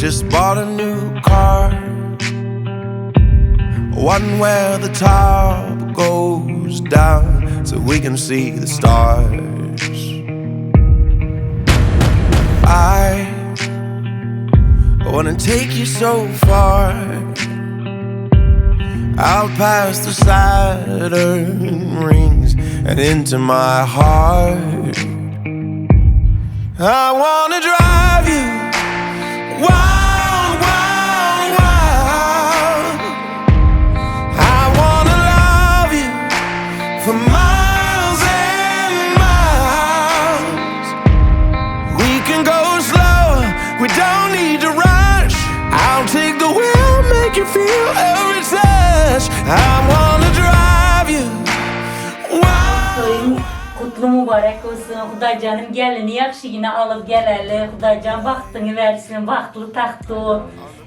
just bought a new car, one where the top goes down so we can see the stars. I wanna take you so far, out past the Saturn rings and into my heart. I wanna drive you wild, wild, wild. I wanna love you for miles and miles. We can go slow, we don't need to rush. I'll take the wheel, make you feel every touch. I wanna drive you wild. Kutlu mübarek olsun. Xudacanım gelini yaxşı yine alıp geleli. Xudacan vaxtını versin, vaxtlı taxtı.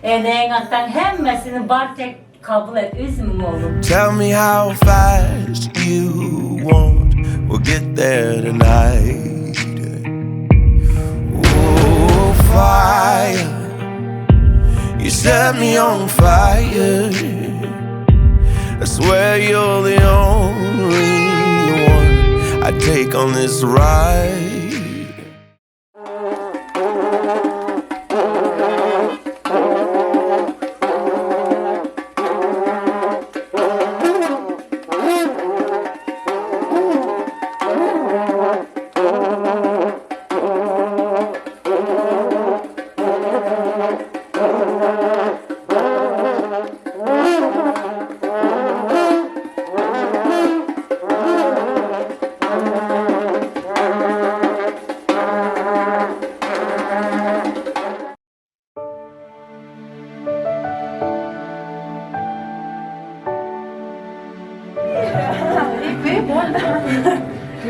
Eneğin attan hemmesini bar tek kabul et. Üzmüm oğlum. Tell me how fast you want, we'll get there tonight. Oh, fire, you set me on fire. I swear you're the only one I take on this ride.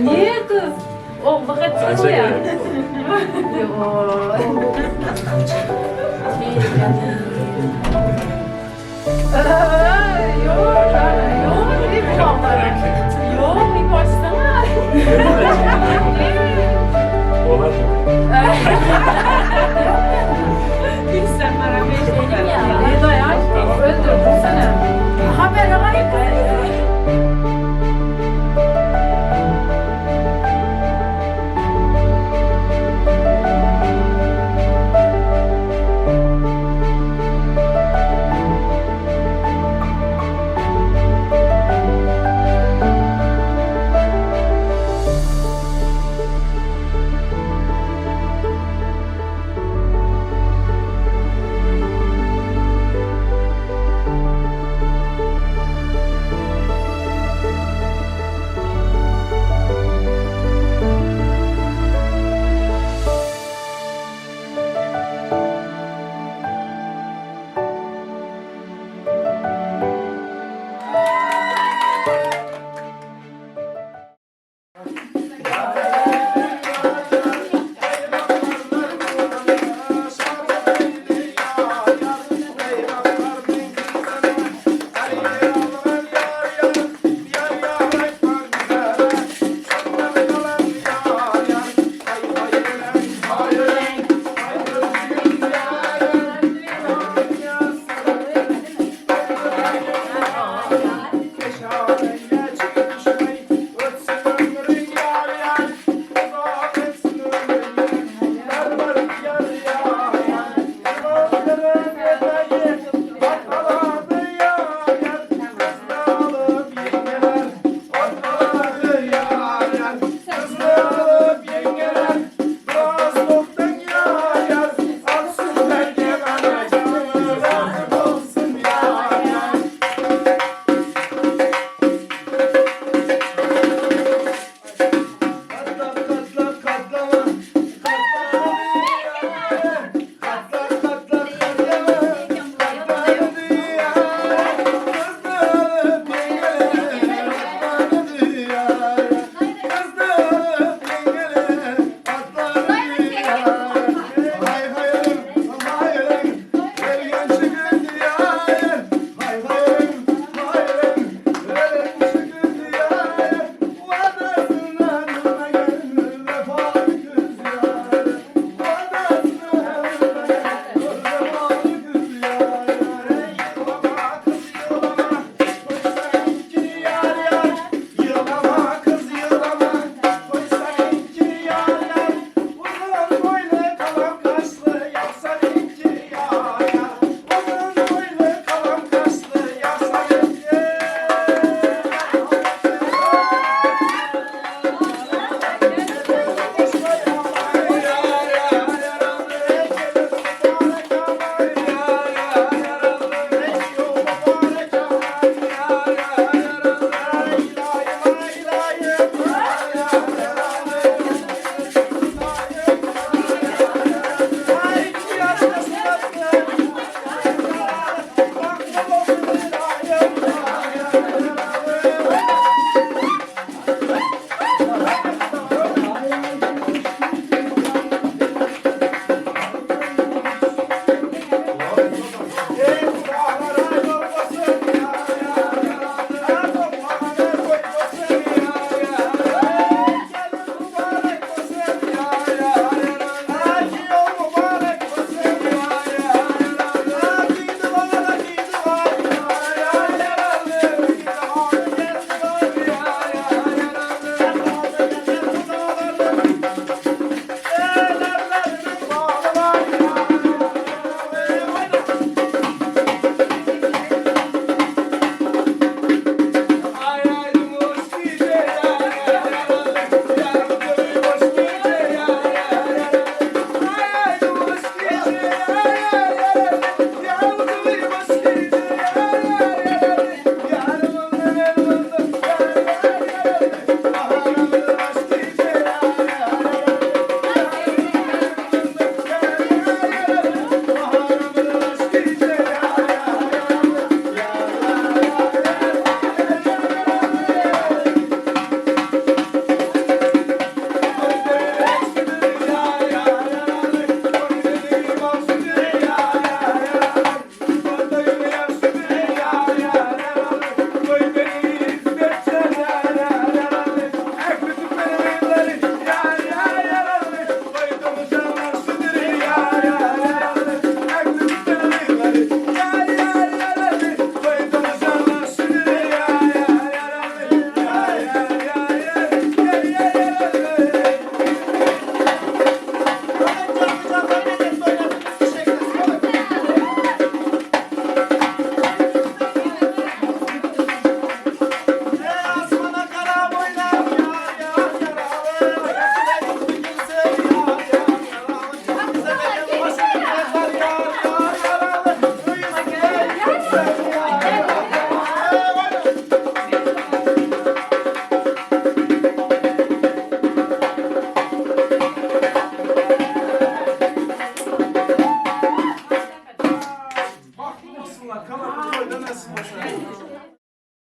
Niye kız? O vakit çıkıyor ya. Yok, bir başsana. Bilsem bana bir şey ya. Ne dayan? Öldürdüm sana. Haber alayım.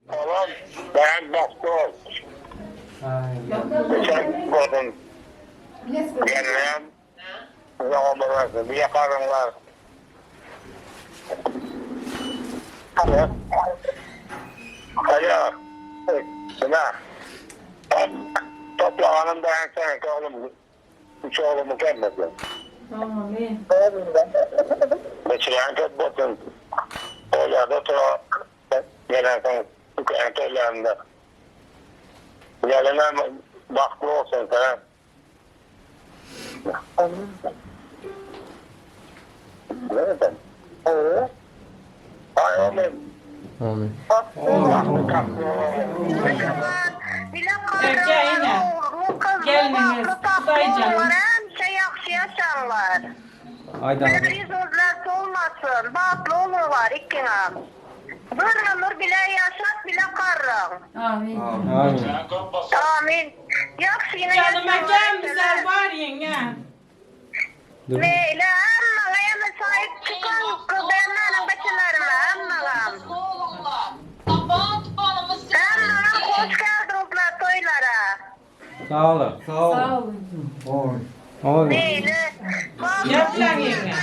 Oğlum ben doktor. Geçen kadın gelmem. Zaman bir yaparım var. Alo. Alo. Buna. Toplağının dayansan ki oğlum. Üç oğlumu gelmedi. Tamam iyi. Geçiren çok bakın. Oğlarda tura. Gelen sen tükenen töylerinde. Gelene baklı olsun sana. Nereden? Oo. Ay oğlum. Amin. Erkeğine. Gelininiz, dayıcanım. Şey yaxşı yaşarlar. Aydan. Bir sözler olmasın. Baklı olurlar ikiniz. Bir ömür bile yaşat bile karrın. Amin. Amin. Amin. Yaxşı yine Canıma gelmişler var yenge. Neyle amma sahip çıkın kızlarının başlarına ammağım. Ammağım hoş geldinizler toylara. Sağ olun. Sağ olun. Oy. Neyle? Gel lan yenge.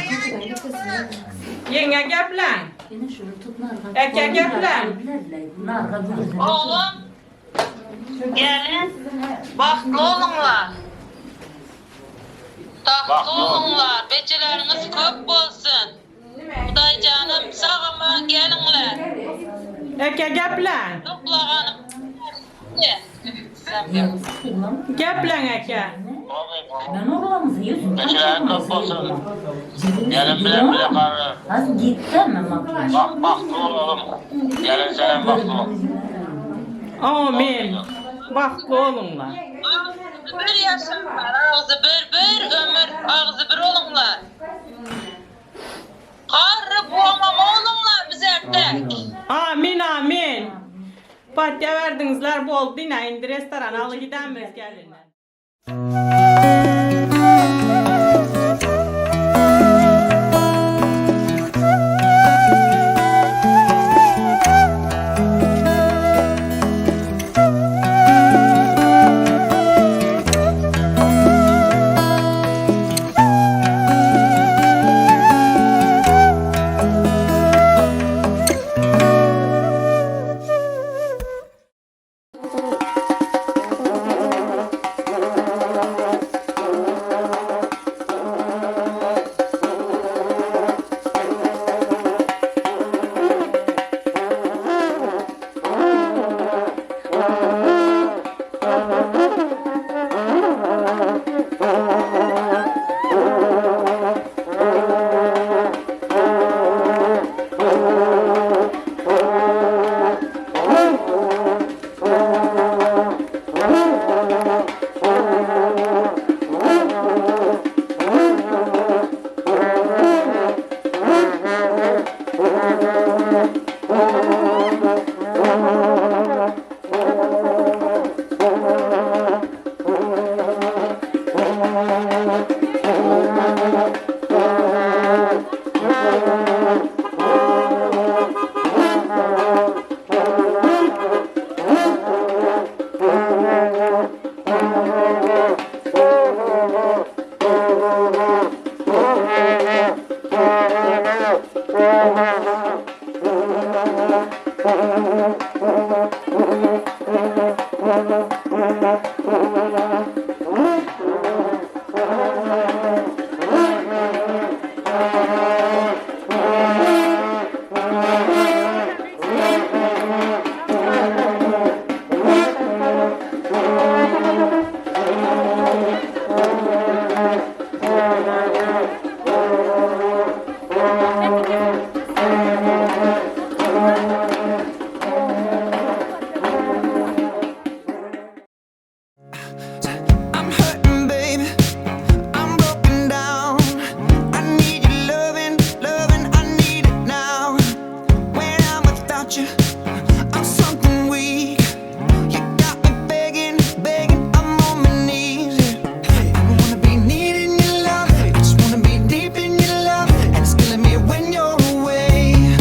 Yenge gel lan. Erkek gel lan. Oğlum. Gelin. Baklı olunlar. Tahtlı olunlar. Beceleriniz köp olsun. Kuday canım sağıma gelinler. Erkek gel lan. Toplağanım. Sen gel. Gel lan erkek. Ben oğlanızı yüzüm. Geçiren çok olsun. Gelin bile bile karı. Az gittim mi Bak baklı olalım. Gelin senin baklı ol. Amin. Baklı olunlar. Bir yaşım var. Ağzı bir ömür. Ağzı bir olunlar. Karı boğmam olunlar bize ertek. Amin amin. Fatya verdinizler bol dina indi restoran alı gidemiz gelinler. I'm hurting, baby. I'm broken down. I need your loving, loving. I need it now. When I'm without you, I'm something weak. You got me begging, begging. I'm on my knees. I don't wanna be needing your love. I just wanna be deep in your love. And it's killing me when you're away.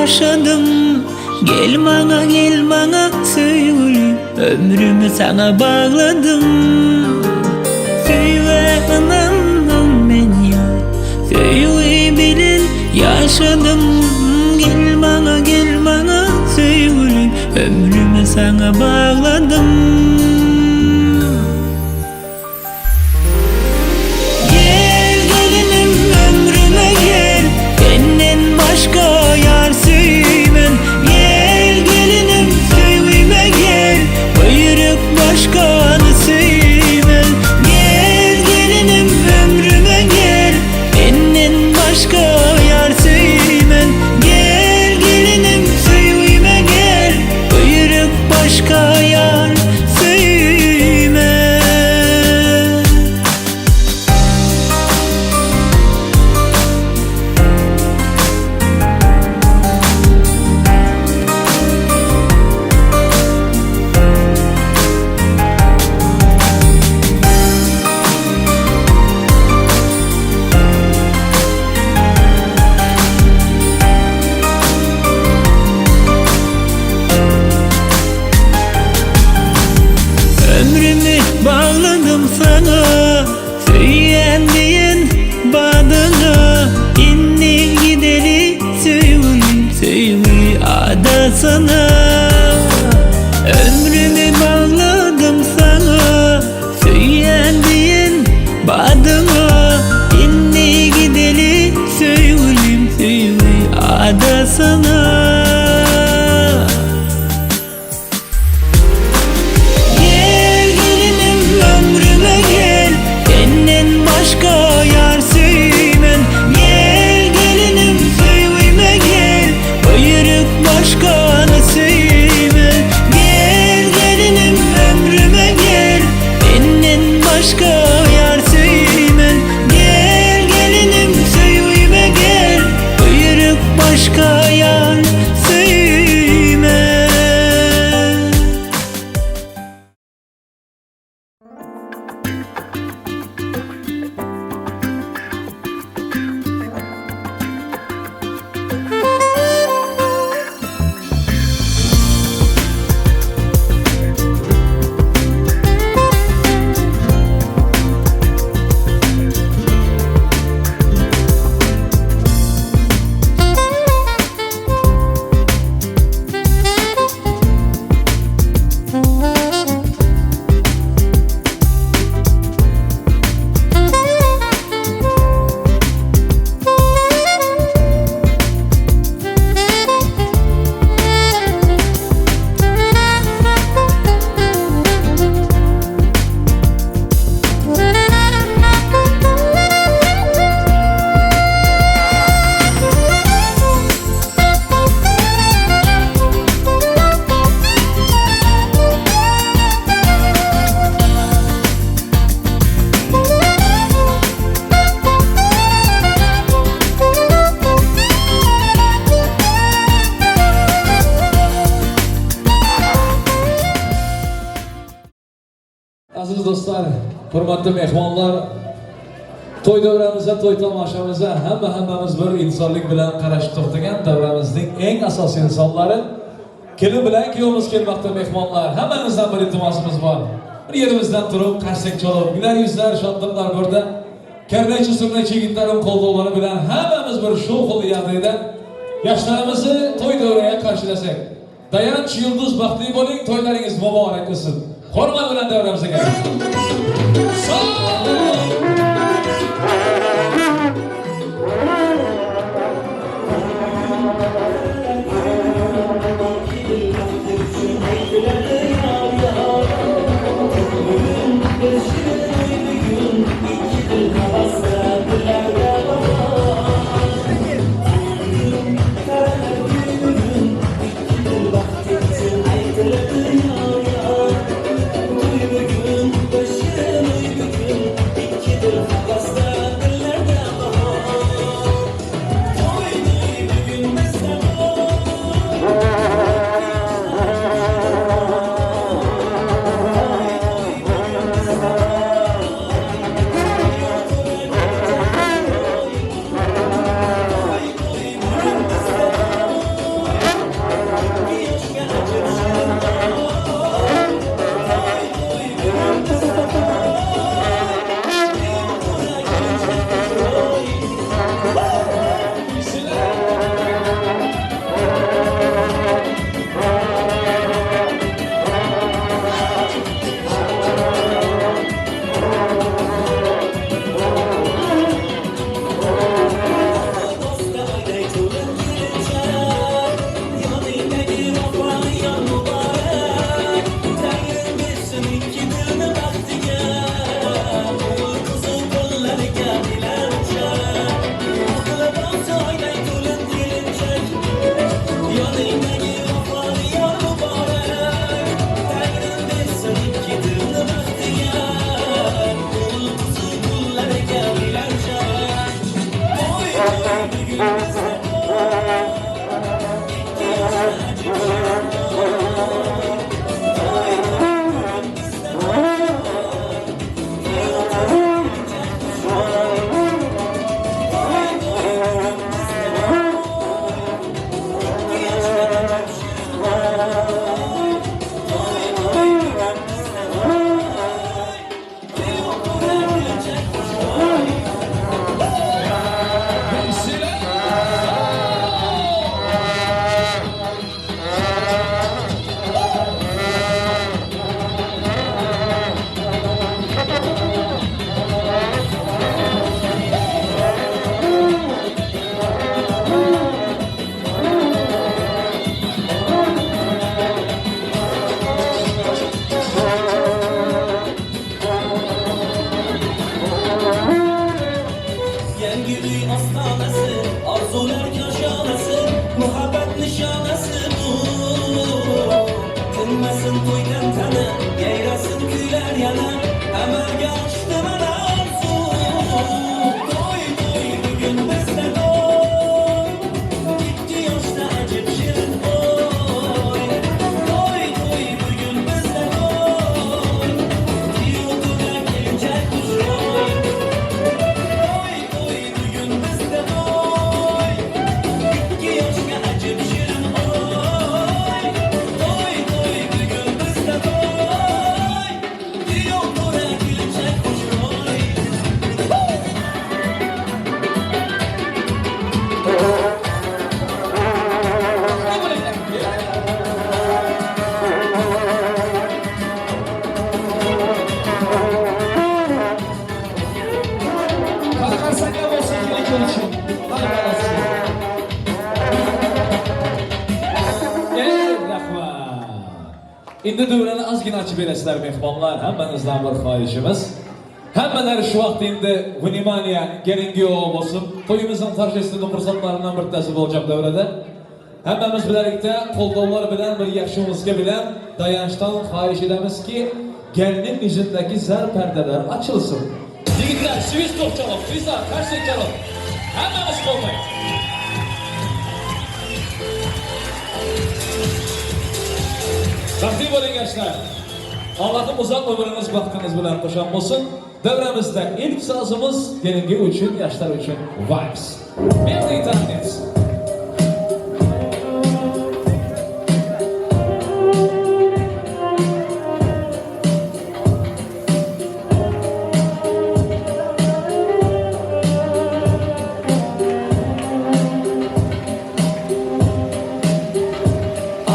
yaşadım. Gel bana söyle, ömrümü sana bağladım. Söyle anam ben ya, söyle bilin yaşadım. Gel bana söyle, ömrümü sana bağladım. Gel gelinim ömrüme gel, benden başka yar sevmem. Gel gelinim sevime gel, buyruk başkanı sevmem. Gel gelinim ömrüme gel, benden başka yar sevmem. Gel gelinim sevime gel, buyruk başka yar sevmem. Ömrümü bağladım sana, söyleyen diyen badana. İnni gideli söyle ada sana. Ömrümü bağladım sana, söyleyen diyen badana. İnni gideli söyle ada sana. Gel gelinim ömrüme gel, benden başka yar sevmem. Gel gelinim sevime gel, buyruk başkanı sevmem. Gel gelinim ömrüme gel, benden başka yar sevmem. Gel gelinim sevime gel, buyruk başka yar sevmem. Aziz dostlar, hurmatli mehmonlar, to'y davramizga, to'y tomoshamizga hammamiz bir insonlik bilan qarashib to'xtagan davramizning eng asosiy insonlari kelin bilan kuyovimiz kelmoqda. Mehmonlar, hammamizdan bir iltimosimiz bor. Bir yerimizdan turib, qarsak chalib, güler yuzlar, shodliklar burada. Karnaychi surnaychi yigitlarim qo'llovlari bilan hammamiz bir show qilganida yoshlarimizni to'y davraga qarshilasak. Tayanch yulduz baxtli bo'ling, to'ylaringiz muborak bo'lsin. Hurmat bilan davramizga keling. to'ydan tana yayrasin kuylar yana amalga oshdi mana orzu to'y to'y bugun bizda to'y ikki yoshda ajib shirin to'y to'y to'y bugun bizda to'y kuyovga kelinchak xushro'y to'y to'y bugun bizda to'y ikki yoshga ajib shirin to'y to'y to'y bugun bizda to'y kuyovga kelinchak xushro'y Qarqarsaga bo'lsa keling kelishim. Hay bolasi. Rahmat. Endi davrani ozgina ochib berasizlar mehmonlar. Hammangizdan bir xohishimiz. Hammalari shu vaqt endi vнимание, keringi bo'lsin. To'yimizning торжественный fursatlarından birtasi bo'lajak davrada. Hammamiz birgalikda qo'ltovlar bilan bir yaxshi muzika bilan tayanchdan xohish edamizki, gelinin yüzündeki zar perdeler açılsın. Yigitlar, swish top çalın, twizar, karsek çalın. Hammamiz qo'llayın. Baxtli bo'ling yoshlar. Allohim uzoq umringiz baxtiniz bilan qo'shon bo'lsin. Davramizda ilk sozimiz kelingi uchun, yoshlar uchun Vibes. Milliy tanez.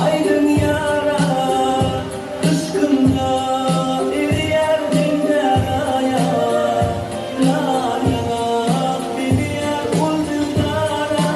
Aydın yara, ışkınla eriyer dünyaya. Lar yanak bir yer ulduzlara.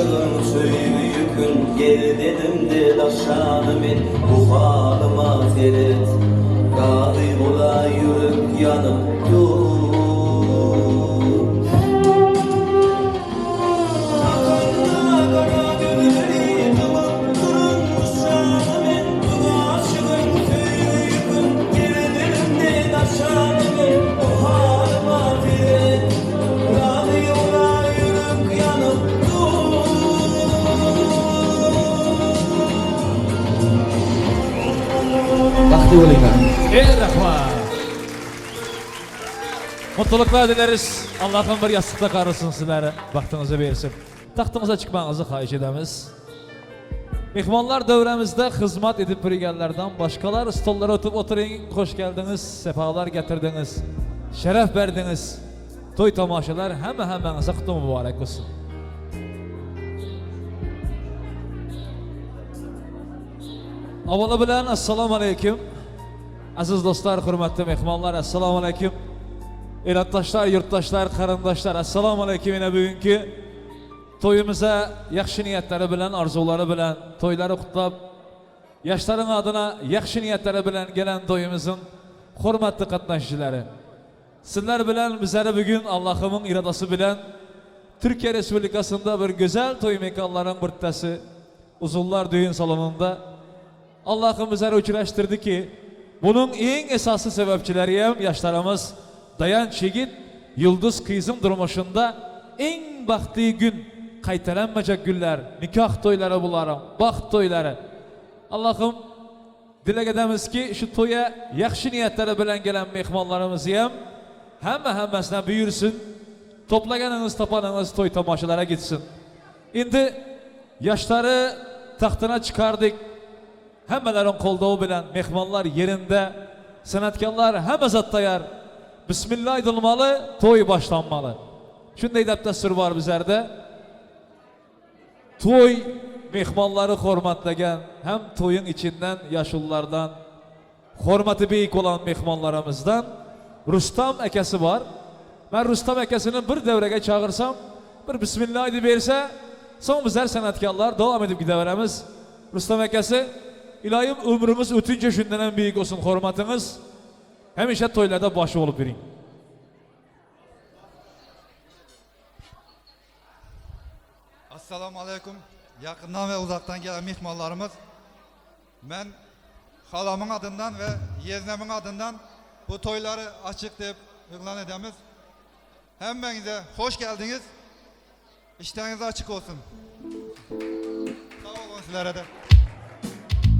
aşığın söyüyükün gel dedim de daşanı men bu halıma ferit Gari ola yürek yanıp dur Baxtli bo'linglar. Ey rahmat. Mutluluklar dileriz. Allah'ın bir yastıkta karılsın sizlere. Vaktinizi versin. Taxtımıza çıkmanızı xahiş edemiz. Mehmanlar dövremizde hizmet edip birgellerden başkalar stollara oturup oturun. Hoş geldiniz, sefalar getirdiniz. Şeref verdiniz. Toy tamaşalar hemen kutlu mübarek olsun. Avvalo bilan assalomu alaykum. Aziz do'stlar, hurmatli mehmonlar, assalomu alaykum. Elatdoshlar, yurtdoshlar, qarindoshlar, assalomu alaykum. Yana bugungi to'yimizga yaxshi niyatlari bilan, orzulari bilan to'ylari qutlab, yoshlarning adına yaxshi niyatlari bilan kelgan to'yimizning hurmatli qatnashchilari. Sizlar bilan bizlari bugun Allohning irodasi bilan Türkiye Respublikasında bir güzel to'y mekanlarının birtasi Uzunlar düğün salonunda Allah'ım bizleri uçurashtirdi ki bunun en esası sebepçileri hem yaşlarımız Dayanç Yigit, Yıldız Kızım durmuşunda en baxtli gün qaytalanmayacak günler, nikah toyları bularım, baxt toyları. Allah'ım dilek edemiz ki şu toya yaxshi niyetleri bilen gelen mehmanlarımız hem hemmasına buyursun, toplaganınız tapanınız toy tamaşalara gitsin. Şimdi yaşları tahtına çıkardık. Hemmelerin kolduğu bilen mehmanlar yerinde, sanatkarlar hemen zat tayar. Bismillah edilmeli, toy başlanmalı. Şunday dep dastur var bizlerde. Toy mehmanları hurmatlagan, hem toyun içinden yaşlılardan, hurmatı büyük olan mehmanlarımızdan Rustam ekesi var. Ben Rustam ekesini bir devrege çağırsam, bir Bismillah edip verse, son bizler sanatkarlar devam edip gideveremiz. Rustam ekesi, İlahim ömrümüz ötünce şundan en büyük olsun hürmetiniz. Hemişe toylarda başı olup verin. Assalamu alaikum. Yakından ve uzaktan gelen mihmallarımız. Ben halamın adından ve yeznemin adından bu toyları açık deyip ilan edemiz. Hemmenize hoş geldiniz. İşleriniz açık olsun. Sağ olun sizlere de.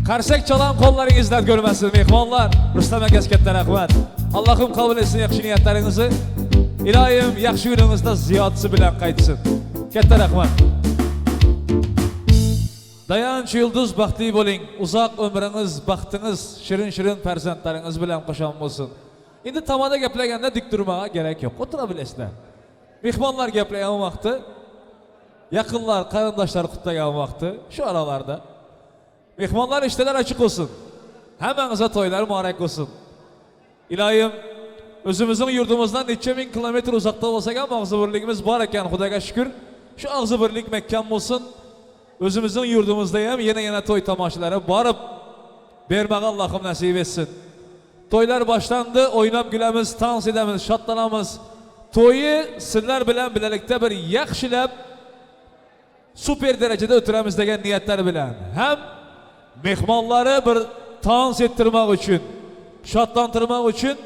Karsak çalan kollarınızdan görmesin mehmanlar. Rustam Ekesketten rahmet. Allah'ım kabul etsin yaxshi niyetlerinizi. İlahim yaxshi gününüzde ziyadısı bilen kayıtsın. Ketten rahmet. Dayanç Yıldız baxtli bo'ling. Uzak ömrünüz, baxtınız, şirin farzandlarınız bilen qo'sham olsun. Endi tamada gaplaganda dik turmaga gerek yok. O'tirabilasizlar. Mehmonlar gaplagan vaqti, yaqinlar, qarindoshlar qutlagan vaqti shu aralarda. Mehmonlar işteler açık olsun. Hemenize toylar mübarek olsun. İlahim özümüzün yurdumuzdan neçe bin kilometre uzakta olsak ama ağzı birliğimiz var eken Xudoga şükür. Şu ağzı birlik mekan olsun. Özümüzün yurdumuzda hem yine toy tamaşalara barıp vermeğe Allah'ım nasip etsin. Toylar başlandı, oynab gülemiz, dans edemiz, şatlanamız. Toyu sizler bilen bilelikte bir yaxshilab süper derecede ötüremiz degen niyetler bilen. Hem mehmanları bir dans ettirmek için, şatlantırmak için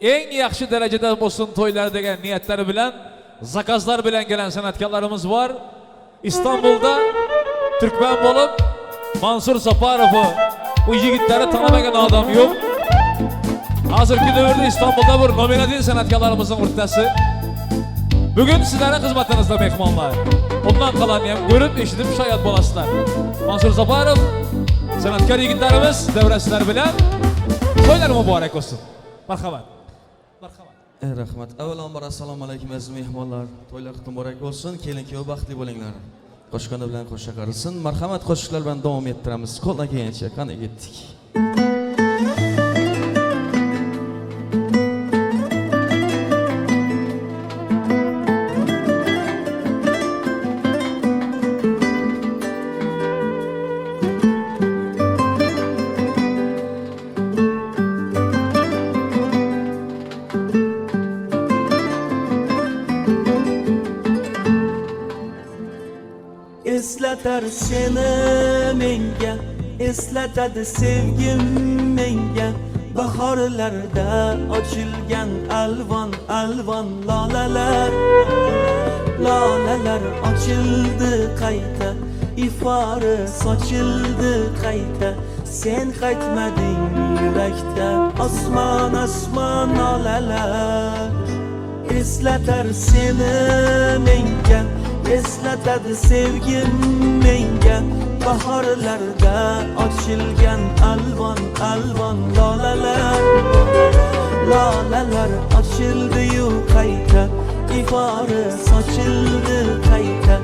en yaxshi derecede olsun toylar degen niyetleri bilen, zakazlar bilen gelen sanatkarlarımız var. İstanbul'da Türkmen bolup Mansur Saparov'u bu yigitleri tanımayan adam yok. Hazırki dövrde İstanbul'da bir nominadin sanatkarlarımızın ortası. Bugün sizlere hizmetinizde mehmanlar. Ondan kalan hem görüp eşitip şayet bolasılar. Mansur Saparov, sanatkar yigitlerimiz devresiler bilen toylar mübarek olsun. Merhamet. Rahmat. Avvalambor assalomu alaykum aziz mehmonlar. To'ylar mübarek olsun. Kelin-kuyov baxtli bo'linglar. Qo'shqani bilan qo'sha qarilsin. Marhamat qo'shiqlar bilan davom ettiramiz. Qo'ldan kelgancha qani ketdik. eslatar seni menga, eslatadi sevgim menga. Bahorlarda ochilgan alvon alvon lolalar, lolalar ochildi qayta, ifori sochildi qayta. Sen qaytmading yurakda, osmon osmon lolalar. Eslatar seni menga, eslatadi sevgim menga. Bahorlarda ochilgan alvon alvon lolalar, lolalar ochildi-yu qayta, ifori sochildi qayta.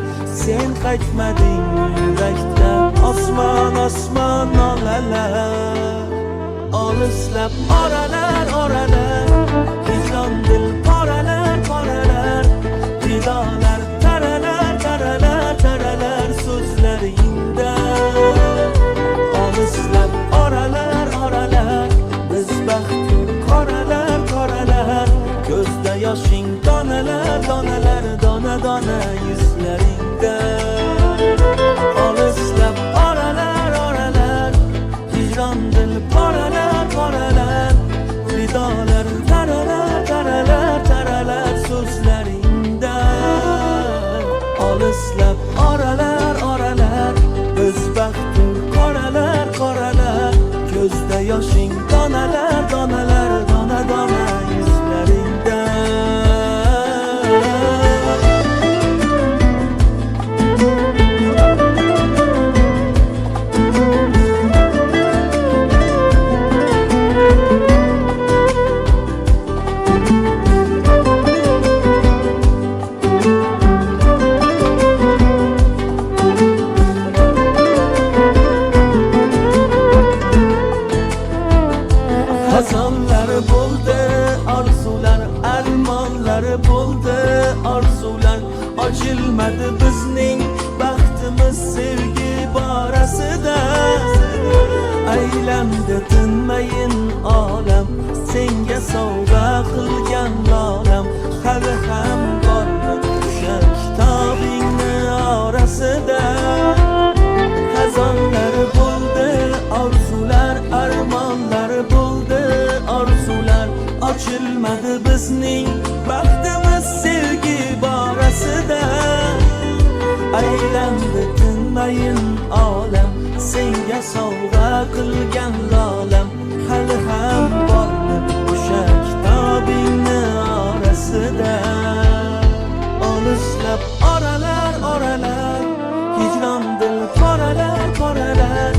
Sen qaytmading yurakda, osmon osmon lolalar. Olislab oralar oralar, hijron dil poralar poralar. Vidolar taralar taralar taralar so'zlaringda. Olislab oralar oralar, biz baxtli qoralar qoralar. Ko'zda yoshing donalar donalar, dona dona yuzlaringda. Olislab oralar oralar, hijron dil poralar poralar. Vidolar taralar taralar taralar so'zlaringda. Olislab oralar oralar, biz baxtli qoralar qoralar. Ko'zda yoshing donalar donalar, dona dona yuzlaringda. Hazonlar bo'ldi, orzular, armonlar bo'ldi, orzular. Ochilmadi bizning baxtimiz sevgi borasida. Aylandi tinmayin olam, senga sovg'a qilgan lolam. Hali ham bormi o'sha kitobingni orasida. Hazonlar bo'ldi, orzular, armonlar bo'ldi, orzular. Ochilmadi bizning baxtimiz sevgi borasida. Aylandi tinmayin olam, senga sovg'a qilgan lolam. Hali ham bormi o'sha kitobingni orasida. Olislab oralar oralar, hijron dil poralar poralar.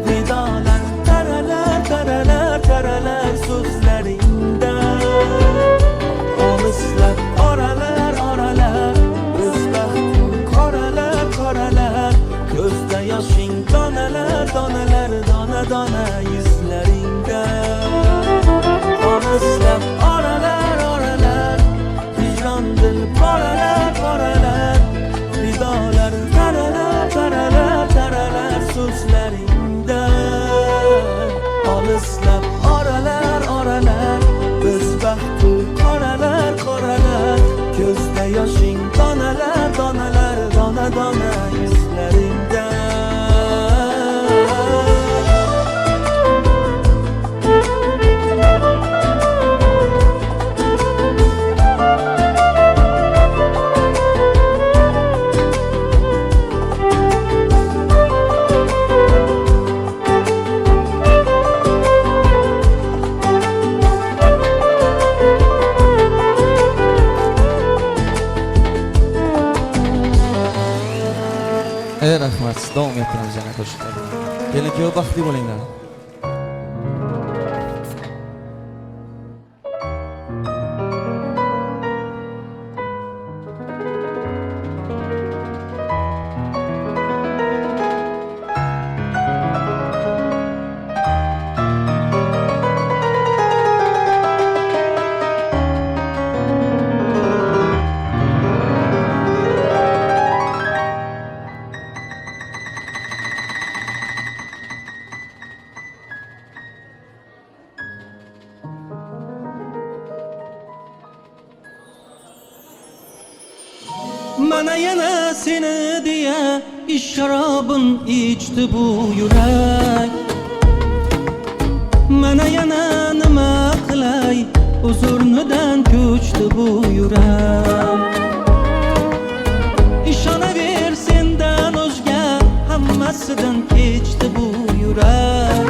Vidolar taralar taralar taralar so'zlaringda. Olislab oralar oralar, biz baxtli qoralar qoralar. Ko'zda yoshing donalar donalar, dona dona yuzlaringda. Olislab oralar oralar, hijron dil poralar poralar. Vidolar taralar taralar taralar so'zlaringda. Olislab oralar oralar, biz baxtli qoralar qoralar. Ko'zda yoshing donalar donalar, dona dona yuzlaringda. Rahmat, davom ettiramiz yana qo'shiqlar. Keling-ku baxtli bo'linglar. Mana yana seni diye iş şarabın içti bu yürek. Mana yana nima qilay, huzurnidan ko'chdi bu yürek. İşonaver sendan o'zga hammasidan kechdi bu yürek.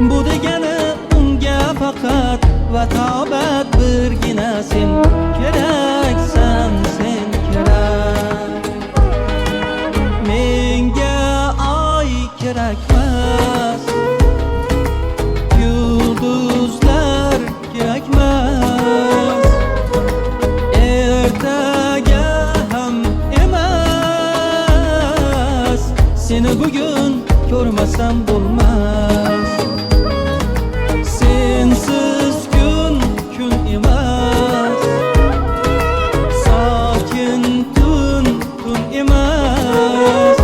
Bu degani unga faqat vatobat birgina sen keraksan, sen kerak. Menga oy kerakmas, yulduzlar kerakmas, ertaga ham emas. Seni bugün ko'rmasam bo'lmas. Sensiz kun kun emas, sokin tun tun emas.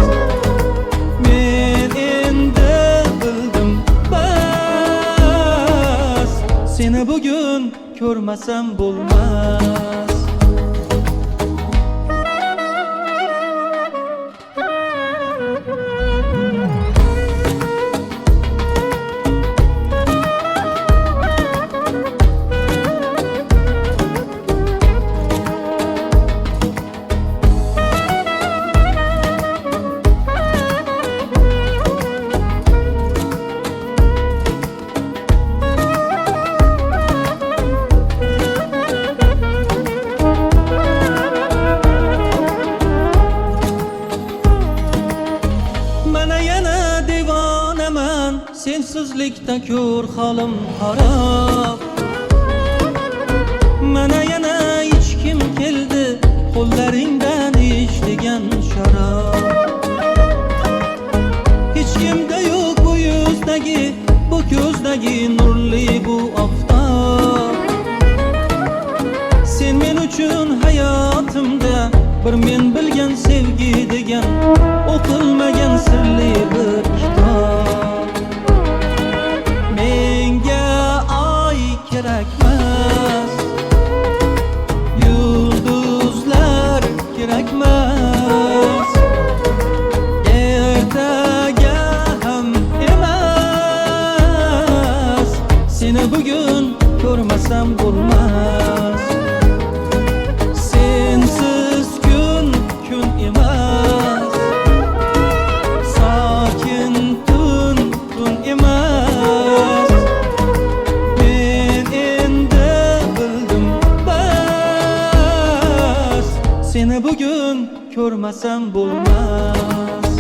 Men endi bildim bas, seni bugün ko'rmasam bo'lmas. Sensizlikda ko'r holim xarob. Mana yana hech kim keldi, qo'llaringdan ichdigan sharob. Hech kimda yo'q bu yuzdagi, bu ko'zdagi nurli bu oftob. Sen men uchun hayotimda bir men bilgan sevgi degan o'qilmagan sirli bir kitob. Kerakmas, yulduzlar kerakmas, ertaga ham emas. Seni bugün ko'rmasam bo'lmas. Sensiz kun kun emas, sokin tun tun emas. Seni bugün ko'rmasam bo'lmas.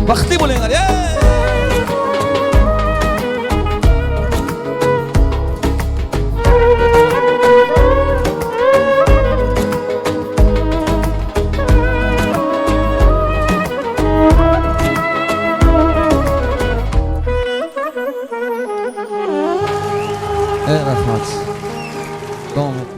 Baxtli bo'linglar. Rahmat. Davom et.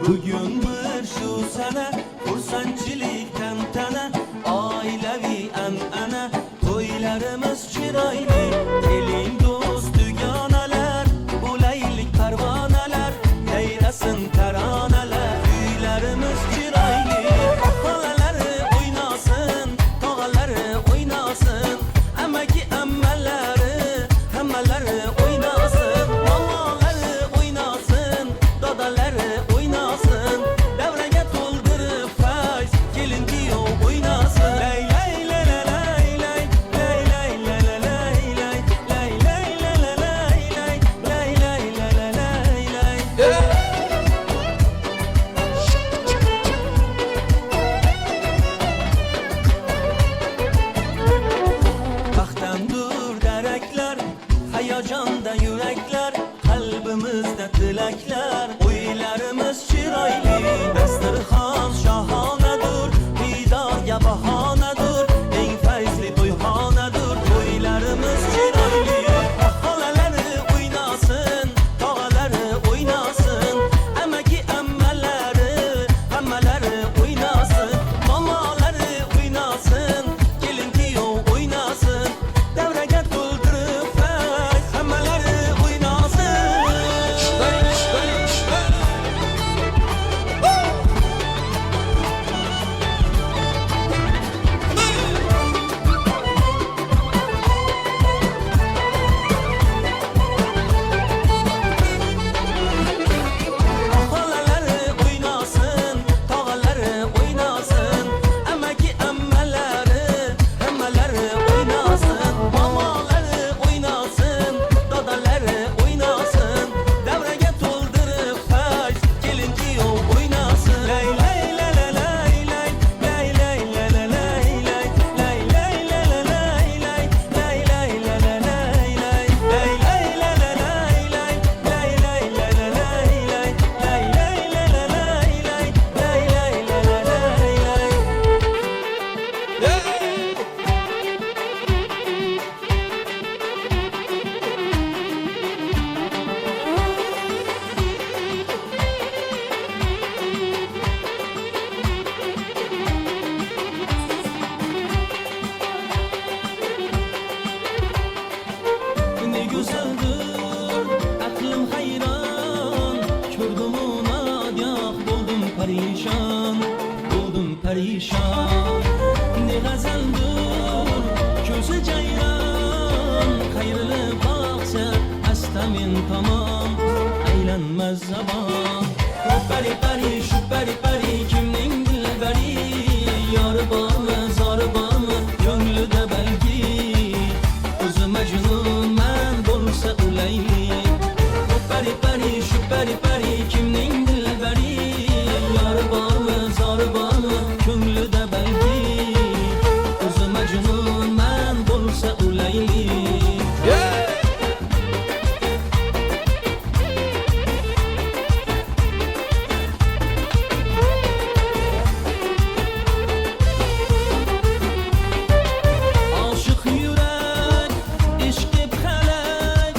Bugün bir şu sana xursandchilik tantana, oilaviy an'ana, to'ylarimiz chiroyli. Keling do'st dugonalar, bo'laylik parvonalar, yayrasin taronalar. Uylarimiz chiroyli, bolalari o'ynasin, tog'alari o'ynasin, amaki ammalari hammalari o'ynasin, momalari o'ynasin, dodalari o'ynasin, davraga to'ldirib fayz, kelin kuyov o'ynasin. Lay lay lay lay lay lay lay lay lay lay lay lay perişan. Ne gazeldir közü cayran, hayırlı baksa hastamin tamam, aylanmaz zaman. Pari pari şu pari pari kimning dilbari, yarı barmı zarı barmı gönlü de belki, özü mecnun men bolsa ulayli. Pari pari şu pari pari kimning dilbari, yarı barmı zarı barmı gönlü de belki, özü mecnun men bolsa ulayli. Aşık yürek, eşkip felek,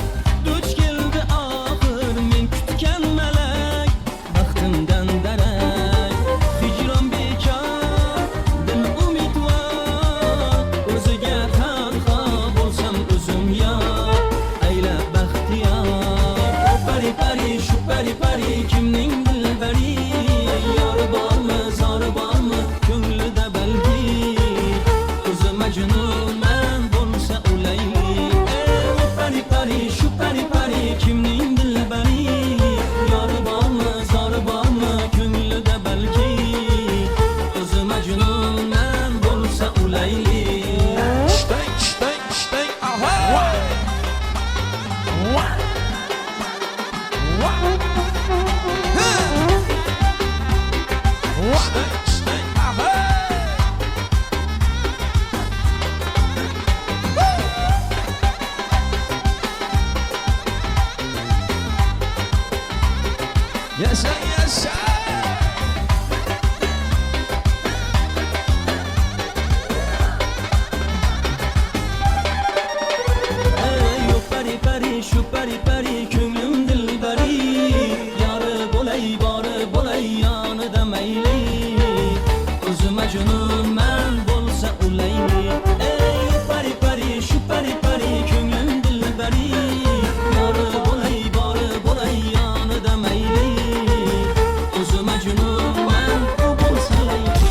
duç geldi ahır min kütken melek, baxtımdan derek, hicran bekar, dil umidvar, özüge tanha bolsam özüm ya, eyle baxtiyar. Pari pari şu pari pari kimning dilbari, yarı barmı zarı barmı gönlü de belki, özü mecnun men bolsa ulayli. Pari pari şu pari pari kimning dilbari, yarı barmı zarı barmı gönlü de belki, özü mecnun men bolsa ulayli. Yes, sir, yes, sir. Ey pari pari şu pari pari könglim dilbari, yarı bolay barı bolay yanı da meyli, özü mecnun men bolsa ulayli. Ey pari pari şu pari pari könglim dilbari, yarı bolay barı bolay yanı da meyli, özü mecnun men bolsa ulayli.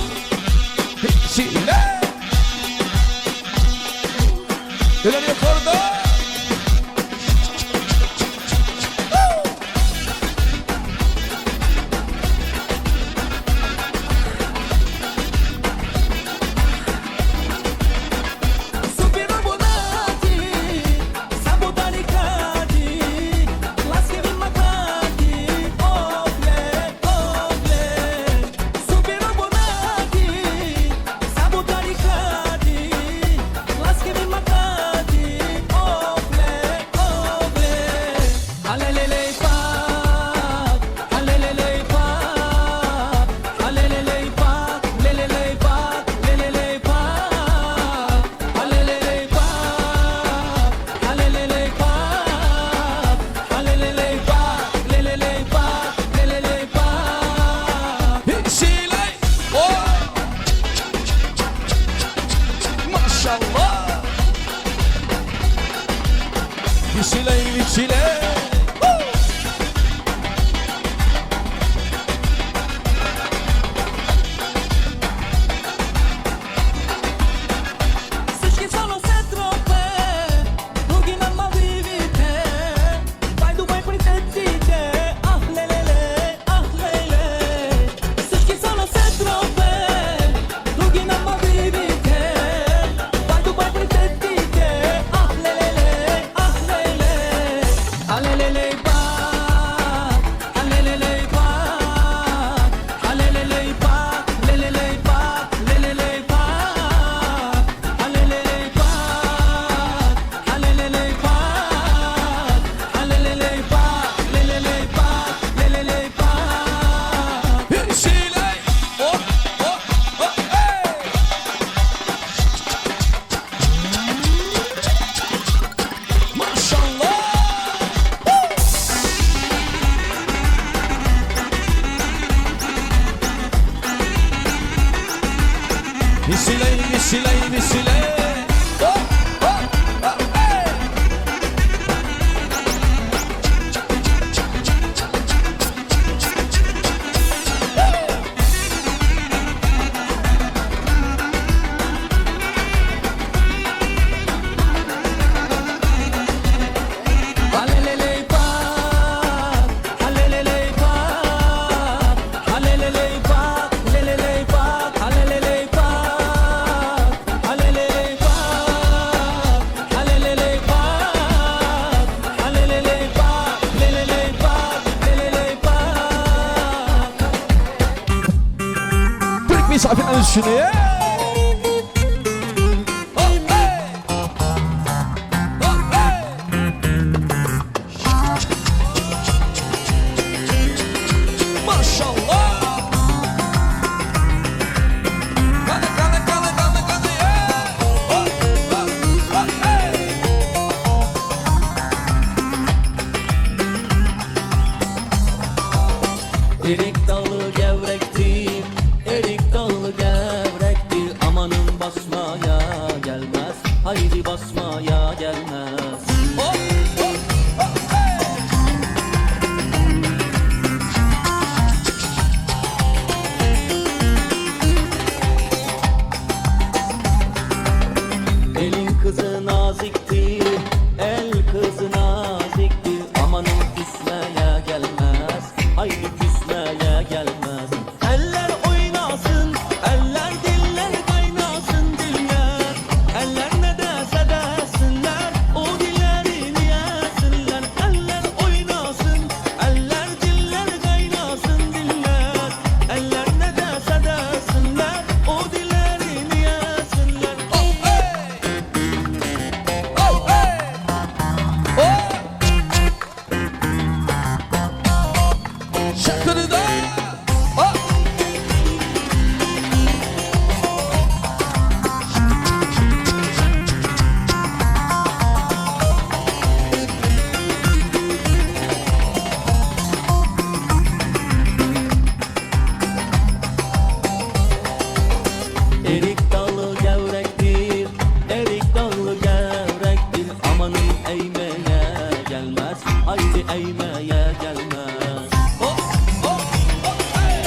Kapıdan üstüne. Maşallah. Erik dalı gevrektir, erik dalı gevrektir. Amanın basmaya gelmez, haydi basmaya gelmez. Hop, hop, hop, hey! Elin kızı naziktir, el kızı naziktir. Amanın küsmeye gelmez, haydi küsmeye gelmez. Eller oynasın, eller diller kaynasın diller. Eller ne derse desinler, o dillerini yesinler. Eller oynasın, eller diller kaynasın diller. Eller ne derse desinler, o dillerini yesinler. Oh hey! Oh hey! Oh! Şakırı da! Oh! Erik dalı gevrektir, erik dalı gevrektir. Amanın eğmeye gelmez, haydi eğmeye gelmez. Hop, hop, hop, hey!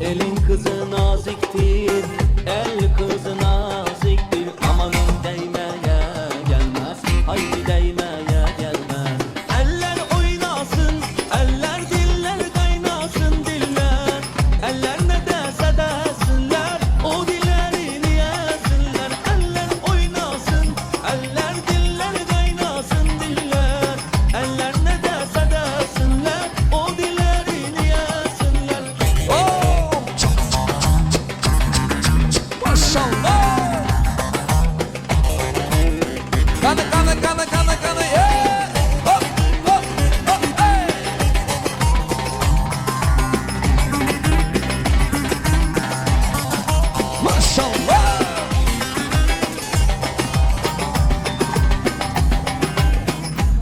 Elin kızı naziktir, el kızı naziktir. Amanın değmeye gelmez, haydi değmeye gelmez. Eller oynasın, eller diller kaynasın diller. Eller ne derse desinler, o dillerini yesinler. Eller oynasın, eller diller kaynasın diller. Eller ne derse desinler, o dillerini yesinler. Oh! Maşallah! Kanı kanı kanı kanı kanı yeah! Hop hop hop hey! Maşallah!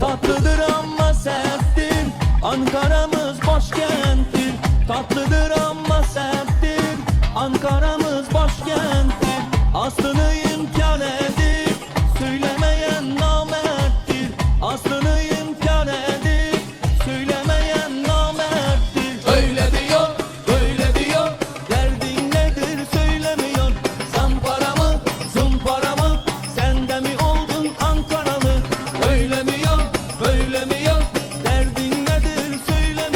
Tatlıdır ama serttir, Ankara'mız başkenttir. Tatlıdır ama serttir, Ankara'mız başkenttir. Aslını inkar edip söylemeyen namerttir. Aslını inkar edip söylemeyen namerttir. Öyle diyor, böyle diyor, derdin nedir söylemiyor. Zampara mı, zumpara mı, sen de mi oldun Ankaralı? Öyle mi yok, böyle mi yok, derdin nedir söylemiyor.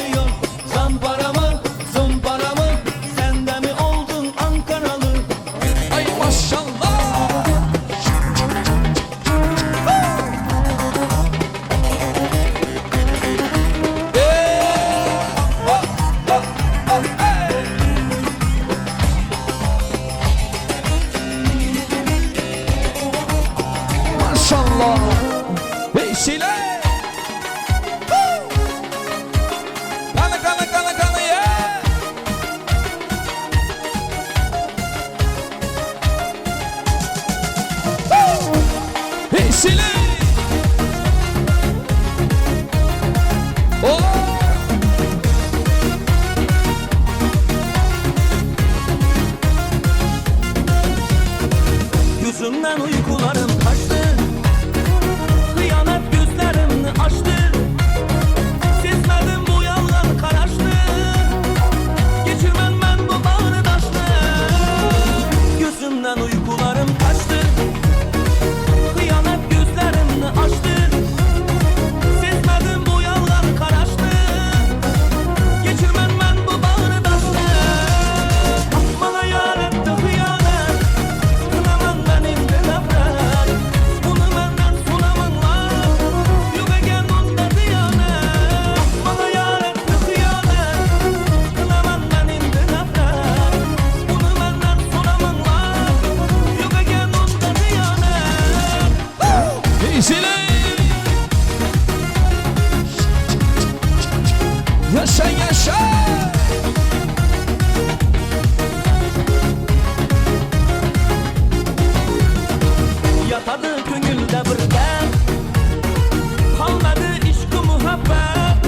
yaşa. Yatadı köngülde bir dert, kalmadı işk-i muhabbet.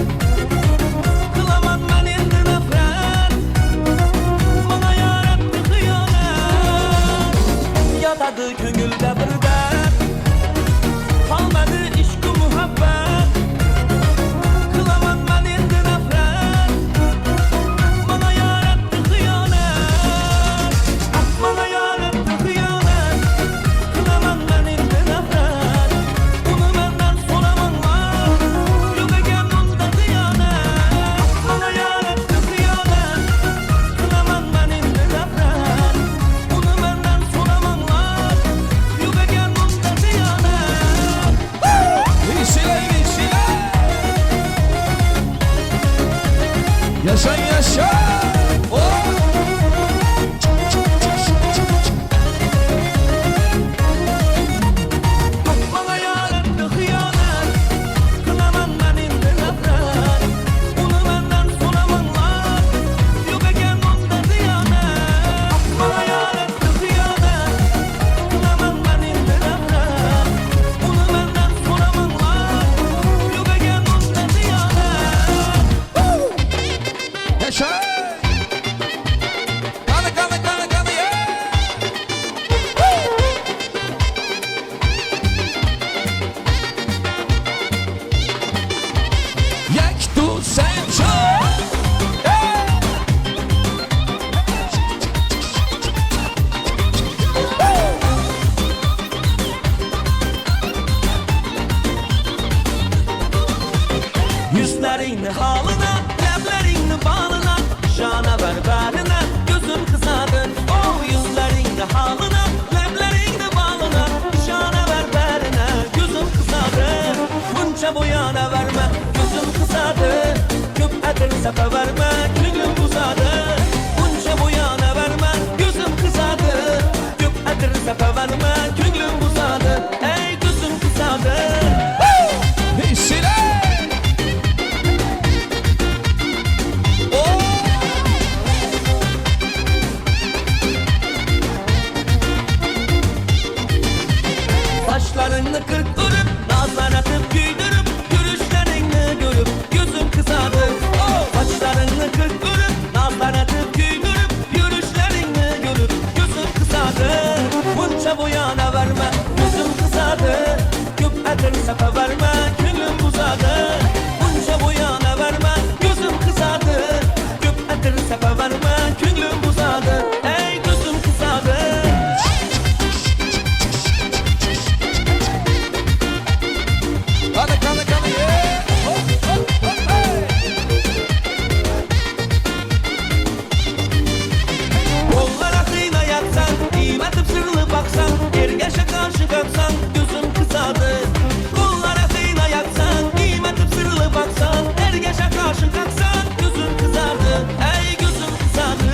Kılaman ben endi nefret, bana yarattı hıyanet. Yatadı köngülde bir dert, kalmadı işk-i muhabbet. Kılaman ben endi nefret, bana yarattı hıyanet. Bana yarattı hıyanet. Kılaman ben endi nefret, bunu benden soramanlar. Yok eken bunda diyanet. Bana yarattı hıyanet. Kılaman ben endi nefret, bunu benden soramanlar. Yok eken bunda diyanet. Vişiley vişiley, yaşa yaşa. Oh! Bana yarattı hıyanet, kılaman ben endi nefret, bunu benden soramanlar. Yok eken bunda diyanet. Bana yarattı hıyanet, kılaman ben endi nefret, bunu benden soramanlar. Yok eken bunda diyanet. Yaşa! Kanı kanı kanı kanı ya! Jak tu sędzio! Yüzlerini halına, lemlerini bağlına, şana berberine, gözüm kısadı. Oh, yüzlerini halına, lemlerini bağlına, şana berberine, gözüm kısadı. Bunca boyana verme, gözüm kısadı. Köp edir sepe verme, gülüm uzadı. Bunca boyana verme, gözüm kısadı. Köp edir sepe verme, gülüm uzadı. Ey gözüm kısadı. Hissile! Saçlarını kırptırıp, nazlar atıp güydürüp, gülüşlerini görüp gözüm kısadı. Saçlarını kırptırıp, nazlar atıp güydürüp, gülüşlerini görüp gözüm kısadı. Bunca boyana verme, gözüm kısadı. Köp edir sepe verme, gülüm uzadı. Bunca boyana verme, gözüm kısadı. Köp edir sepe verme, gülüm uzadı. Ey gözüm kısadı. Kanı kanı kanı ye. Kollara kıyna yatsan, kıymetip sırlı baksan, ergeçe karşı kalksan, gözüm kısadı. Kollara kıyna yatsan, kıymetip sırlı baksan, ergeçe karşı kalksan, gözüm kısadı. Ey gözüm kısadı.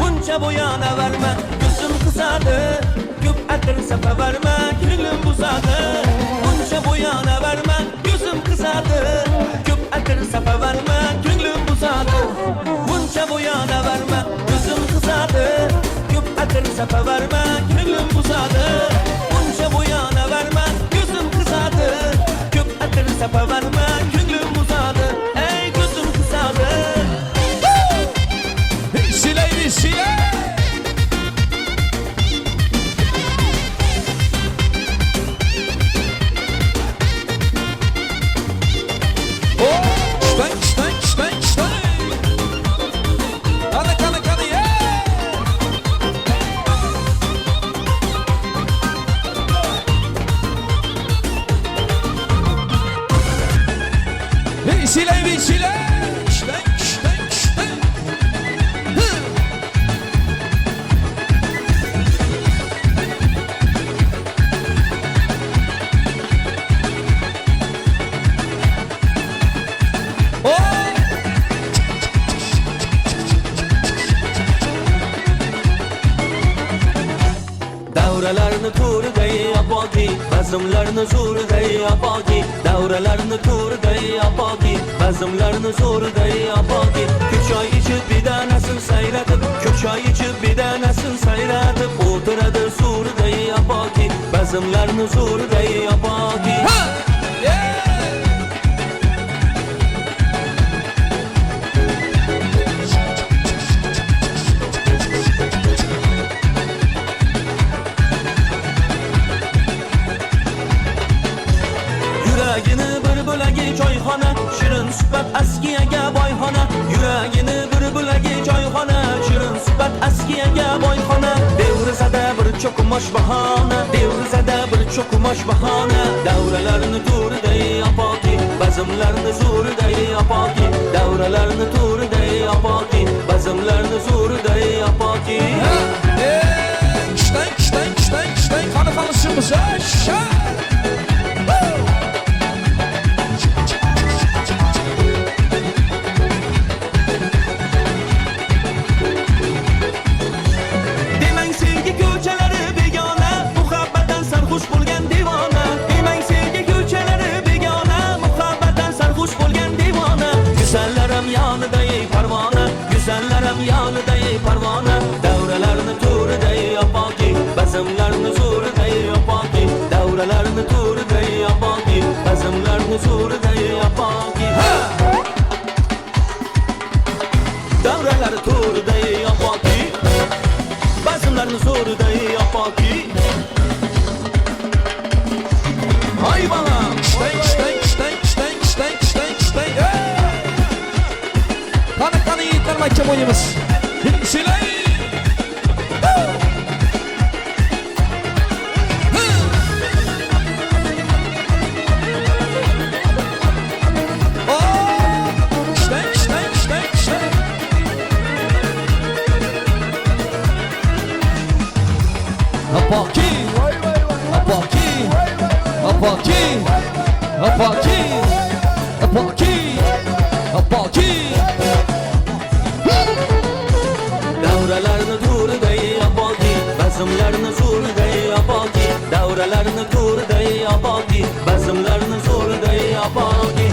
Bunca boyana verme, gözüm kısadı. Köp edir sepe verme, gülüm uzadı. Bunca boyana verme, gözüm kısadı. Köp edir sepe verme, gülüm uzadı. Bunca boyana verme, gözüm kısadı. Köp edir sepe verme, gülüm uzadı. Bunca boyana verme, gözüm kısadı. Köp edir sepe verme, gülüm uzadı. Ey gözüm kısadı. Vişiley vişiley. Stein, stein, stein, stein. Kanı kanı kanı ye. Vişiley vişiley. Stein, stein, stein. Hı. Davralarını tur dey apaki, bazımlarını zur dey apaki. Davralarını tur dey apaki, Bazımlarını zo'rday yapaki Ko'k choy ichib bir danasini sayratib Ko'k choy ichib bir danasini sayratib O'tiradi so'riday yapaki Bazımlarını zo'rday yapaki Yuragini bir bo'lagi choyxona Shirin suhbat askiyaga boyxona Yuragini bir bo'lagi choyxona Shirin suhbat askiyaga boyxona Devrizada bir cho'kumosh bahona Devrizada bir cho'kumosh bahona Davralarni to'riday yapaki Bazmlarni zo'riday yapaki Davralarni to'riday yapaki Bazmlarni zo'riday yapaki İşten kanı kalışımıza Demang sevgi ko'chalari begona Muhabbatdan sarxush bo'lgan devona Demang sevgi ko'chalari begona Muhabbatdan sarxush bo'lgan devona Go'zallarim yonida ey parvona Go'zallarim yonida ey parvona Davralarni to'riday yapaki Bazmlarni zo'riday yapaki Davralarni to'riday yapaki Bazmlarni zo'riday yapaki Davralar to'riday yapaki Bazımlarını zo'riday yapaki Hay bana Kanı yiğitler mahkem oyunumuz Silay Apaki, apaki, apaki, apaki, apaki, apaki. Davralarını to'riday yapaki Bazmlarni zo'riday yapaki Davralarni to'riday yapaki Bazmlarni zo'riday yapaki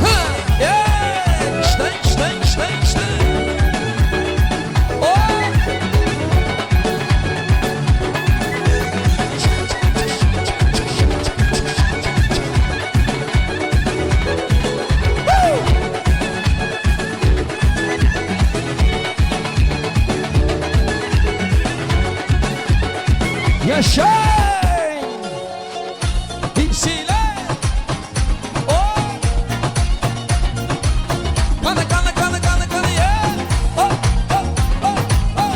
Yaşay! Hipsiyle! Oh! Kanı kanı kanı kanı kanı ya! Oh! Oh! Oh! Oh!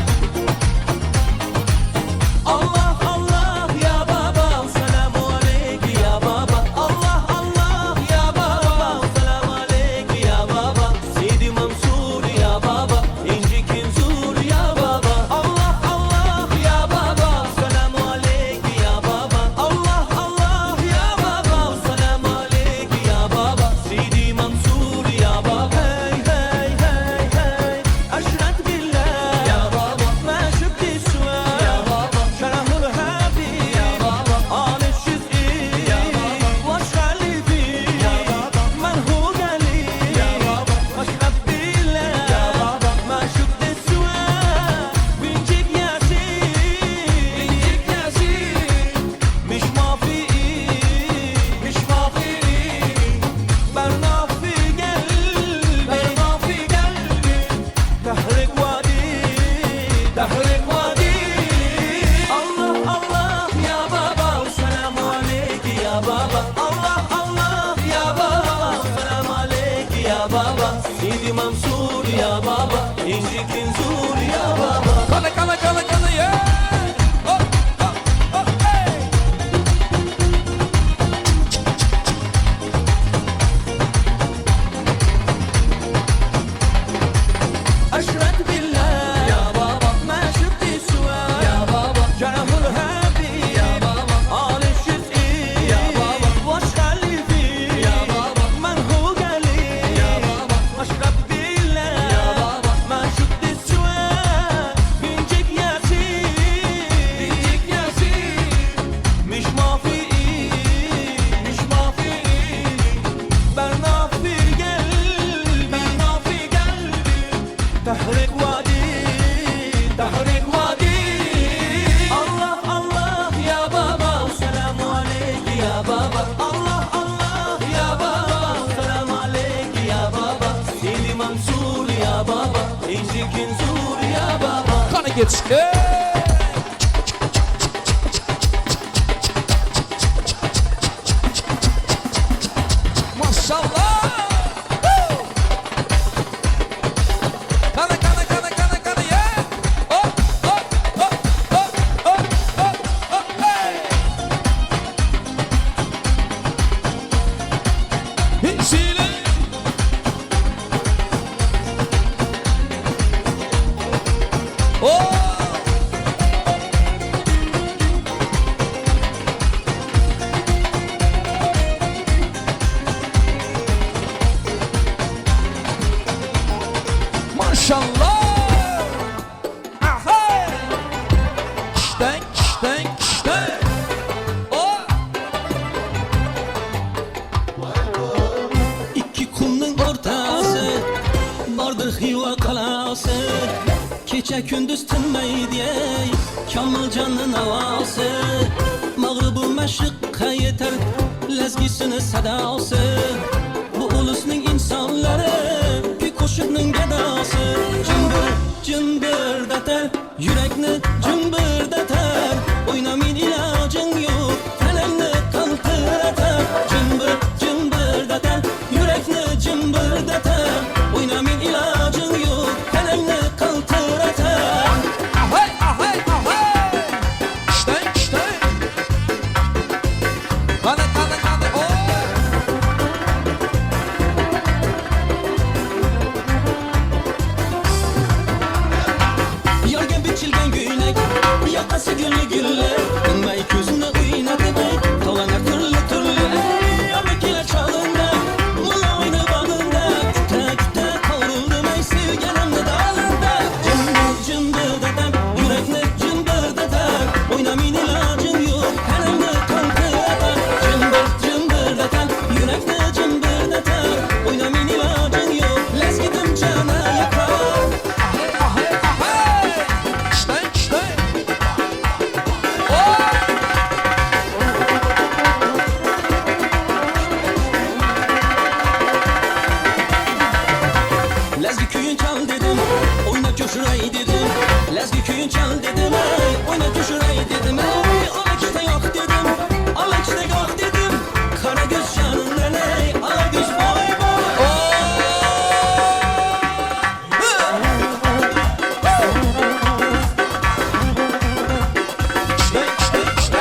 Allah Allah ya baba Selamu aleyki ya baba Allah Allah ya baba Selamu aleyki ya baba Sidi Mansur ya baba İnci Kinzur ya baba Allah Allah ya baba Selamu aleyki ya baba Allah Allah ya baba Selamu aleyki ya baba Sidi Mansur ya baba Hey hey hey hey Aşret billah ya baba Meşuk diswa ya baba Şerahul habib ya baba Al şiz'i ya baba Vaş galibi ya baba Menhu gali ya baba Aşret billah ya baba Meşuk diswa Bincik yasin Bincik yasin Mish mafi'i Mish mafi'i Bernafi gel Bernafi gel Tahrik vadi Tahrik vadi Allah Allah ya baba Selamu aleyki ya baba Allah Allah ya baba Selamu aleyki ya baba Sidi Mansur ya baba İnci Kinzur ya baba Kanı kanı kanı kanı ya! Oh! Oh! Oh! Hey! أشرت بالله يا بابا ما شفت سوى يا بابا جرح الهابي يا بابا آل الشزئي يا بابا واش خلي فيه يا بابا من هو قالي يا بابا أشرت بالله يا بابا ما شفت سوى yetişkin. Maşallah. Kana kana kana kana kana ye. Hop hop hop hop hop hop hop. Hey. Hitsile. Oh. Maşallah. Aha. İşte işte işte. Oh. İki kumның ortası Bardır Xiva qalası Keçə gündüz tinməydi ey Kamilcanın havası Mağrıbu məşriqə yetər Ləzgisinin sədası Bu ulusның insanları Bir qoşuqның qədası Cımbır cımbırdatər Yürəkni cımbırdatər Oynamin ilacın yox Tənəmni qaltıratər Cımbır cımbırdatər Yürekni cımbırdatır Oynamin ilacın yok Kalemni kaltıratır Ahay ahay ahay. İşte işte. Kana kana kana. Oh. Yargın biçilgen günek Yakası güllü güllü Dinmey gözünü oynadı bey Dolanır türlü türlü Yargı ile çalında Mula oyunu bağında Küte küte kavruldu mey Sevgelimde dağında Cımbır cımbır dedem Yürekli cımbır dedem Oynamin ilacın yok Kalemde kalkıratar Cımbır cımbır dedem Yürekli cımbır dedem Oynamin ilacın yok Lezgidim cana yakar Ahay ahay. İşte işte. Oh. Lezgi köyün çal dedim, oyna köşürey dedim. Lezgi köyün çal dedim, oyna köşürey dedim. Alakişte yok dedim, alakiste yok dedim. Kara göz canından ey, ala göz boy boy. İşte işte işte.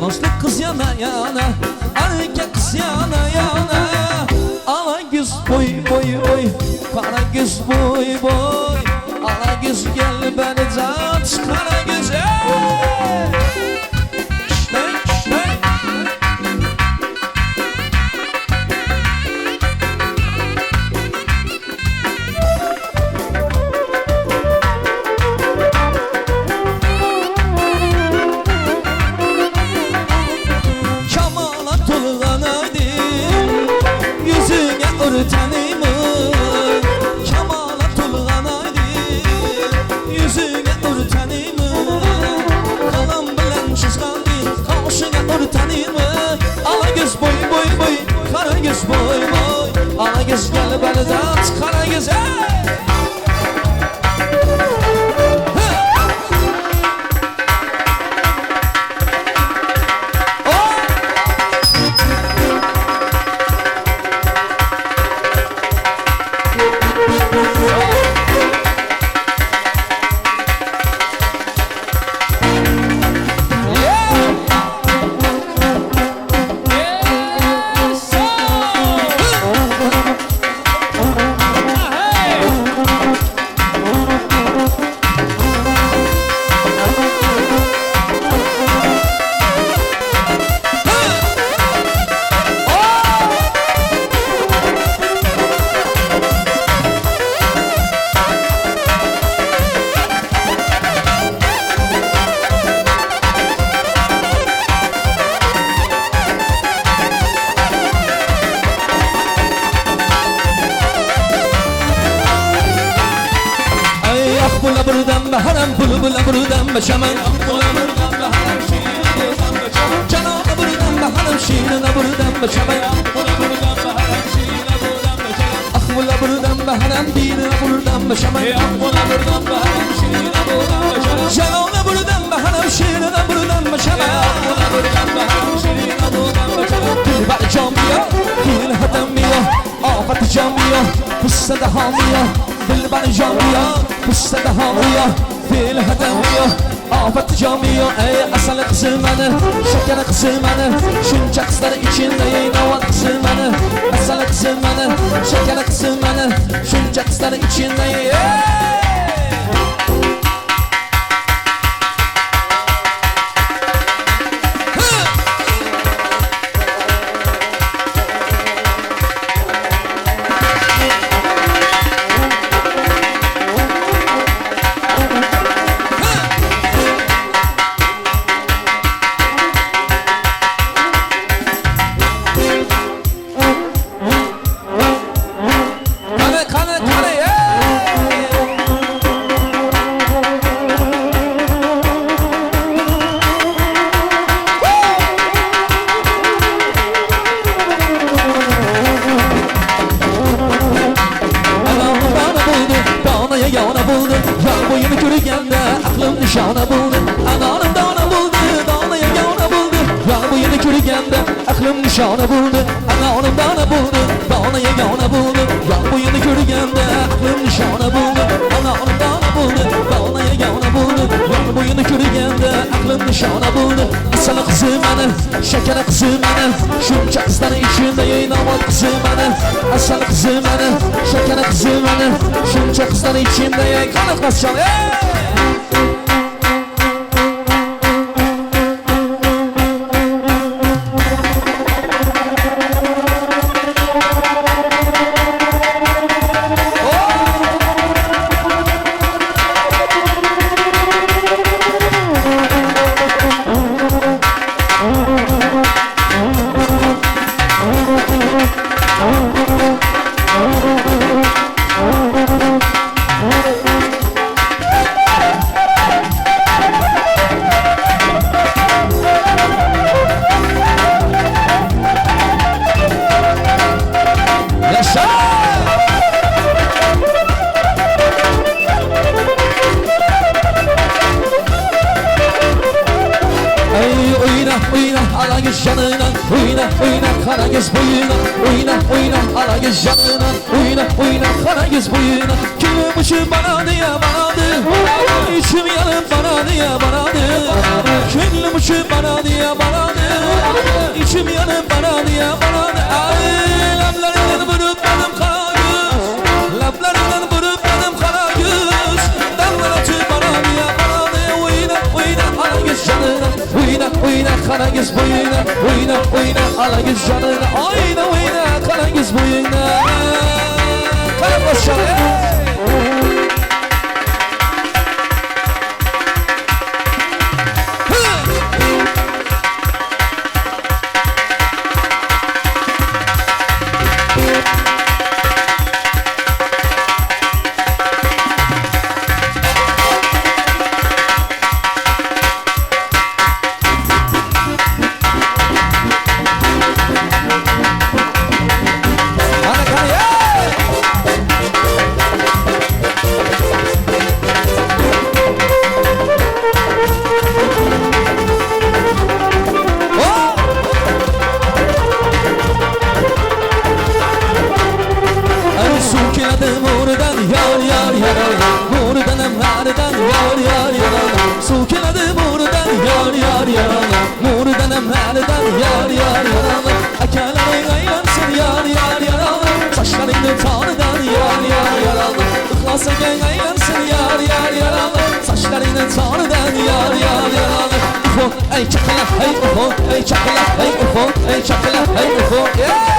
Dostluk kız yana yana, erkek kız yana yana. Ala göz boy boy boy, kara göz boy boy. Ala göz gel beni zat, kara göz Karagöz gel beni dans, Karagöz Haram bulu bula buradan başaman Canana buradan baharım şiirine buradan başaman Ah bula buradan baharım birine buradan başaman Canana buradan baharım şiirine buradan başaman Dilber camiye, dil hademiye Afet camiye, fıssada hamiye Dilber camiye, fıssada hamiye Fil hademiye, afet camiye Ey asal kızım beni, şeker kızım beni Şunca kızlar içinde yaynavat kızım beni Asal kızım beni, şeker kızım beni Şunca kızlar içinde Nişana buldu, ananım dana buldu, danaya yana buldu. Yar bu yeni kürgende, aklım nişana buldu, ananım dana buldu, danaya yana buldu. Yar bu yeni kürgende, aklım nişana buldu, ananım dana buldu, danaya yana buldu. Yar bu yeni kürgende, aklım nişana buldu. Asal kızım beni, şeker kızım beni, şunca kızların içinde yaynavat kızım beni. Asal kızım beni, şeker kızım beni, şunca kızların içinde yaynavat kızım beni. Karagöz yanına, oyna oyna Karagöz boyuna, oyna oyna Karagöz yanına, oyna oyna Karagöz boyuna. Gülüm uçum bana diye banadı, içim yanım bana diye banadı. Gülüm uçum bana diye banadı, oyna, oyna, alangiz canına, oyna, oyna, kalangiz boyuna. Kalan başarı. Hey çakala, hey ufo, hey çakala, hey ufo, hey çakala, hey ufo, yeah!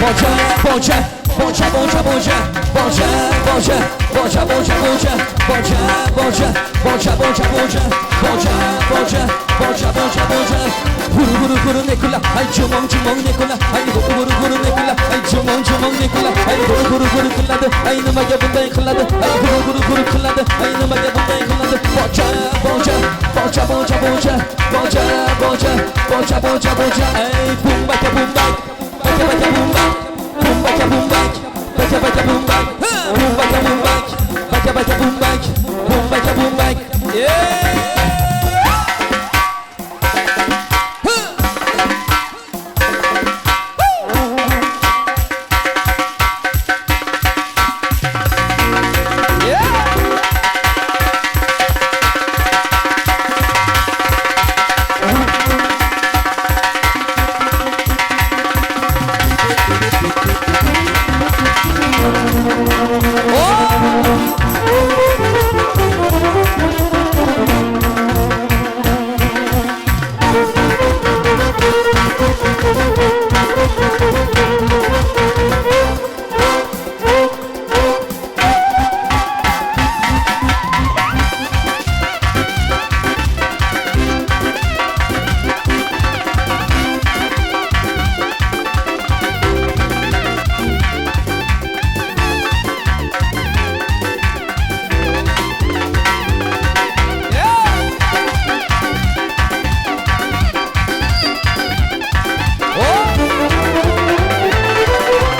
Boca, boca, boca, boca, boca, boca, boca, boca, boca, boca, boca, boca, boca, boca, boca, boca, boca, boca, boca, boca. Guru guru guru nekula, ay cumong cumong nekula, ay guru guru guru nekula, ay cumong cumong nekula, ay guru guru guru kıladı, ay namaga bunday kıladı, ay guru guru guru kıladı, ay namaga bunday kıladı. Boca, boca, boca, boca, boca, boca, boca, boca, boca, boca, ay bum baka bum bak, baka baka bum bak, bum baka bum bak, baka baka bum bak, bum baka bum bak, baka baka bum bak, bum baka bum bak, yeah.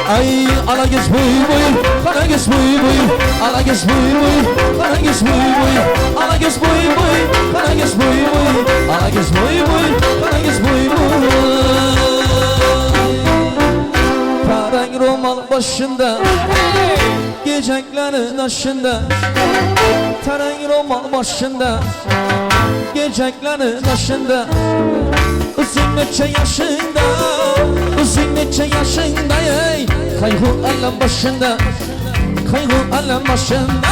Ay alagis buy buy, alagis buy buy, alagis buy buy, alagis buy buy, alagis buy buy, alagis buy buy, alagis buy buy, alagis buy buy. Parang roman başında, geceklerin aşında. Parang roman başında, geceklerin aşında. Uzun neçe yaşında, uzun neçe yaşında ey. Kaygı alem başında, kaygı alem başında.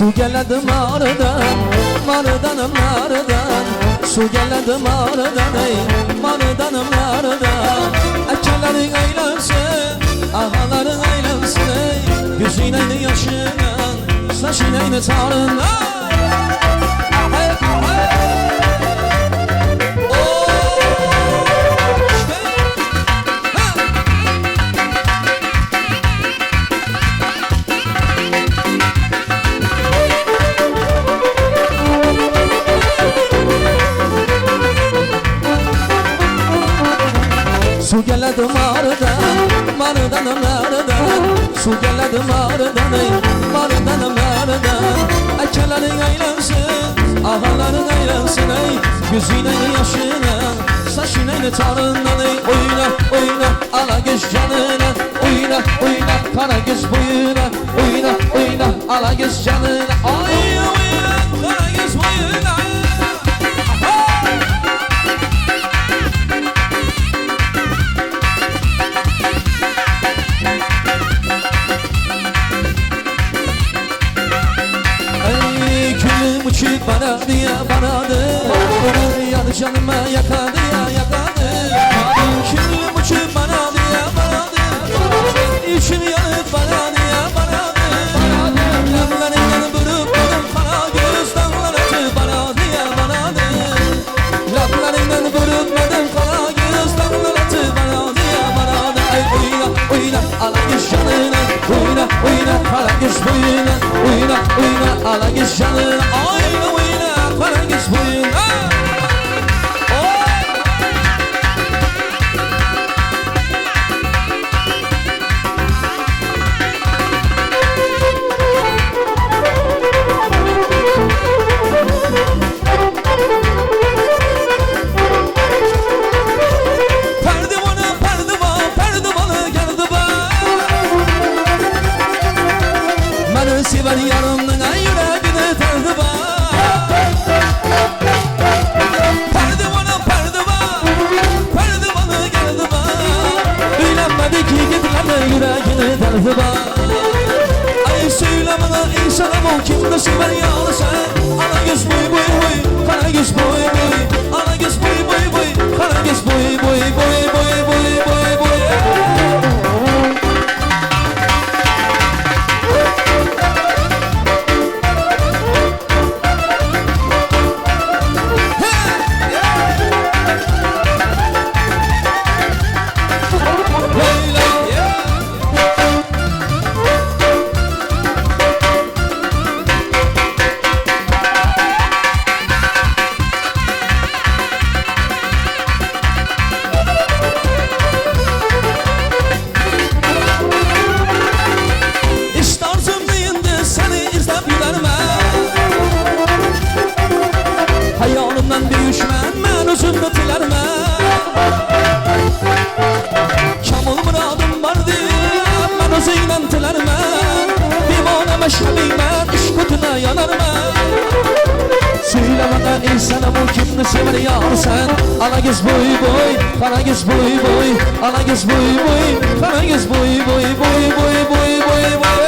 Su geledi mağaradan, mağaradanım mağaradan. Su geledi mağaradan ey, mağaradanım mağaradan. Ekellerin eylensin, ağaların eylensin ey. Gözün eyni yaşından, saçın eyni tarından. Su geledi mağaradan, mağaradanım mağaradan. Su geledi mağaradan ey, mağaradanım mağaradan. Ekellerin eylensin, Ağaların aylasın ey Gözüyle yaşına Saçına tarından ey Oyna oyna ala göz canına Oyna oyna kara göz boyuna Oyna oyna ala göz canına Ay oyna kara göz boyuna Uçup bana diye banadı Yanı canıma yakadı ya yakadı Külüm uçup bana diye banadı İçim yanıp bana diye banadı Laflarından vurup vurup bana göz dağlar atıp bana diye banadı Laflarından vurup vurup bana göz dağlar atıp bana diye banadı Ay oyna oyna ala göz canına Oyna oyna ala göz boyuna Oyna oyna ala göz canına Oyna oyna ala göz boyuna Sever yarımına yüreğine terdiba Perdivana Perdivana geldi ba Bilenmedi ki gitmedi yüreğine terdiba Ay söyle bana insanım o kimde sever yağlı sen Ana göz boy boy boy Kara göz boy boy Ana göz boy boy boy Kara göz boy boy boy boy boy boy boy Hayalımdan büyüşmem ben özümde tilerme Kamul muradım vardı ben özüyle tilerme Divane meşhabime iş kutuna yanarma Söyle bana insanım o kimde sever yar sen Ala göz boy boy kara göz boy boy Ala göz boy boy kara göz boy boy boy boy boy boy boy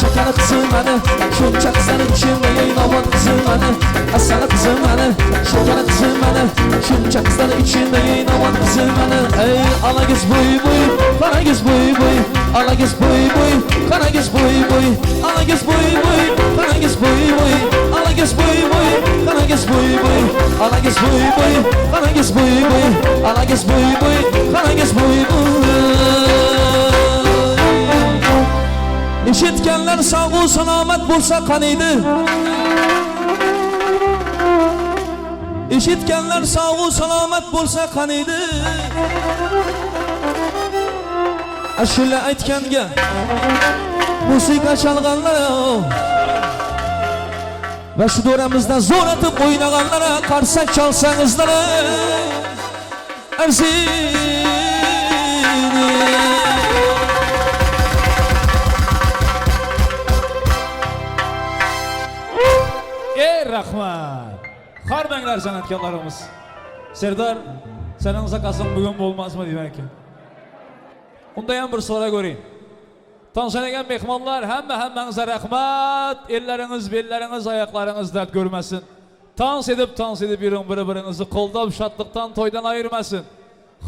Şeker kızım beni, şunçak senin içinde yayınlaman kızım beni Asana kızım beni, şeker kızım beni, şunçak senin içinde yayınlaman kızım beni Ey ala göz boy boy, kara göz boy boy Ala göz boy boy, kara göz boy boy Ala göz boy boy, kara göz boy boy Ala göz boy boy, kara göz boy boy Ala göz boy boy, kara göz boy boy Ala göz boy boy, kara göz boy boy İşitkenler sağ selamet bulsa kanıydı İşitkenler sağ selamet bulsa kanıydı Aşile aytkenge Musika çalganlara Ve şu dönemizde zor atıp oynaganlara Karsak çalsanızlara Erzini Rahmat. Harmengler sanatkarlarımız. Serdar, seninize kalsın bugün olmaz mı demek ki? Ondayan bir soru göreyim. Tanışan mehmanlar hemmenize rahmat. Elleriniz, belleriniz, ayaklarınız dert görmesin. Dans edip birbirinizi koldap şatlıktan toydan ayırmasın.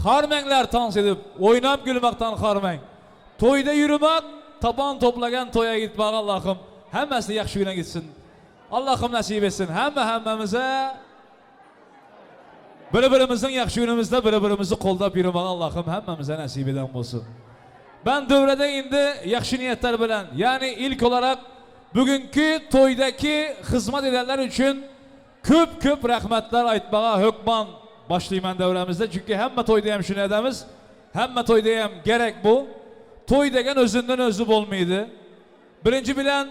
Harmengler dans edip, oynap gülmekten harmeng. Toyda yürümek taban toplagan to'ya gitmoq Allohim hammasi yaxshi yo'lga gitsin. Allohim nasib etsin hammamize bir-birimizning yaxshi yo'limizda bir-birimizni qo'llab yurmoq Allohim hammamize nasib eden bo'lsin. Ben devrede indi yaxshi niyetler bilen, yani ilk olarak bugünkü to'ydaki xizmat edenler için köp rahmetler aytmağa hükman başlayman devremizde. Çünkü hemme toyda hem şunu edemiz, hemme toyda hem gerek bu. Toy degen özünden özü olmaydı. Birinci bilen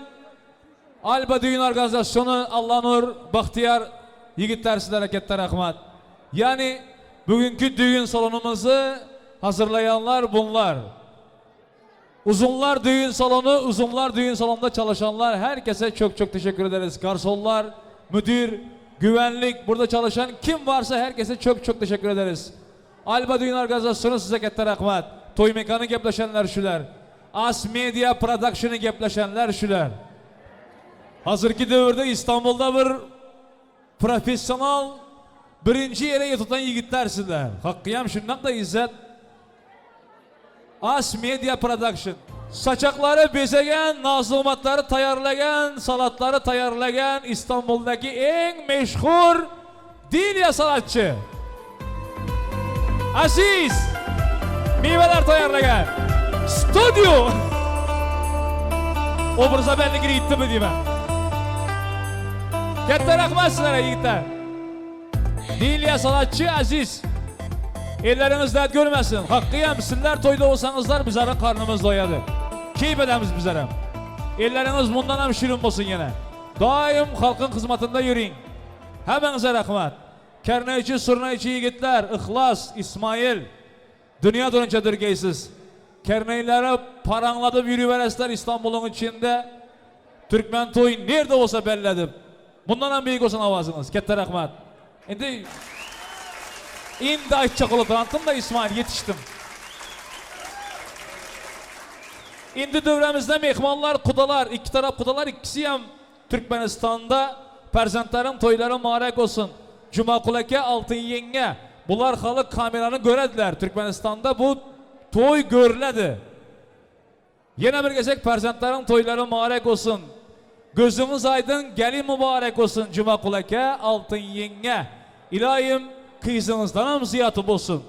Alba Düğün Organizasyonu Allah Nur Bahtiyar Yigitler sizler hareketler rahmet. Yani bugünkü düğün salonumuzu hazırlayanlar bunlar. Uzunlar düğün salonu, uzunlar düğün salonunda çalışanlar herkese çok teşekkür ederiz. Garsonlar, müdür, güvenlik, burada çalışan kim varsa herkese çok teşekkür ederiz. Alba Düğün Organizasyonu size ketler rahmet. Toy mekanı gepleşenler şular. As Media Production'ı gepleşenler şular. Hazırki devirde İstanbul'da bir profesyonel birinci yere tutan yigitler sizler. Hakkıyam şundan da izzet. As Media Production. Saçakları bezegen, nazımatları tayarlayan, salatları tayarlayan İstanbul'daki en meşhur Dilya sanatçı. Aziz. Meyveler tayarlagan. Stüdyo. Obraza benlikini gitti mi diyeyim ben. Katta rahmet sizlere yigitler. Dilya sanatçı Aziz. Elleriniz dert görmesin. Hakkıyam sizler toyda olsanızlar bizlerin karnımız doyadı. Keyif edemiz bizlerim. Elleriniz bundan hem şirin olsun yine. Daim halkın hizmetinde yürüyün. Hemenize rahmet. Kernayçı, surnayçı yigitler, İhlas, İsmail. Dünya dönüncedir geysiz. Kernayları paranladıp yürüveresler İstanbul'un içinde. Türkmen toyu nerede olsa belledim. Bundan hem büyük olsun avazınız. Kette rahmet. İndi aytacak olu tanıttım da İsmail yetiştim. İndi dövremizde mehmanlar, kudalar, iki taraf kudalar, ikisi hem Türkmenistan'da perzentlerin toyları mübarek olsun. Cuma Kuleke, Altın Yenge. Bunlar halı kameranı görediler. Türkmenistan'da bu toy görüledi. Yine bir gezek perzentlerin toyları mübarek olsun. Gözümüz aydın, gelin mübarek olsun Cuma Kuleke, Altın Yenge. İlahim kızınızdan hem ziyatı olsun.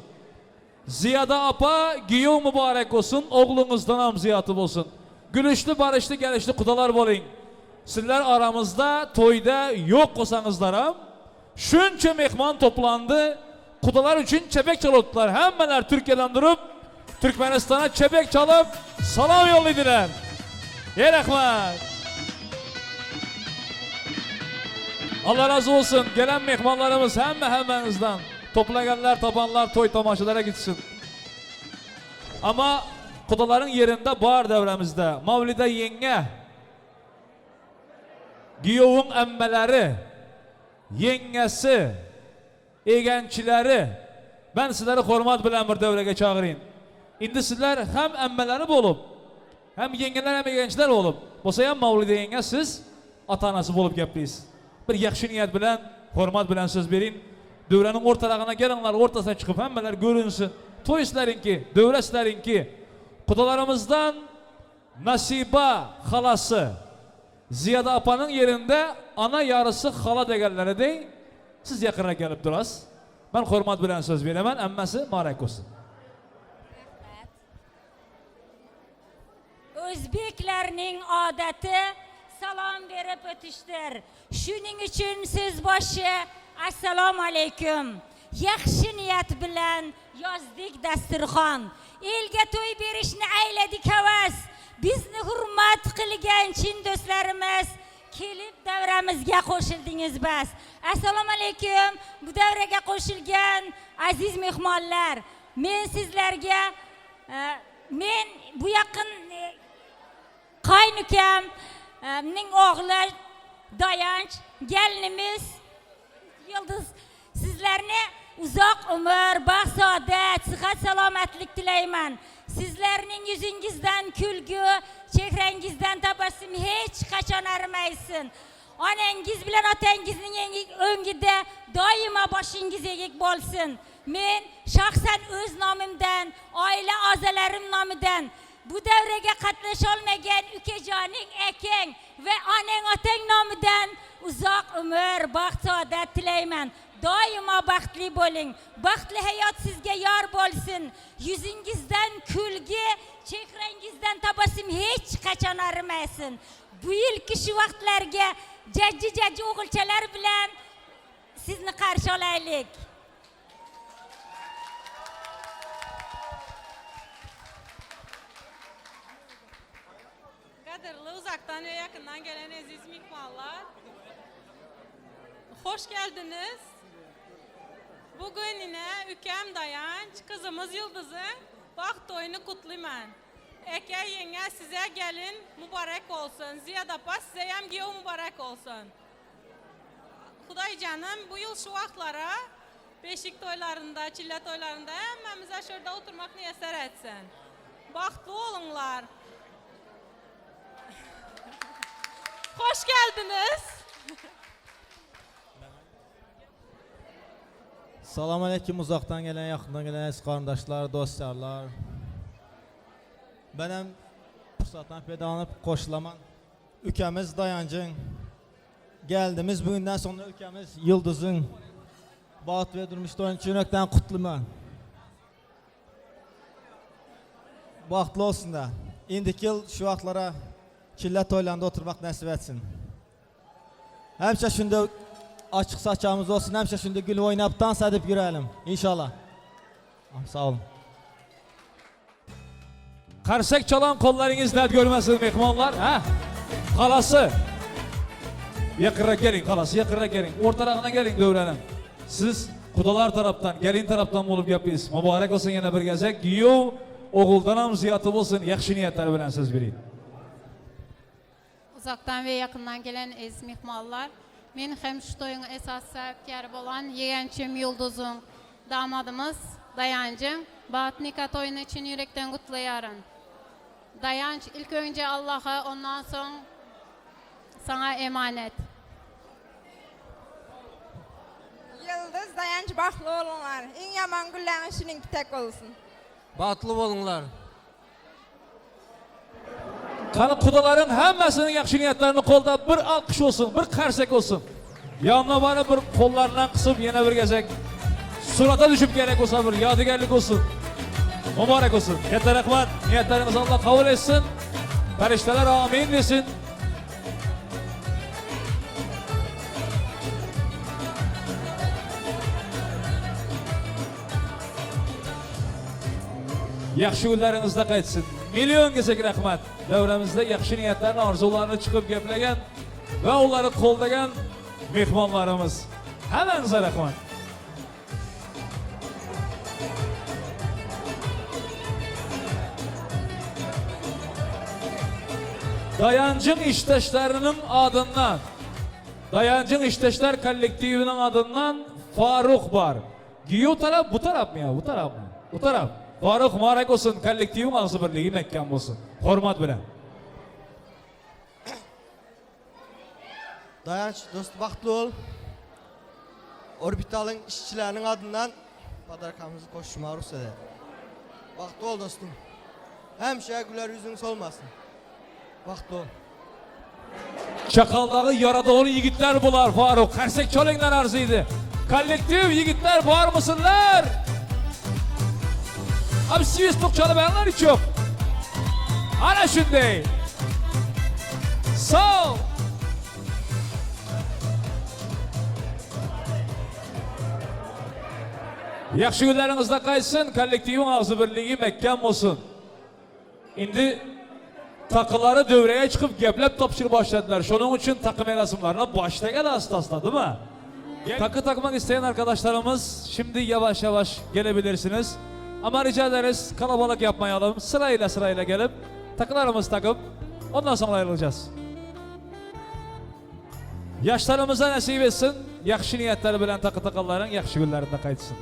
Ziyada apa giyo mübarek olsun, oğlunuzdan hem ziyatı olsun. Gülüşlü, barışlı, gelişli kudalar bolin. Sizler aramızda toyda yok olsanızlar hem. Şunca mehman toplandı. Kudalar için çepek çalıttılar. Hemmeler Türkiye'den durup Türkmenistan'a çepek çalıp salam yollaydılar. Ey rahmet. Allah razı olsun. Gelen mehmanlarımız hemenizden. Toplayanlar, tabanlar, toy tamaşalara gitsin. Ama kudaların yerinde bağır devremizde. Mavlide yenge. Giyovun emmeleri. Yengesi. Egençileri. Ben sizleri hormat bilen bir devrege çağırayım. İndi sizler hem emmeleri bolup, hem yengeler hem egençiler olup, bosayan Mavlide yenge siz atanası bolup gepliyiz. Bir yakşı niyet bilen, hormat bilen söz verin. Dövrenin ortalığına gelenler ortasına çıkıp hemmeler görünsün. Toy islerinki, dövre islerinki. Kudalarımızdan Nasiba halası Ziyada apanın yerinde ana yarısı hala degenleri değil. Siz yakına gelip durasınız. Ben hormat bilen söz veremem. Emmesi mübarek olsun. Özbeklerinin adeti salam verip ötüştür. Şunun için siz başı Assalamu aleyküm. Yaxşı niyet bilen yazdık dasturxon. Elge toy berishni ayladik havas. Bizni hurmat qilgan chin do'stlarimiz kelib davramizga qo'shildingiz bas. Assalomu alaykum. Bu davraga qo'shilgan aziz mehmonlar, men sizlarga men bu yaqin qaynukamning o'g'li Dayanch, gelinimiz Yıldız, sizlarni uzoq umr, baxt, saodat, sihat, salomatlik tilayman. Sizlerning yüzüngizden kulgu, chehrangizdan tabassum hech qachon arimaysin. Onangiz bilan otangizning o'ngida doimo boshingiz egik bo'lsin. Men shaxsan o'z nomimdan, oila a'zolarim nomidan bu devrege katlaşolmagan ukajoning akang ve anang otang nomidan uzoq umr, baxt, saodat tilayman. Doimo baxtli bo'ling. Baxtli hayot sizga yor bo'lsin. Yuzingizdan kulgi, chehrangizdan tabassum hech qachon arimasin. Bu yilki shu vaqtlarga jajji o'g'ilchalar bilan sizni qarshi olaylik. Qadrli uzaktan ve yakından gelen aziz mehmonlar, hoş geldiniz. Bugün yine ükəm Dayanç, kızımız Yıldız'ın baxt oyunu kutlayman. Eke yenge size gelin mübarek olsun. Ziyad apa size hem giyo mübarek olsun. Xuday canım bu yıl şu vaxtlara beşik toylarında, çille toylarında hemmemize şurada oturmak niyeser etsin. Baxtlı olunlar. Hoş geldiniz. Salam aleyküm uzaktan gelen, yakından gelen eski kardeşler, dostlarlar. Benim fırsatdan faydalanıp koşulaman ülkemiz Dayancın. Geldiğimiz bugünden sonra ülkemiz Yıldız'ın Bağıt ve Durmuş Toyun Çürük'ten kutluman. Baxtlı olsun da. İndiki yıl şu vaxtlara Çillə toylarında oturmak nasip etsin. Həmişə şunda açıq saçağımız olsun, həmişə şunda gül oynayıb dans edip yürüyelim inşallah. Sağ olun. Qarsaq çalan kollarınız net görmesin mehmonlar. Ha? Qalası. Yakıra gelin qalası, yakıra gelin. Ortarağına gelin dövrenin. Siz kudalar taraftan, gelin taraftan olup yapıyız. Mübarek olsun yine bir gezek. Giyo, oğuldan ham ziyatı olsun. Yaxşı niyetler bilen siz bilin. Uzaktan ve yakından gelen aziz mehmonlar, men hem şu toyun esas sebepkari olan yegençim Yıldız'ın damadımız Dayancım, Bağıt nikah toyunu için yürekten kutlayarım. Dayanç ilk önce Allah'a, ondan sonra sana emanet. Yıldız Dayanç baxtlı olunlar. En yaman güllərin işinin tek olsun. Batlı olunlar. Kanı kudaların hemmesinin yaxşı niyetlerini kolda bir alkış olsun, bir qarsaq olsun. Yanına bana bir kollarından kısıp yine bir gezek. Surata düşüp gerek olsa bir yadigarlık olsun. Mübarek olsun. Yeter rahmat. Niyetlerinizi Allah kabul etsin. Perişteler amin desin. Yaxşı günlerinizde qaytsin. Milyon kesek rahmat. Devremizde yaxşı niyetlerini, arzularını çıkıp geplegen ve onları koldagan mehmonlarımız. Hemenize rahmat. Dayancın işteşlerinin adından, Dayancın işteşler kollektivinin adından Faruk var. Giyo taraf bu taraf mı ya? Bu taraf mı? Bu taraf. Faruk mübarek olsun, kollektivin ağzı birliği mekkan olsun. Hormat bilen. Dayanç dost baxtlı ol. Orbitalın işçilerinin adından padarkamızı koşuşma ruhsat eder. Baxtlı ol dostum. Həmişə gülər yüzün solmasın. Baxtlı ol. Çakaldağı yaradığı yigitler bular Faruk. Qarsaq çalinglar arzıydı. Kollektiv yigitler var mısınlar? Abi Sivas'lık çalamayanlar hiç yok. Ana şunday. Sağ ol. Yaxşı günlerinizde kaysın, kollektivin ağzı birliği mekkan olsun. Şimdi takıları devreye çıkıp geplep topşır başladılar. Şunun için takım erasimlarına başlayan asla değil mi? Takı takmak isteyen arkadaşlarımız şimdi yavaş yavaş gelebilirsiniz. Ama rica ederiz kalabalık yapmayalım. Sırayla gelip takılarımızı takıp ondan sonra ayrılacağız. Yaşlarımıza nasip etsin. Yaxşı niyetleri bilen takı takalların yaxşı günlerinde kayıtsın.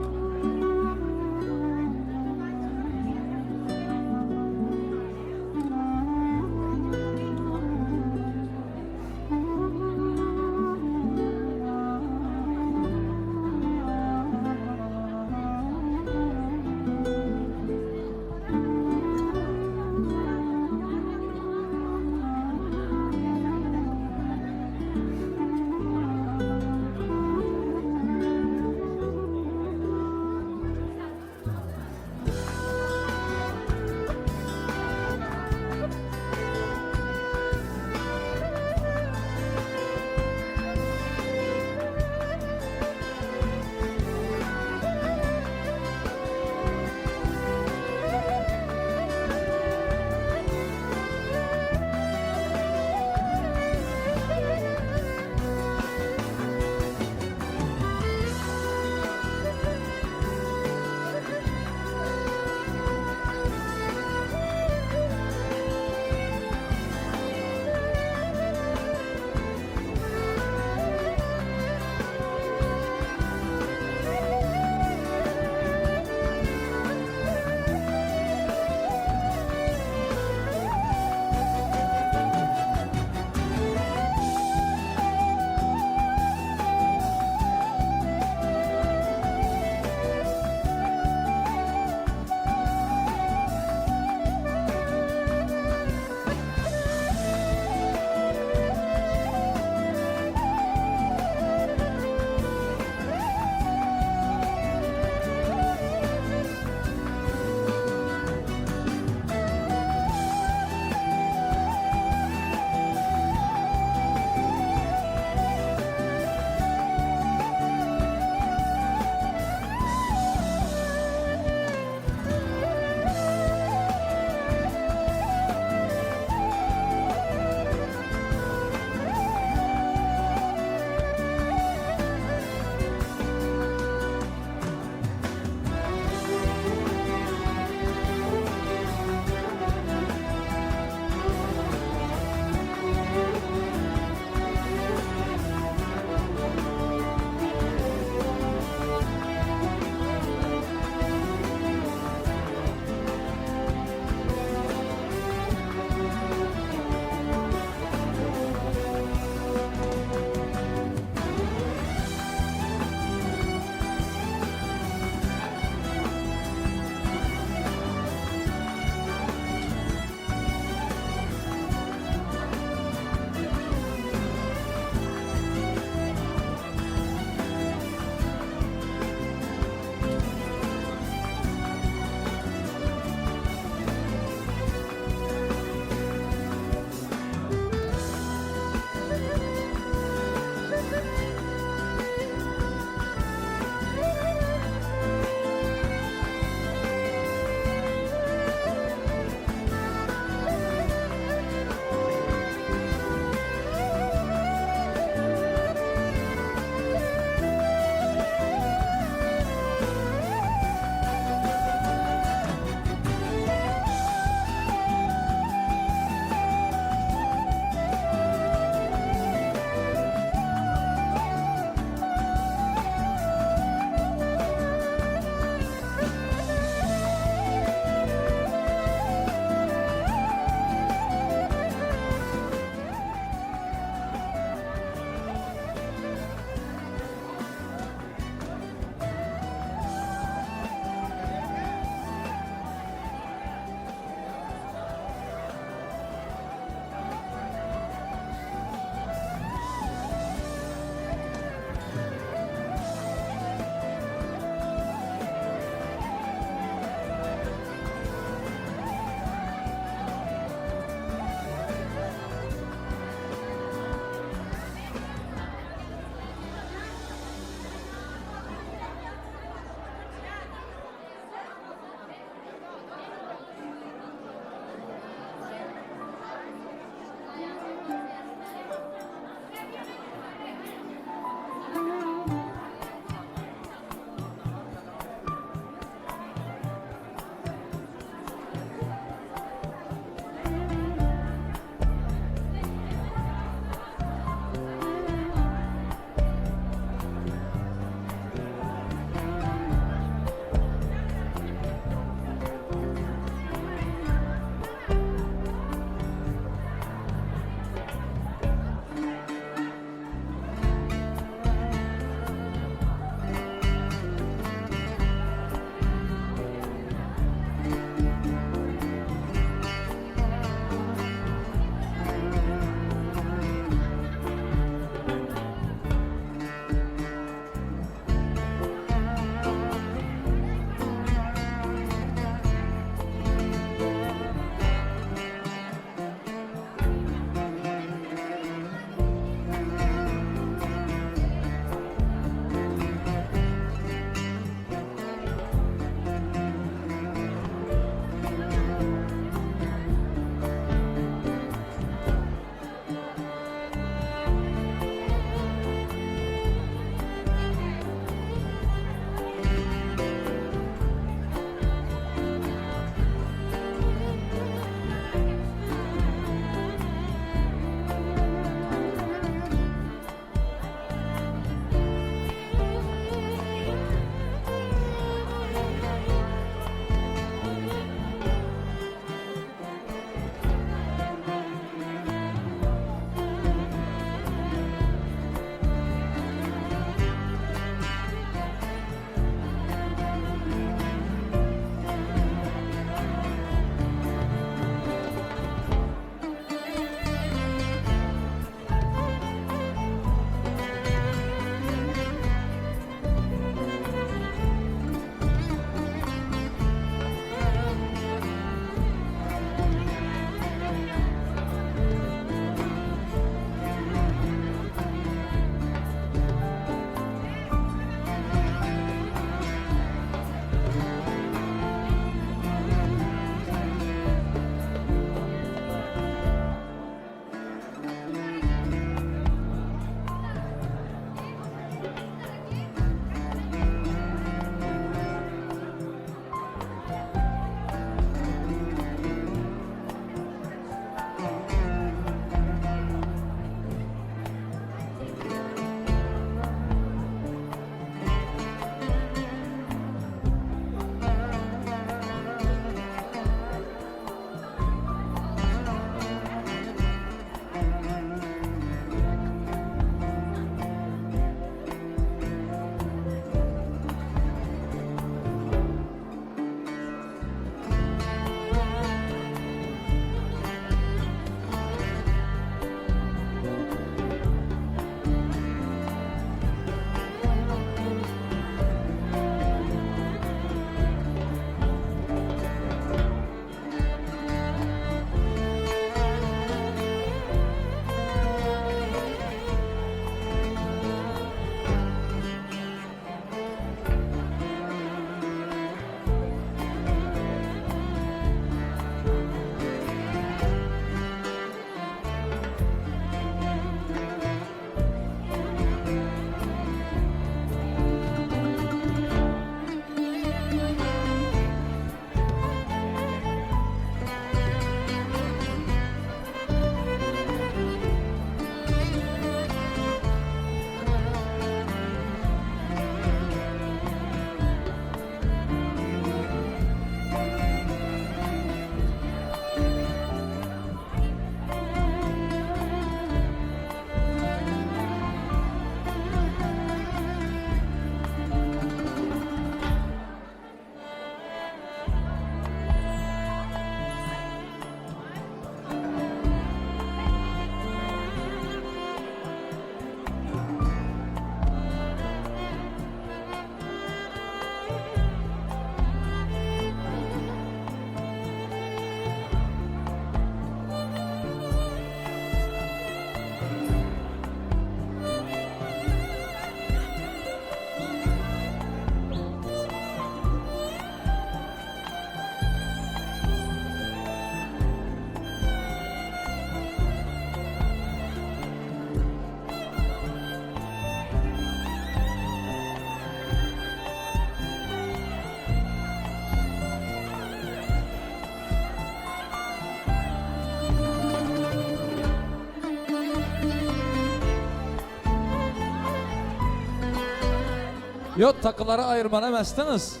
Yok takıları ayırman emestiniz.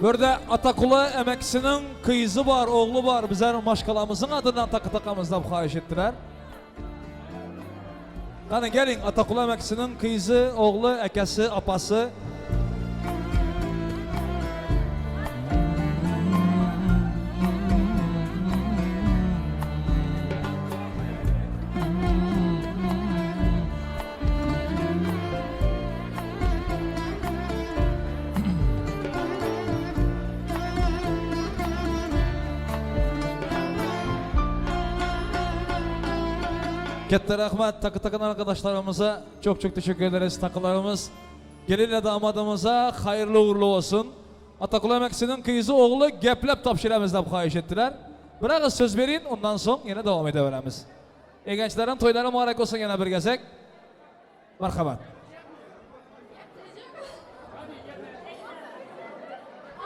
Burada Atakula emeksinin kıyızı var, oğlu var. Bizler maşkalamızın adından takı takamızdan xahiş ettiler. Yani gelin Atakula emeksinin kıyızı, oğlu, ekesi, apası. Katta rahmet takı takın arkadaşlarımıza çok teşekkür ederiz. Takılarımız gelinle damadımıza hayırlı uğurlu olsun. Atakula emeksinin kıyızı oğlu geplep tapşiramızdan xahiş ettiler. Bırakın söz verin ondan sonra yine devam edeveremiz. Gençlerin toyları mübarek olsun yine bir gezek. Merhamet.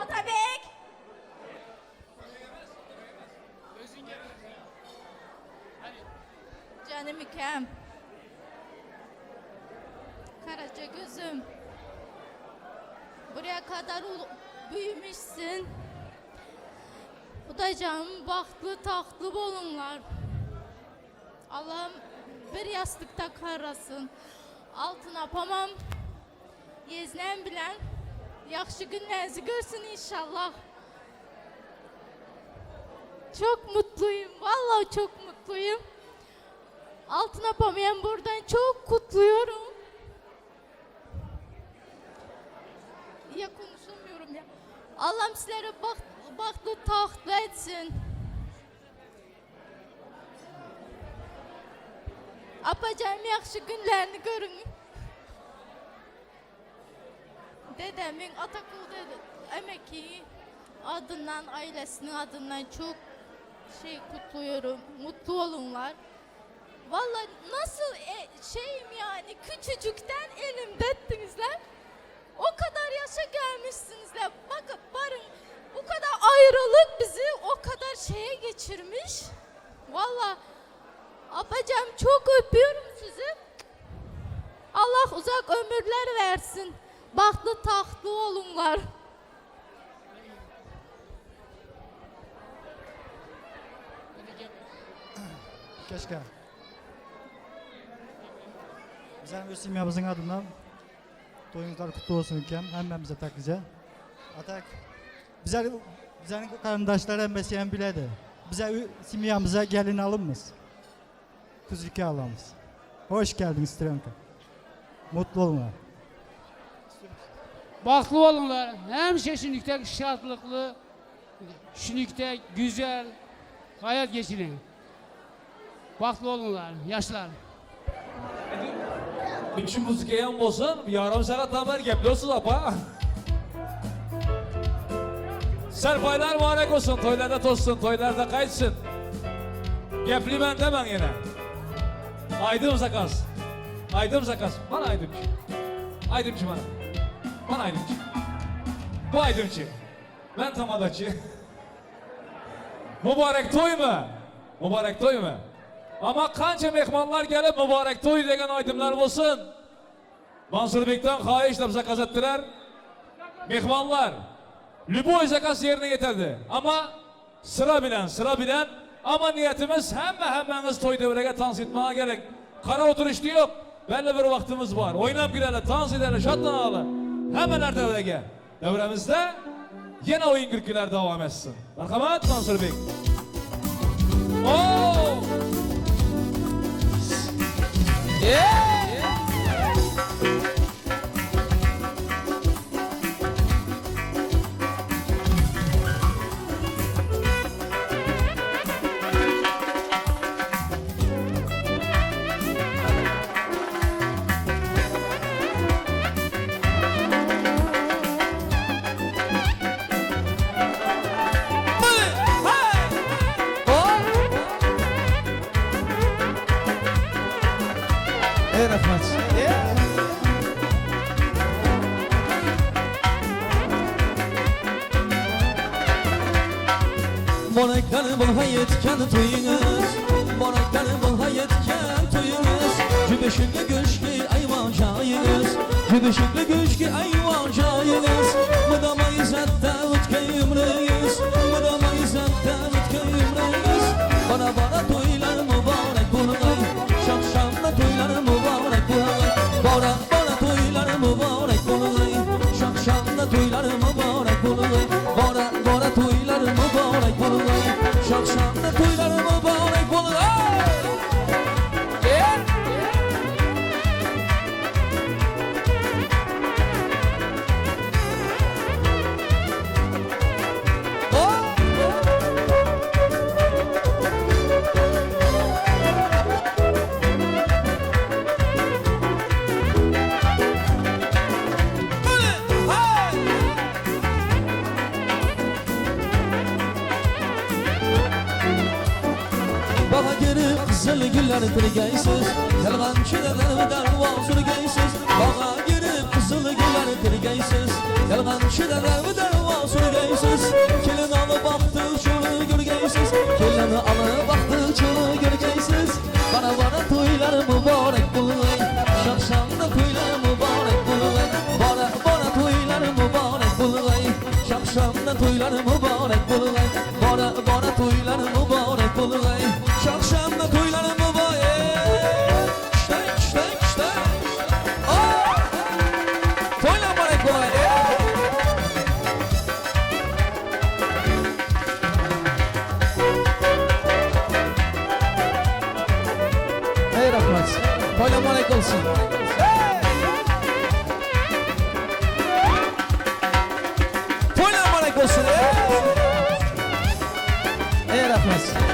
Atabek! Canım ikem. Karaca gözüm. Buraya kadar büyümüşsün. Hudaycanım bahtlı tahtlı bolunlar. Allah'ım bir yastıkta karasın. Altın apamam. Yeznen bilen yaxşı günlerinizi görsün inşallah. Çok mutluyum. Vallahi çok mutluyum. Altın apamayan buradan çok kutluyorum. Ya konuşamıyorum ya. Allah'ım sizlere bahtlı tahtlı etsin. Apacağım yaxşı günlerini görün. Dedemin Atakul'da emeği adından, ailesinin adından çok kutluyorum. Mutlu olunlar. Vallahi nasıl şeyim yani küçücükten elimde ettinizler. O kadar yaşa gelmişsinizler. Bakın barın bu kadar ayrılık bizi o kadar şeye geçirmiş. Vallahi apacağım çok öpüyorum sizi. Allah uzak ömürler versin. Bahtlı tahtlı olunlar. Keşke. Bizim Ösimyamızın adından toyunuzlar kutlu olsun ülkem. Hemmemize takıca. Atak. Bizden karındaşlar emmesiyen biledi. Bize simyamıza gelin alınmız. Kız ülke alamız. Hoş geldiniz Trenka. Mutlu olunlar. Bahtlı olunlar. Hem şeşinlikte şartlıklı, şinlikte güzel hayat geçirin. Bahtlı olunlar, yaşlar. Üçün müzikaya olsun, yarım saat haber yapıyorsunuz apa. Serpaylar mübarek olsun, toylarda tozsun, toylarda kayıtsın. Gepli ben demem yine. Aydım zakaz. Aydım zakaz. Bana aydımcı. Aydımcı bana. Bana aydımcı. Bu aydımcı. Ben tamadacı. Mübarek toy mu? Mübarek toy mu? Ama kança mehmanlar gelip mübarek toy degen aydımlar olsun. Mansur Bek'ten xahiş da zakaz ettiler. Mehmanlar. Lüboy zakaz yerine getirdi. Ama sıra bilen. Ama niyetimiz hemmeniz toy devrege dans etmeye gerek. Kara oturuştu yok. Belli bir vaktimiz var. Oynap girelim, dans edelim, şatlanalım. Hemen devrege. Devremizde yine oyun gürküler devam etsin. Merhamet Mansur Bey. Oh! Yeah! Rahmat. Monakları bol hayetken toyunuz, monakları bol hayetken toyunuz, cübeşinge göçlü ayvan şayınız, Gidişikli güçki ayvan cayiniz Mıdamayız hatta ütkeyim reis Mıdamayız hatta ütkeyim reis Bana toylar mübarek bulunay Şakşamda toylar mübarek bulunay Bana toylar mübarek bulunay Şakşamda toylar mübarek bulunay Bana toylar mübarek bulunay Şakşamda toylar mübarek bulunay Bana geri kızıl güller tirgeysiz Yalğançılar darvazını geysiz Bana geri kızıl güller tirgeysiz Yalğançılar darvazını geysiz Kelin alı baktı şunu görgeysiz Kelin alı baktı şunu görgeysiz Bana toylar mübarek bulunay Şakşamda toylar mübarek bulunay Bana toylar mübarek bulunay Şakşamda toylar mübarek bulunay Bana toylar mübarek bulunay Şakşamda toylar mübarek İşte Toylar mübarek bulunay Ey rahmet Toylar mübarek olsun Toylar mübarek olsun Ey rahmet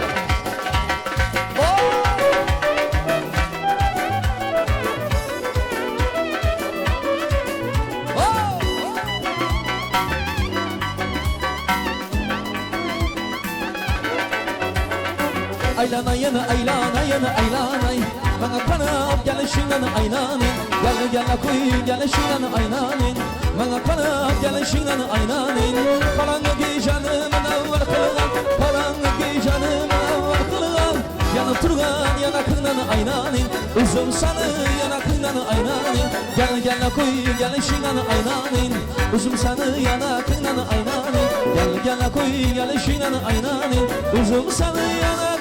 Aylanayın aylanay Bana kanıp gelişinden aynanın Gel koy gelişinden aynanın Bana kanıp gelişinden aynanın Karanlık gecenin evvel kılgan Karanlık gecenin evvel kılgan Yanıp turgan yanakından aynanın Üzüm sanı yanakından aynanın Gel koy gelişinden aynanın Üzüm sanı yanakından aynanın Gel koy gelişinden aynanın Üzüm sanı yanakından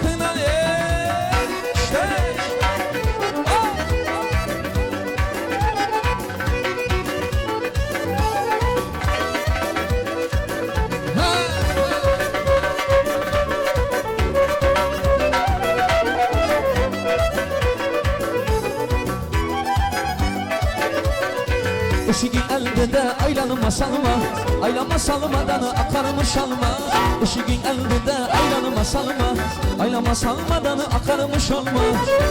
Işıkın elbinde aylanıma salmadan akarmış alma Işıkın elbinde aylanıma salmadan akarmış alma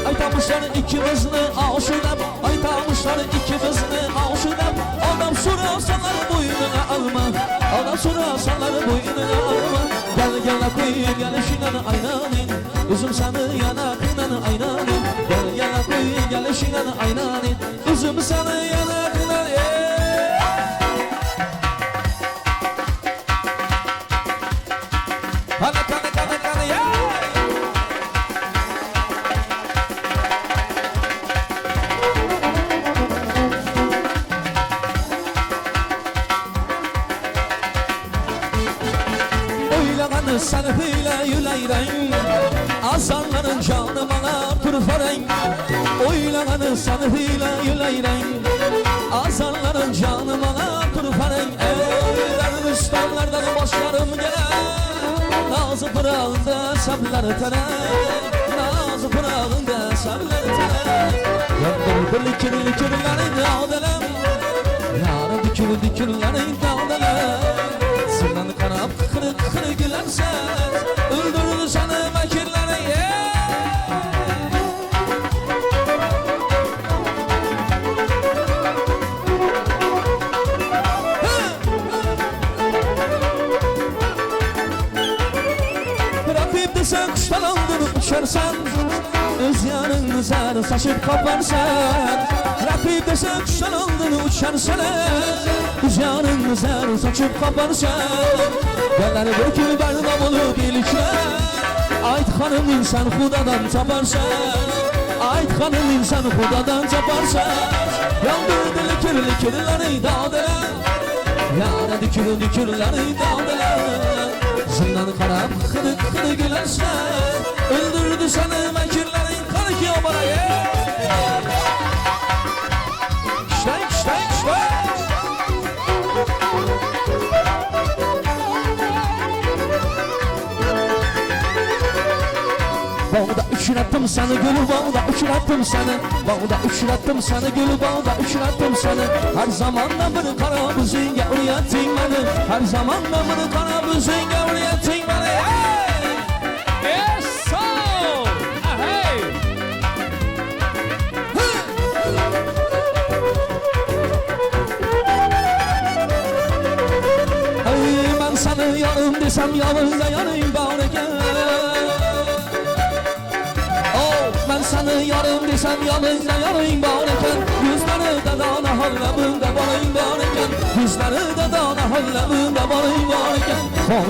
Aytamışlar ikimizni aşıdam Aytamışlar ikimizni aşıdam Adam sorasalar boynuna alma Adam sorasalar boynuna alma Gel koy gelişinden aynanın Üzüm sanı yanakından aynanın Gel koy gelişinden aynanın Üzüm sanı yanakından Sen hile yüleyreng Azanların canı bana turfareng Oylanı sen hile yüleyreng Azanların canı bana turfareng Eyler üstanlardan başlarım gelen Nazı pırağında sablar tene Nazı pırağında sablar tene Yandır likirlerin ağdelem Yarı dikirlerin ağdelem Sırlan kanap kırı gülersen Öldürür seni mekirleri Rakip desen kuştan aldırıp uçarsan Öz yarın zar saçıp kaparsan Rakip desen kuştan aldırıp uçarsan Öz yarın zar saçıp kaparsan Geller bir barda bulup ilikler Ayt hanım insan hudadan taparsan aytqanin insan xudodan chaparsa yondirdi likirlari dodlar yana dikirlari dodlar zindan qarab xidi gülərsə öldürdü səni məkirlərin qanı ki o baraya İşte Bağda uçurattım seni gülü bağda uçurattım seni Bağda uçurattım seni gülü bağda uçurattım seni Her zamanda bir kara büzünge uyattın beni Her zamanda bir kara büzünge uyattın beni Yes so hey Hey ben sana yanım desem yanımda yanayım bağırken Ben sana yarım desem yanında yarayım bağırken Yüzleri de dana hallamında barayım bağırken Yüzleri de dana hallamında barayım bağırken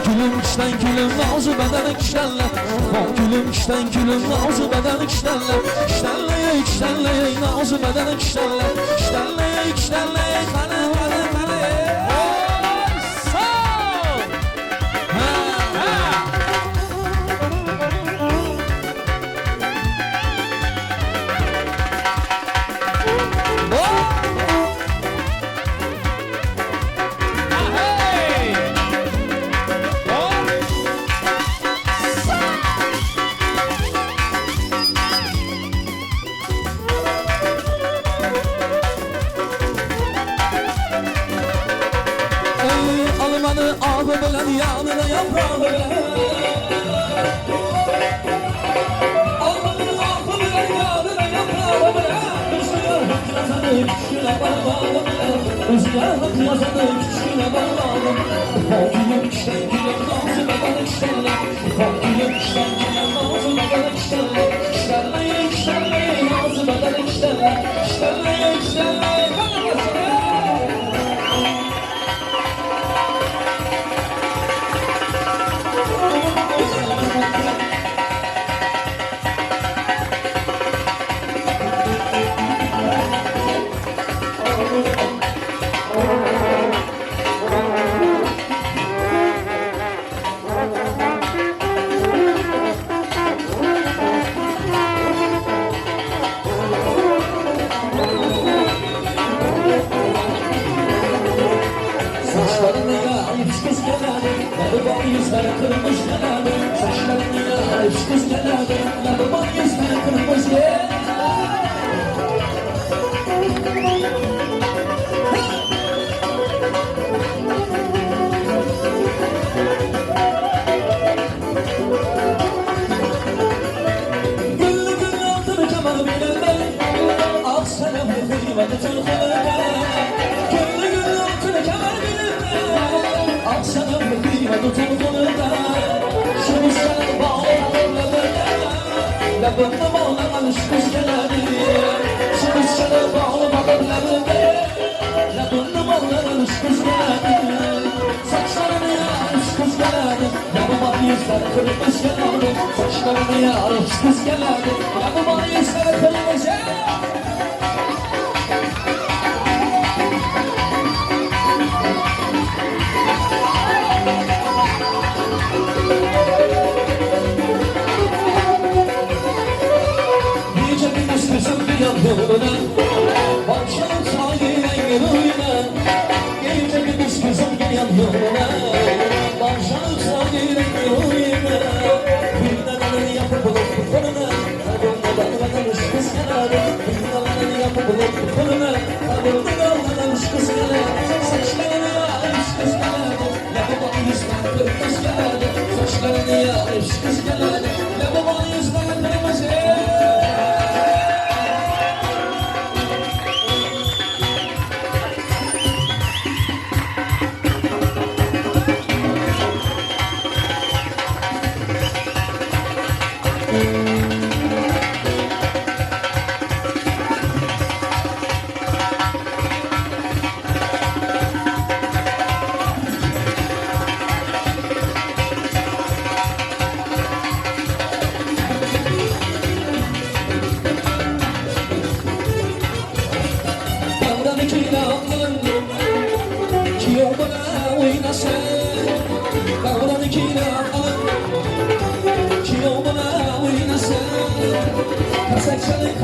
Gülüm kişten gülüm nazı bedeni kiştenle Gülüm kişten gülüm nazı bedeni kiştenle Kiştenleye nazı bedeni kiştenle Kiştenleye kanı Almanı ağı bilen yanına yaprağı bilen Almanı ağı bilen yanına yaprağı bilen Rüzgar hak yazanı kişine bağladı bilen Rüzgar hak yazanı kişine bağladı bilen Gülüm kişten gülüm nazı bedeni kiştenle Gülüm kişten gülüm nazı bedeni kiştenle Kiştenleye nazı bedeni kiştenle Kiştenleye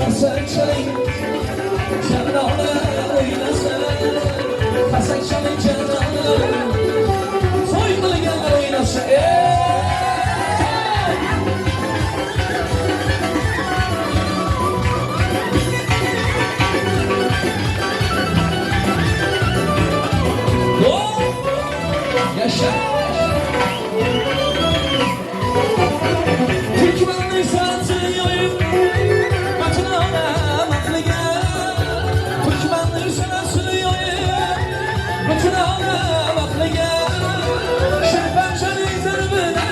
karsak çalın Cananlar oynasın Karsak çalın cananlar Soymalı geller oynasın Yaşa Türkmenli satıyorum Bütün alem aklıga Türkmenli satıyorum Bütün alem aklıga Şerpen şerif zırbına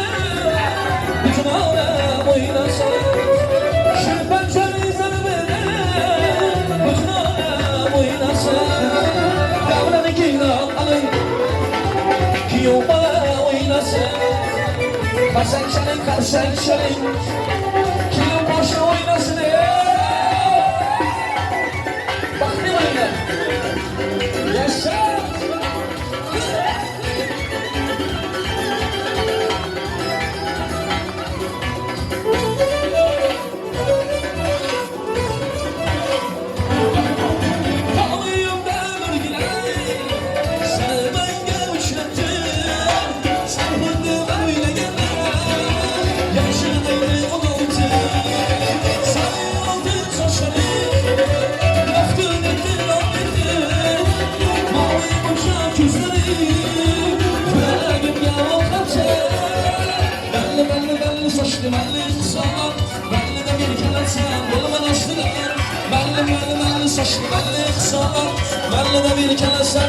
Bütün alem oynasın Şerpen şerif zırbına Bütün alem oynasın Davranı kiram alın Yolda oynasın Karsak çalın, karsak çalın Kim boşa oynasın Bak ne oynar Yaşa Ağlayım ben örgüler Sana ben gavuşlattım Sarıldım öyle gene Yaşadığını unuttum Sana aldın saçları Baktın ettin rahmetin Mavi boşa gözleri Yüreğim yavaklattı Belli saçlı belli kısalar Belli de bir kere sen Dolman aslılar Belli saçlı belli kısalar Belli de bir kere sen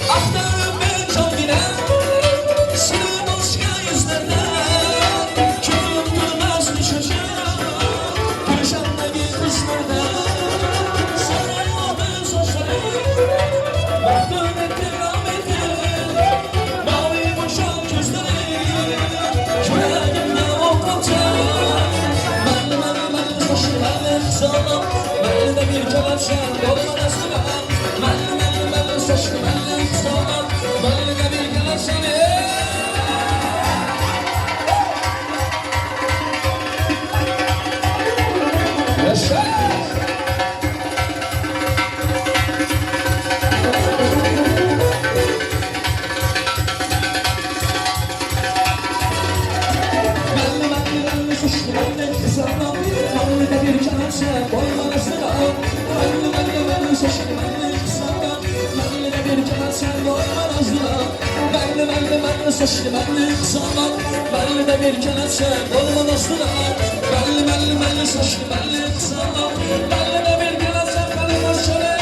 Aktarım bir kalbine Seni başka yüzlerden Köyüm durmaz düşeceğim Gülşendeki kızlardan Sana aldın saçları Baktın ettin rahmetin Mavi boşan gözleri Yüreğimde oklatacak Belli saçlı belli kısalar Belli de bir kelepçen Dolman aslılar Belli saçlı belli kısalar Belli de bir kelepçen Yaşa Belli suçlu belli kısalar Belli de bir kelepçen Dolman aslılar Belli saçlı belli kısalar Belli de bir kelepçen Dolman aslılar Belli saçlı belli kısalar Belli de bir kelepçen Dolman aslılar Belli saçlı belli kısalar Belli de bir kelepçen Dolman aslılar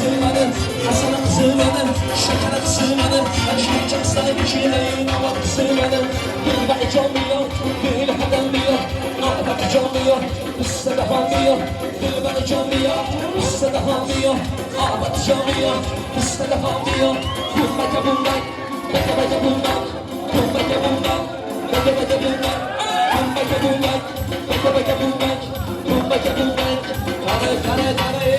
sığmadım Aslanım sığmadım Şekerim sığmadım Ben çok sana içine Ama sığmadım Bir bak olmuyor Bir hadamıyor Ama bak olmuyor Üstüne olmuyor Bir bak olmuyor Üstüne olmuyor Ama bak olmuyor Üstüne olmuyor Bundan bundan Beke bundan Beke bundan Beke bundan Beke bundan Beke bundan Beke bundan Kare kare kare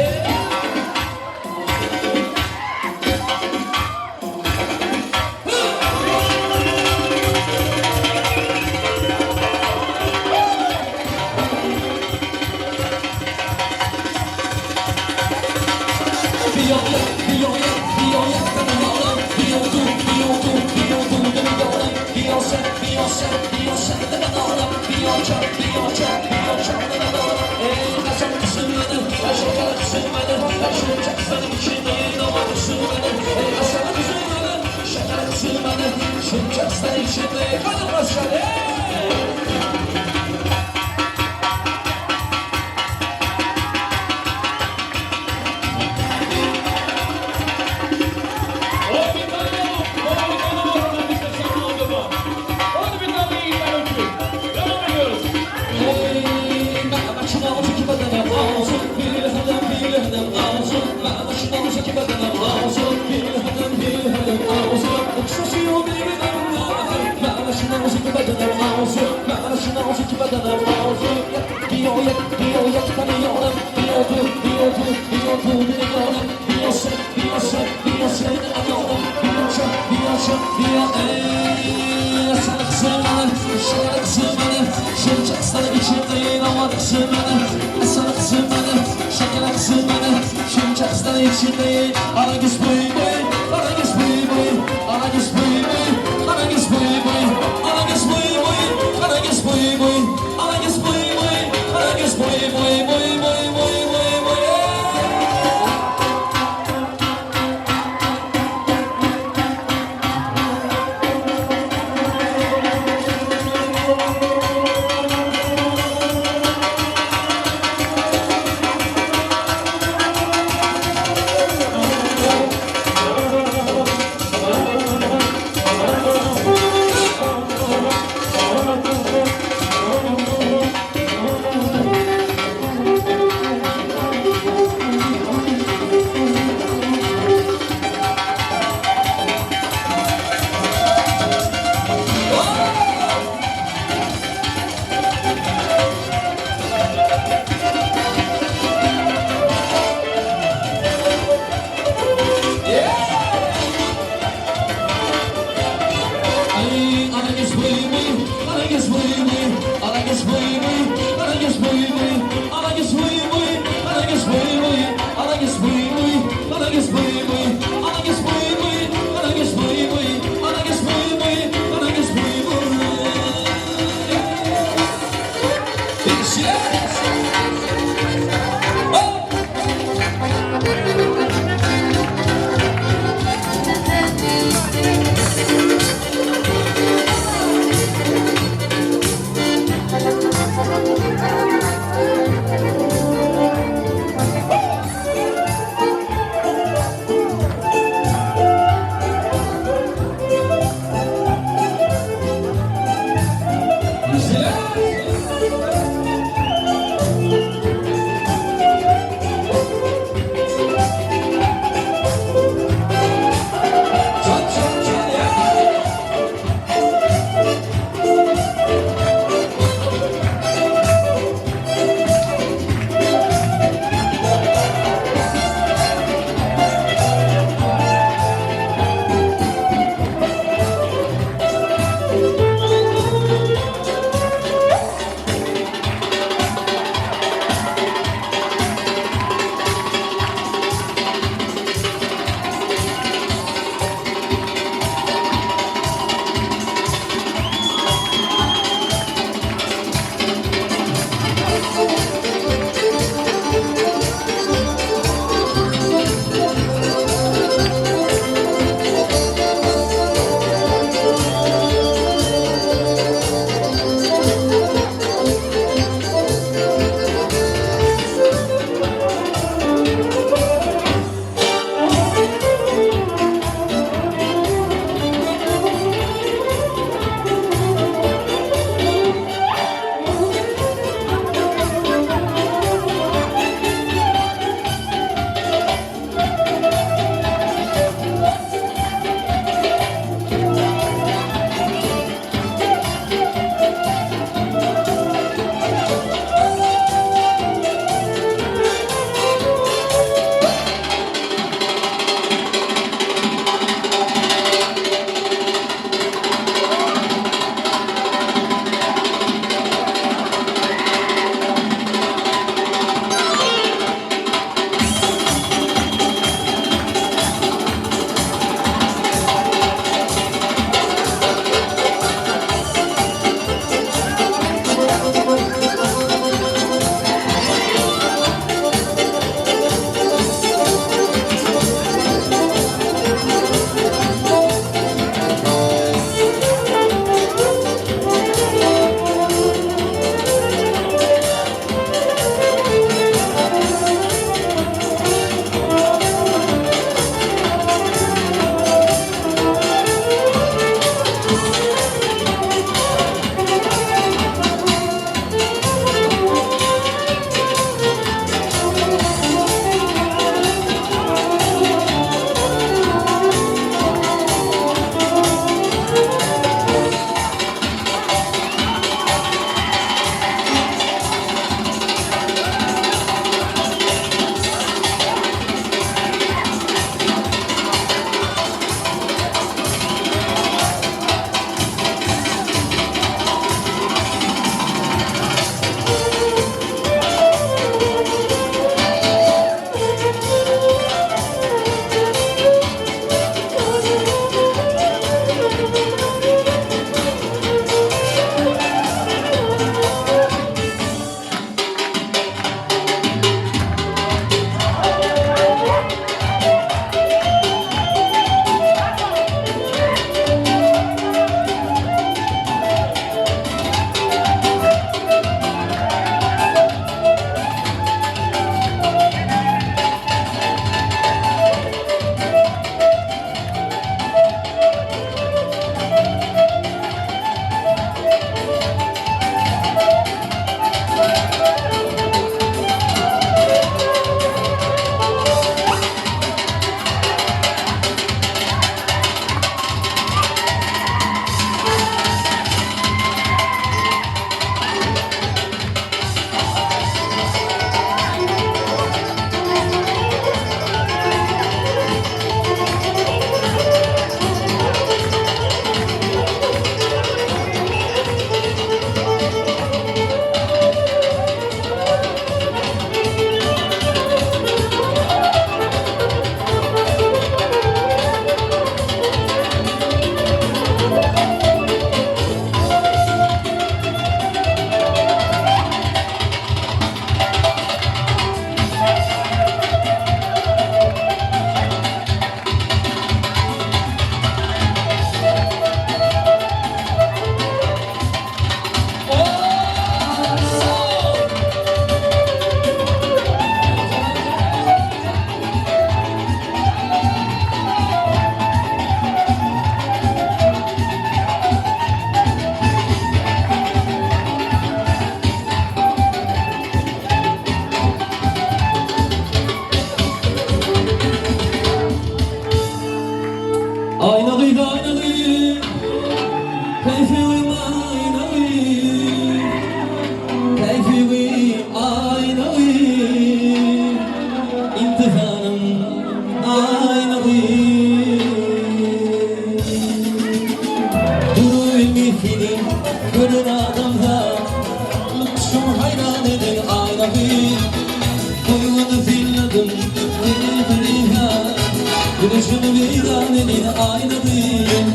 Gülüşümü viraninin aynadayım.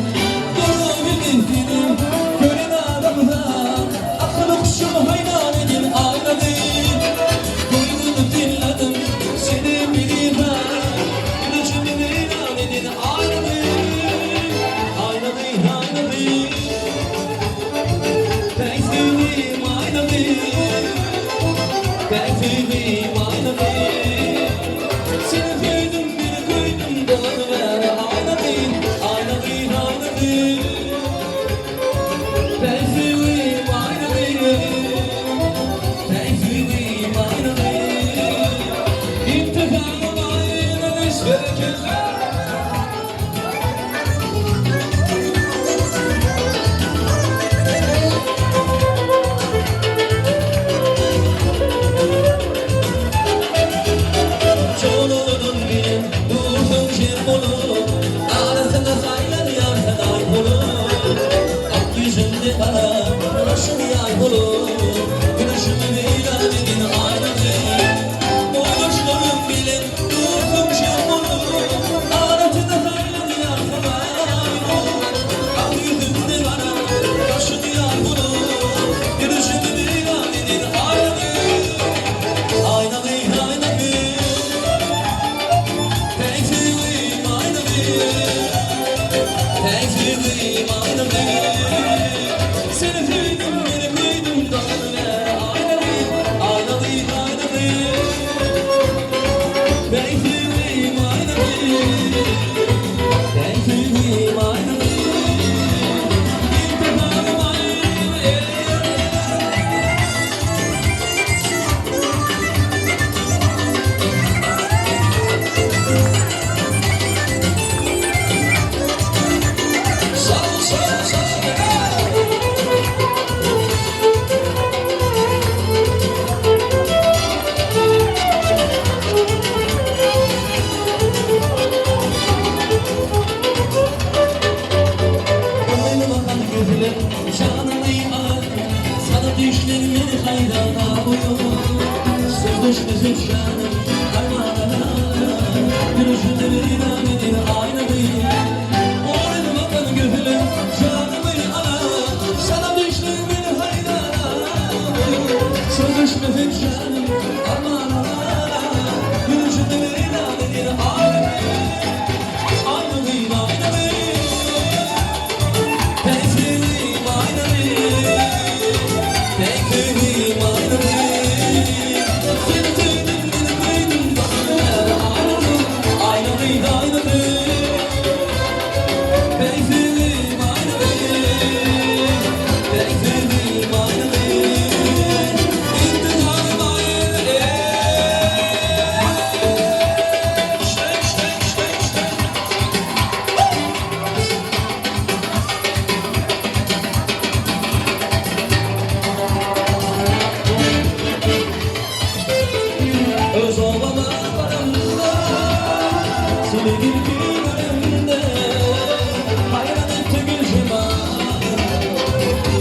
Doğru bildim gönül adamda. Aklı kuşum hayraninin aynadayım. Koynunu dinledim seni bilmem. Gülüşümü viraninin aynadayım. Aynadayım aynadayım. Pek sevdiğim aynadayım. Pek sevdiğim aynadayım. Seni koydum bir koydum dolanı ver aynadayım. Aynadayım aynadayım. Pek sevdiğim aynadayım. Pek sevdiğim aynadayım. İntikamım aynadayım. Sevgiler. Çolunun benim durdum cembolu. Arasında saylar yarsa kaybolu. Ak yüzünde kara, başım yaybolu. Gülüşümü viraninin aynadayım. Boynuşlarım benim durdum cembolu. Arasında saylar yarsa kaybolu. Ak yüzünde kara, başım yaybolu. Gülüşümü viraninin aynadayım. Aynadayım aynadayım. Pek sevdiğim aynadayım. Pek sevdiğim aynadayım. Seni sevdim beni koydum dalına. Aynadayım aynadayım aynadayım. Pek sevdiğim aynadayım. Pek sevdiğim aynadayım. İntikamım aynadayım. Sağ ol, sağ ol, sağ ol. Boynu bakan gözler, canımı yıkar. Sana düşlerim hayrana uyur. Söz düşmesin canım, harmanana. Gülüşünde viraninin aynadayım. Boynu bakan gözler, canımı yıkar. Sana düşlerim hayrana uyur. Söz düşmesin canım, harmanana. Gülüşünde viraninin aynadayım. Aynadayım, aynadayım. Pek sevdiğim aynadayım. Pek sevdiğim aynadayım. Seni sevdim beni koydum dalına. Aynadayım, aynadayım, aynadayım. Pek sevdiğim aynadayım. Pek sevdiğim aynadayım. İntikamım aynadayım. İşte, işte, işte, işte. Öz olmama varımda, seni bir gün önümde. Hayran etti gülcüma,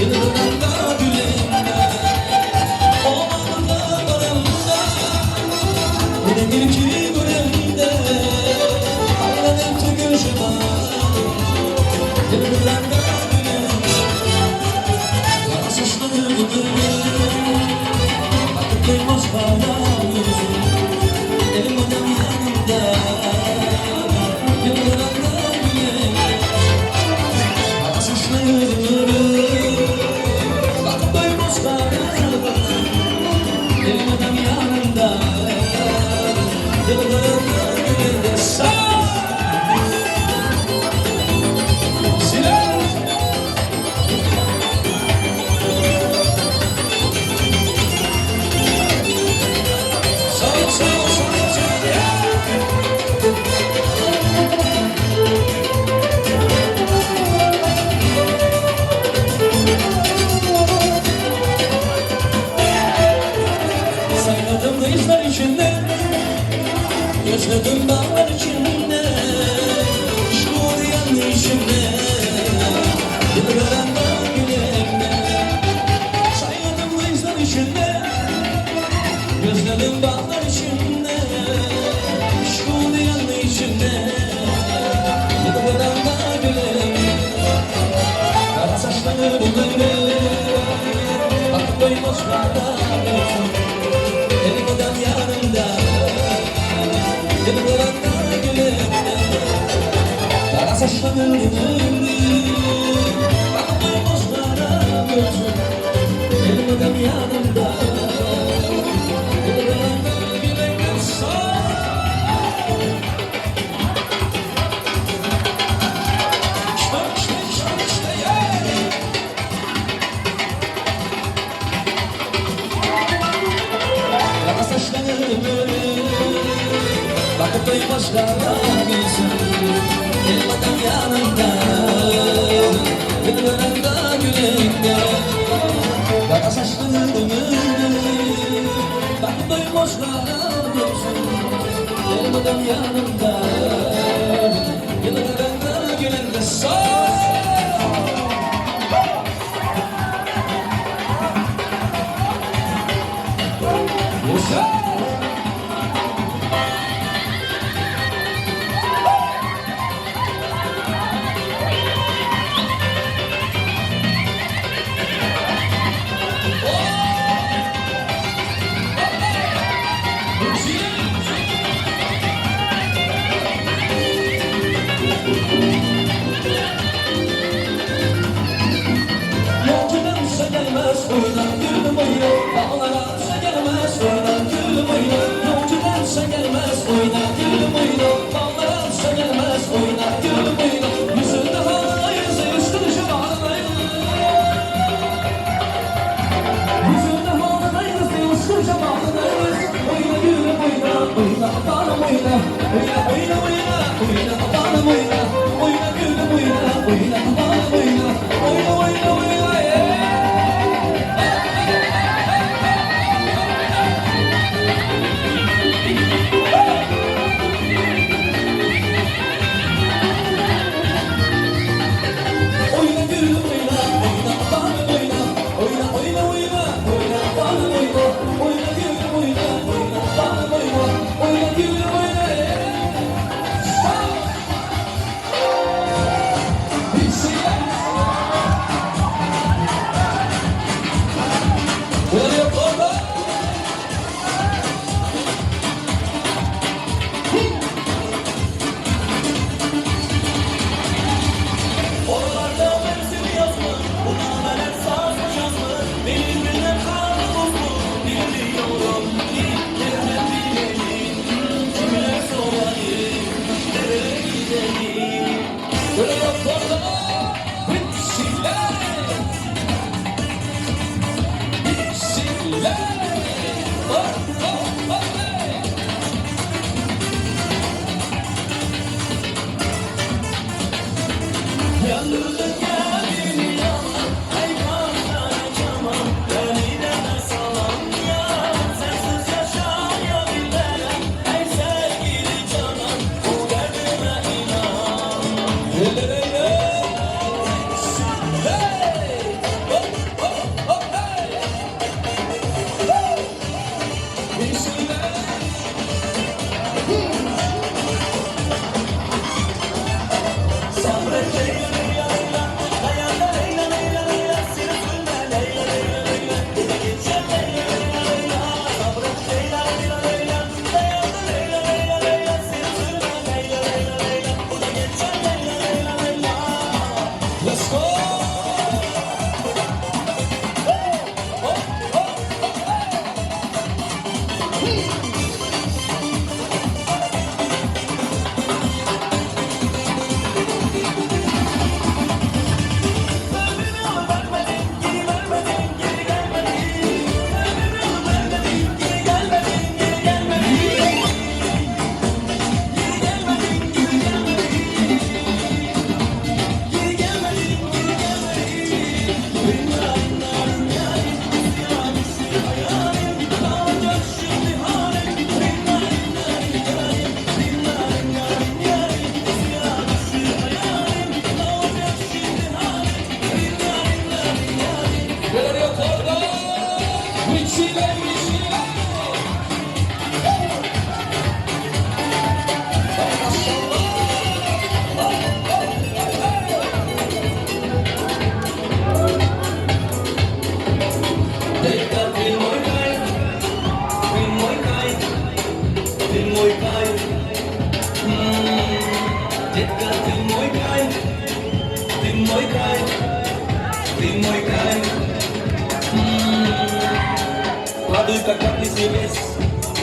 yanımdan da gülemde. Olmama varımda, seni bir gün önümde. Hayran etti gülcüma, yanımdan da gülemde. Sana suçlanırdım, bakıp duymaz hala yüzüm. Elim adam yanımda, yanımdan da gülemde. Sana suçlanırdım, bakıp duymaz hala yüzüm. Elim adam yanımda, yanımdan da gülemde. Sağ! Silah! Sağ ol, sağ ol, sağ ol, sağ ol. saçlı gönlümü bakmayı boşlara götür. Elmadem yanımda yüreğim sağ. Kara saçlarımı bakıp başlara gülsün. Elmadem yanımda gülümde gülümde. Kara saçlarımı bakıp başlara gülsün. Elmadem yanımda gülümde gülümde. Sağ. Yolcudansa gelmez oynan gülüm oyna. Dağlardansa gelmez oynan gülüm oyna. Yolcudansa gelmez oynan gülüm oyna. Dağlardansa gelmez oynan gülüm oyna. Yüzünde hayır seviştirişi bağlayın. Yüzünde hayır seviştirişi bağlayın. Oyna gülüm oyna. Oyna atanım oyna. Oyna oyna oyna. Oyna atanım oyna. Oyna gülüm oyna. Oyna atanım oyna. Oyna oyna oyna. Oyna gülüm oyna, oyna atanım oyna. Oyna oyna oyna, oyna atanım oyna. Oyna gülüm oyna, oyna atanım oyna. Oyna gülüm oyna. Ulan yok orada. Oralarda ben seni yazma, buna ben hep sağlık yazma. Benim günler kaldı bozma, bilmiyorum ki nereden bileyim. Kimler sorayım, nereye gideyim. Böyle yok orada, bitsinler. Bitsinler. Oh, oh, oh, hey. Yanımda geldin yalan, hayvanlar yaman, beni de salam ya. Sensiz yaşayabilmem, ey sevgili canan, bu derdime inan. Hey, hey, hey. Oh, oh, oh, hey. Bitsinler. Sabret gönül yanına. Ты мой кайф, ты мой кайф, ты мой кайф. Падаю, как капли с небес,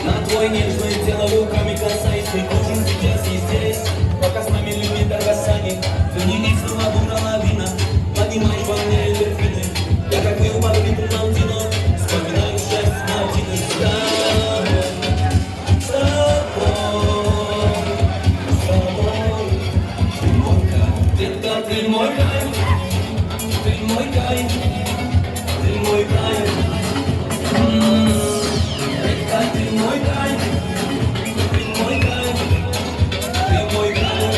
на твое нежное тело руками касаясь. Ты нужен сейчас и здесь, пока с нами любит дорогосаги. Ты не видишь ладуна лавина, поднимаешь во мне эндорфины. Я как был под ритмом кино, вспоминаю счастье Мартина. С тобой, ты мой кайф, детка, ты мой кайф, ты мой кайф, ты мой кайф. Детка, ты мой кайф, ты мой кайф, ты мой кайф.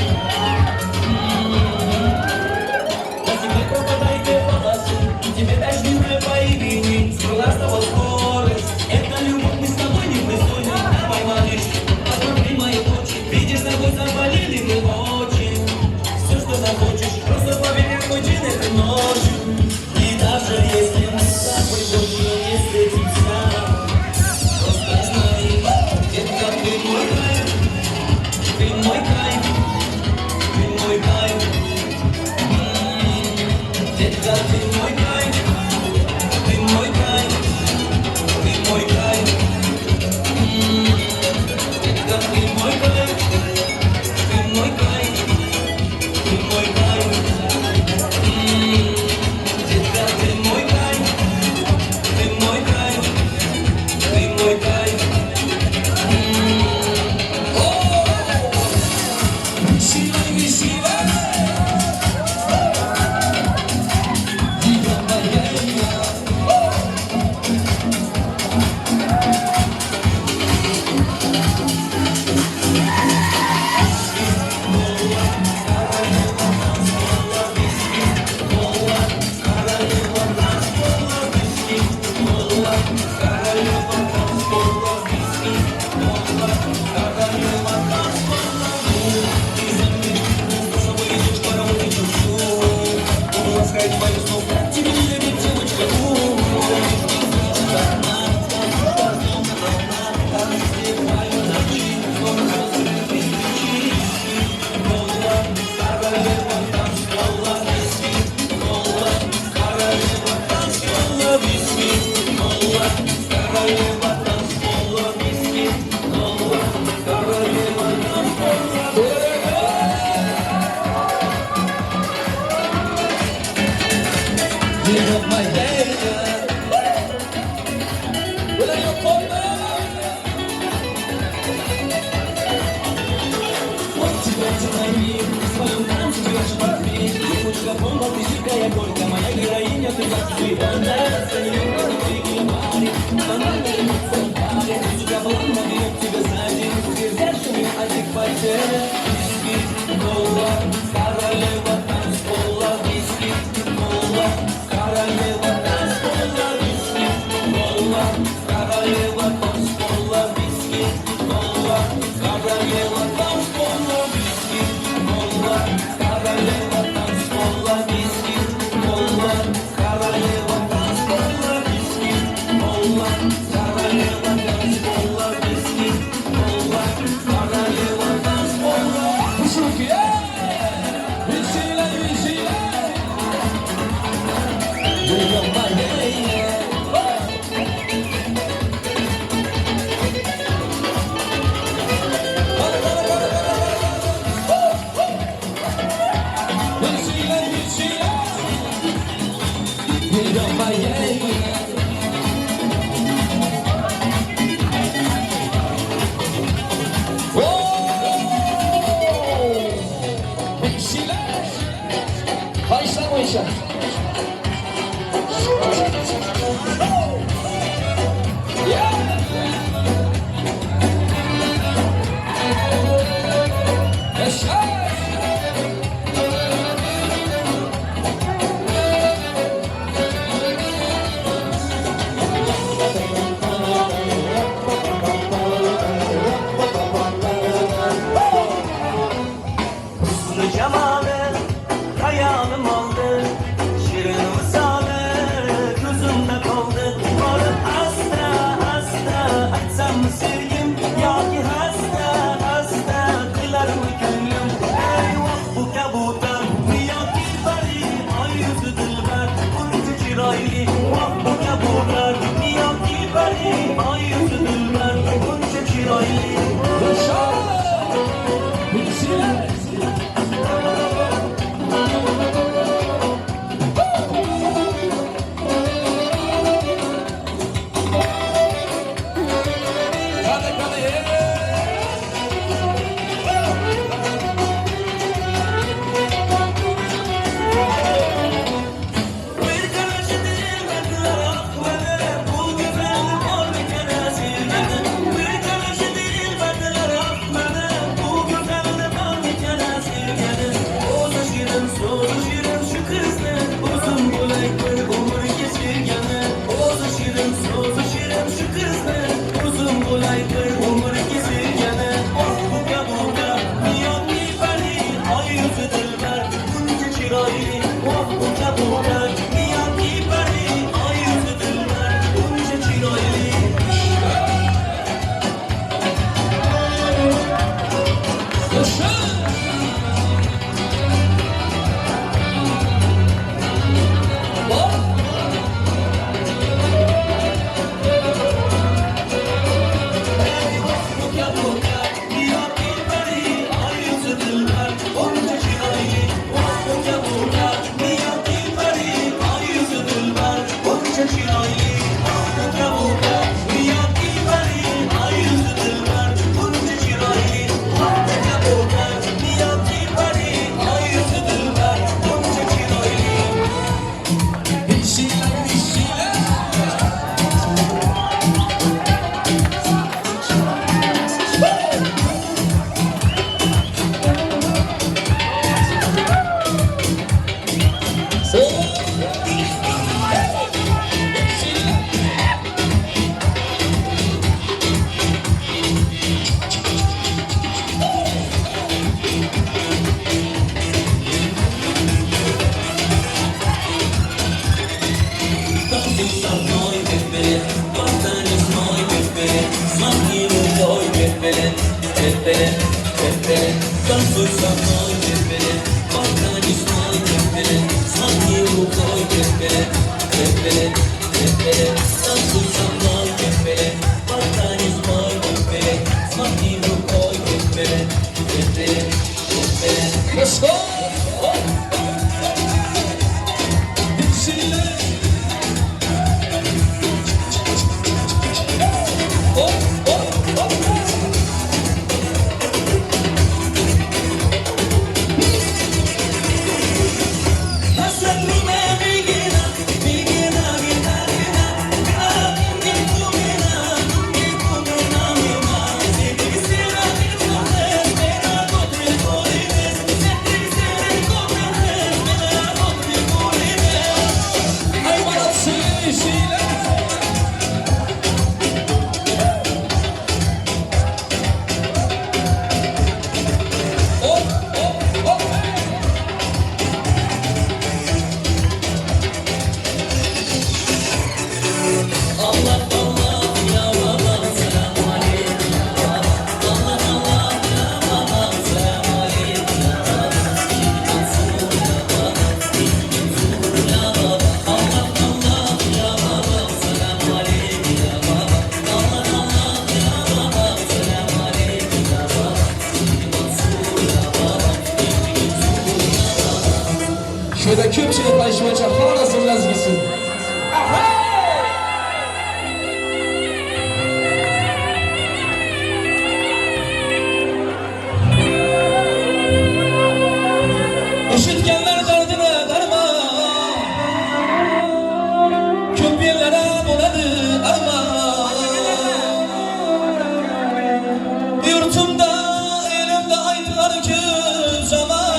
На тебе пропадает волосы, тебе дождливое по имени, скрыла с тобой скорость. Это любовь, мы с тобой не присутствуем. Давай, малыш, посмотри мои очи, видишь, тобой заболели мы очень. Все, что захочешь, просто поверь, мой день этой ночью. И даже если мы с тобой больше не встретимся, просто знай, детка, ты мой кайф, ты мой кайф, ты мой кайф. Детка, ты мой кайф, ты мой кайф, ты мой кайф. Детка, ты мой кайф, ты мой кайф, ты мой кайф. Детка, ты мой кайф, ты мой кайф, ты мой кайф. Сила и сила. Моя героиня, ты как свидание, тебя плавно берет тебя сзади, сердечками одних потеря. Виски, кола, королева танцпола. Виски, кола, королева танцпола. Виски, кола, королева танцпола. Виски, кола, королева танцпола. Виски, кола, королева танцпола. Виски, кола, королева танцпола. Виски, кола, королева танцпола. Виски, кола, королева танцпола. Высокие! Весела, весела! Живем в Марселе. Весела, весела! Живем в Марселе. Выше. Cemalı hayalım aldı, Şöyle köpçülük başımaca halasın lazgısın. İşitkenler derdine darma, köp yerlere doladı arma. Yurtumda, elimde aydılar ki zaman.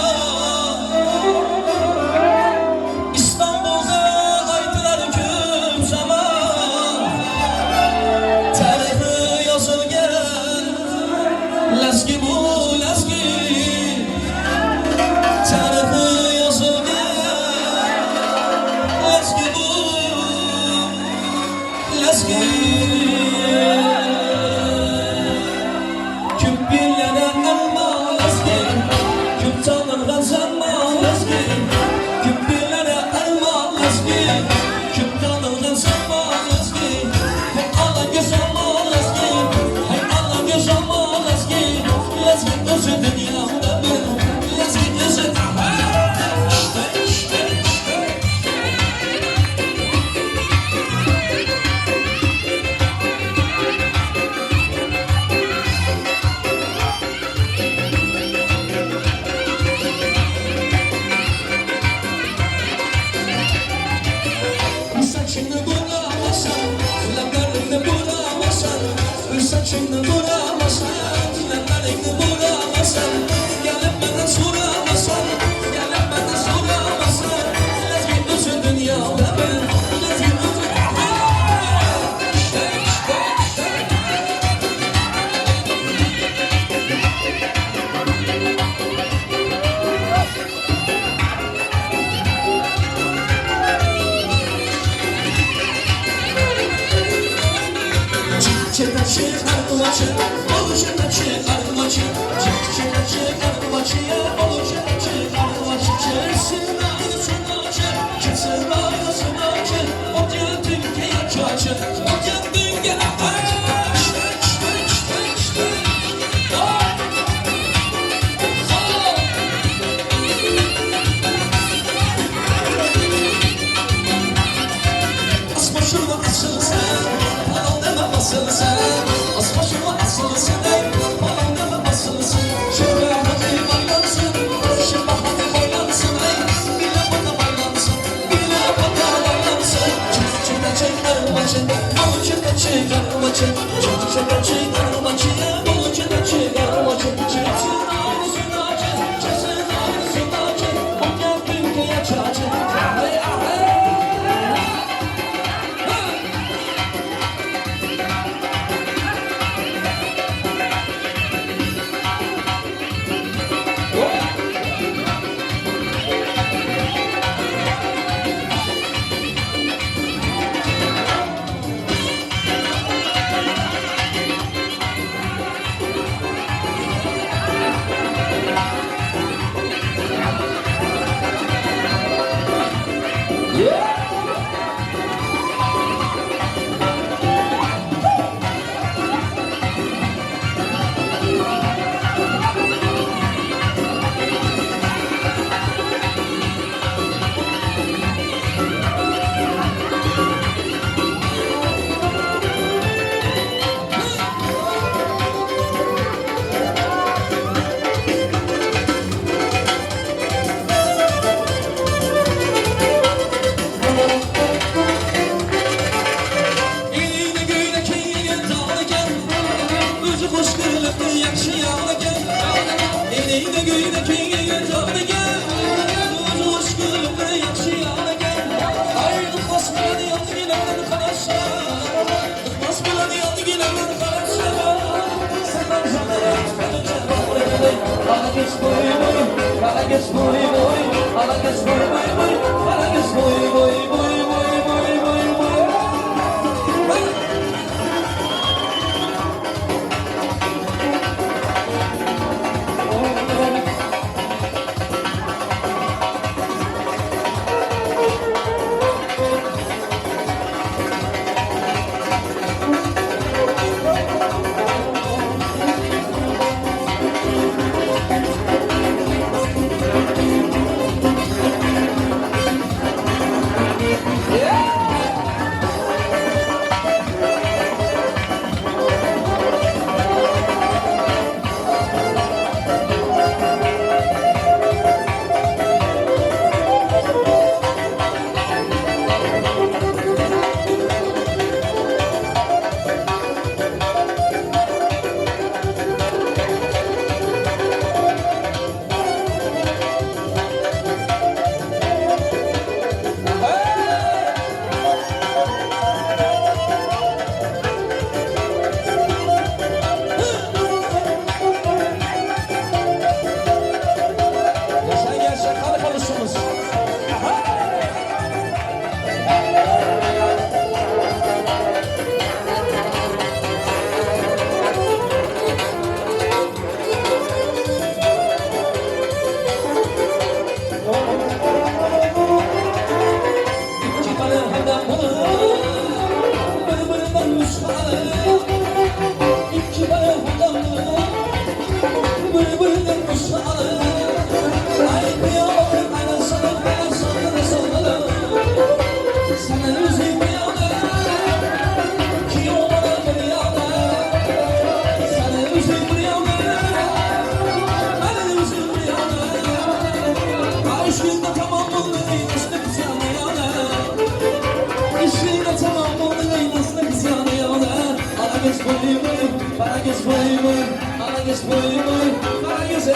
Karagöz boy boy, karagöz boy boy, karagöz boy boy boy, karagöz boy boy boy boy boy boy boy. Karagöz boy boy, karagöz boy boy, karagöz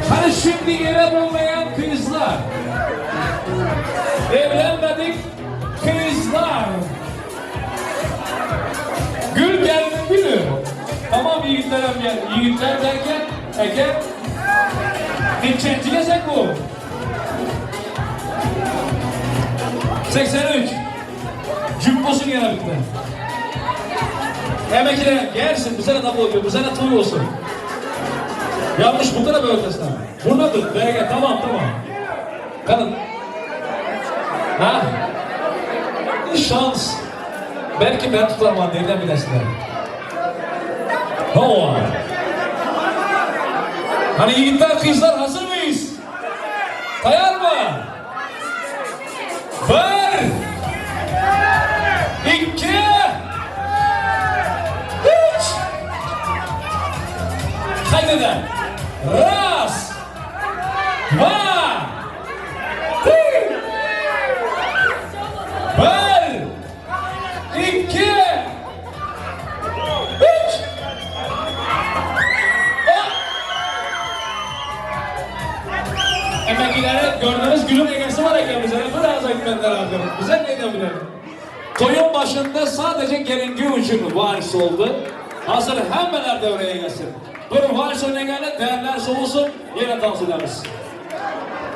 Hani şimdi yere bulmayan kızlar, evlenmedik kızlar, gül geldi gülü. Tamam yiğitlerim gel, yiğitler derken eğer geçecek bu. 83 cümbosunu yana bitti. Emekliler gelsin, bu sene tabi oluyor, bu sene toy olsun. Yanlış bu tarafa ötesine. Buradadır, BG, tamam. Kadın. Ha? Şans. Belki ben tutamam, nereden bilesinler. Hava. Hani yiğitler, kızlar hazır mıyız? Tayar mı? Bir, iki, üç. Kaydeder. Ras, dva, tri, bir, iki, üç. Emeklileri gördünüz, gülün egesi var eklemizde. Biraz ekmenler aldım. Bize ne diyebilirim? Toyun başında sadece gelinci ucunu varis oldu. Hazır hemeler devreye gelsin. Durun varis önüne gelin, değerler soğusun, yine dans ederiz.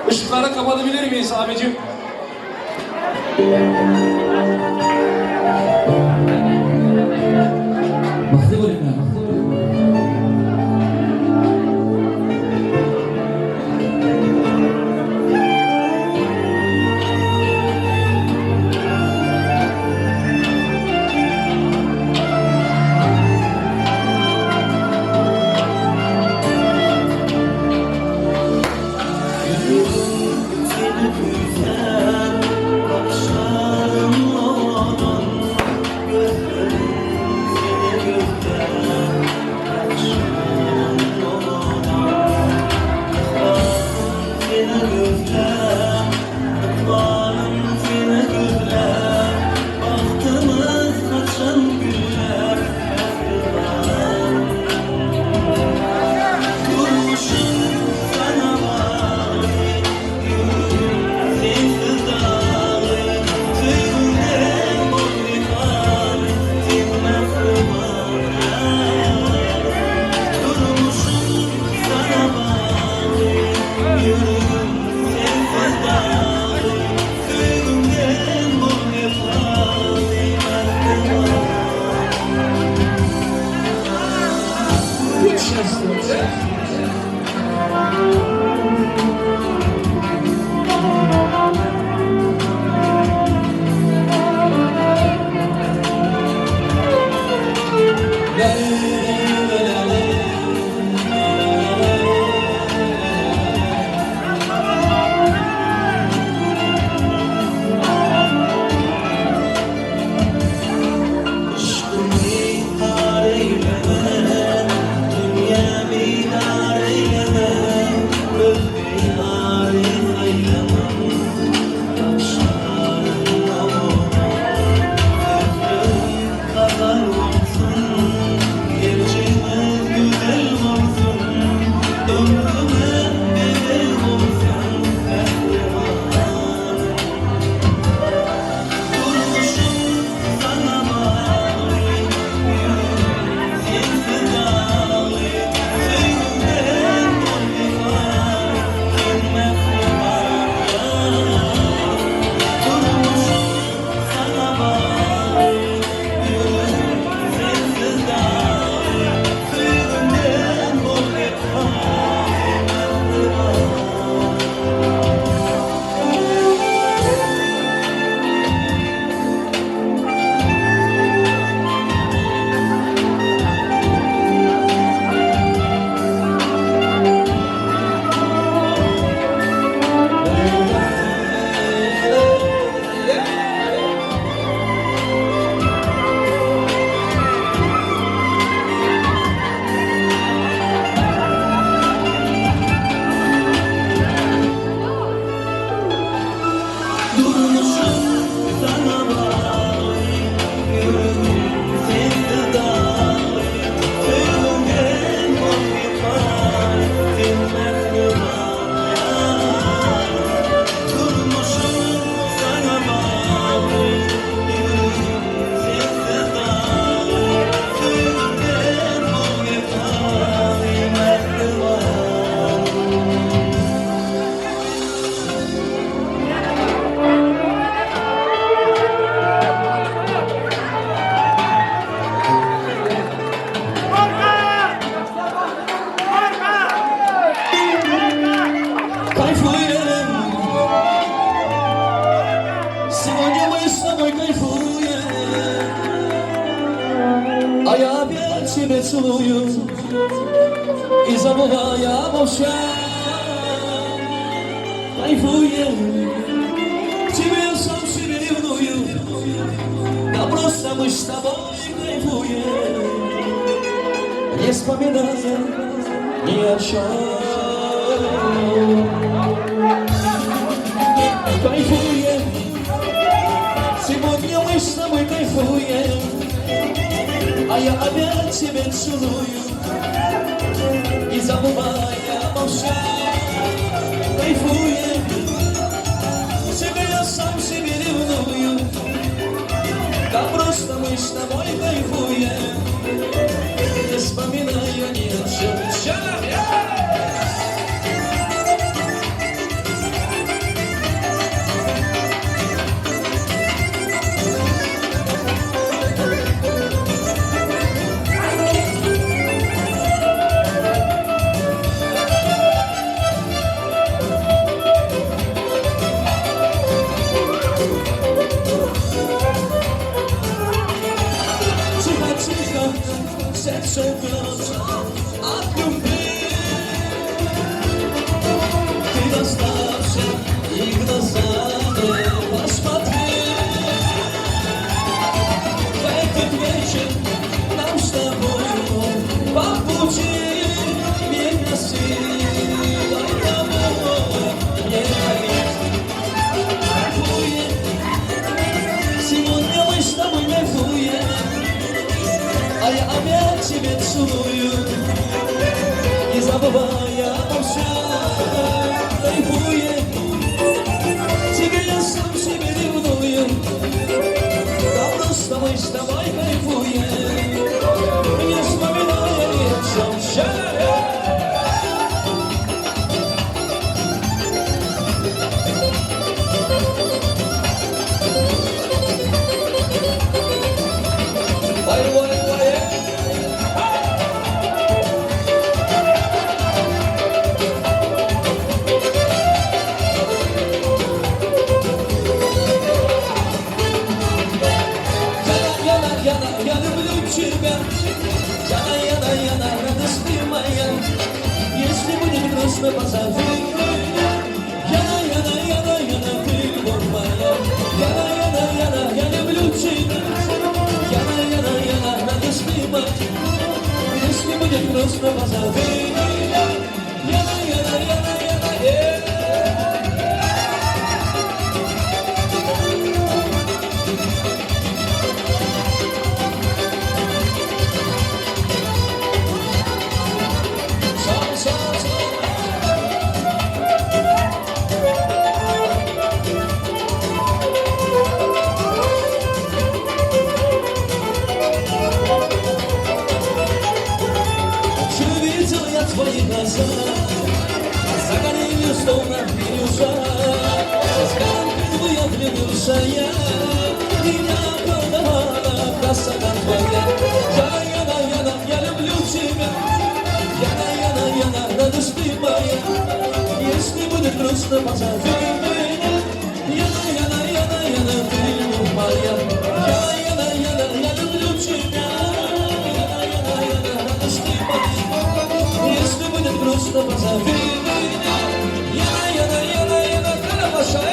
Işıkları kapatabilir miyiz abicim? Baktı bölümler, sibet suluyu İzabova ya boşa Kayfuye Тебе сам себе ревную Да просто мы с тобой кайфуем Не вспоминая ни о чем Кайфуем Сегодня мы с тобой кайфуем А я опять тебя целую И забывая молчать Кайфуем Себя я сам себе ревную Да просто мы с тобой кайфуем Не вспоминая ни о чем Сердце бьется от любви Ты доставься и глазами посмотри В этот вечер нам с тобою по пути Не красиво тобой не поверь Кайфуем Сегодня мы с тобой кайфуем А я опять тебя целую Не забывая молчать Кайфуем Тебя я сам себе ревную Да просто мы с тобой кайфуем Не вспоминая ни о чем Я люблю тебя, яна, радость моя. Если будет грустно, позови меня. Яна, ты любовь моя. Яна, я люблю тебя. Яна, радость моя. Если будет грустно, позови меня. Яна, твои глаза загорели, словно бирюза. Взглядом бы я влюбился я, меня околдовала красота твоя. Яна, я люблю тебя. Яна, радость ты моя. Если будет грустно, позови меня. Яна, ты любовь моя. Яна, я люблю тебя. Яна, радость ты моя. Если будет грустно, позови меня. Яна, Карабаша.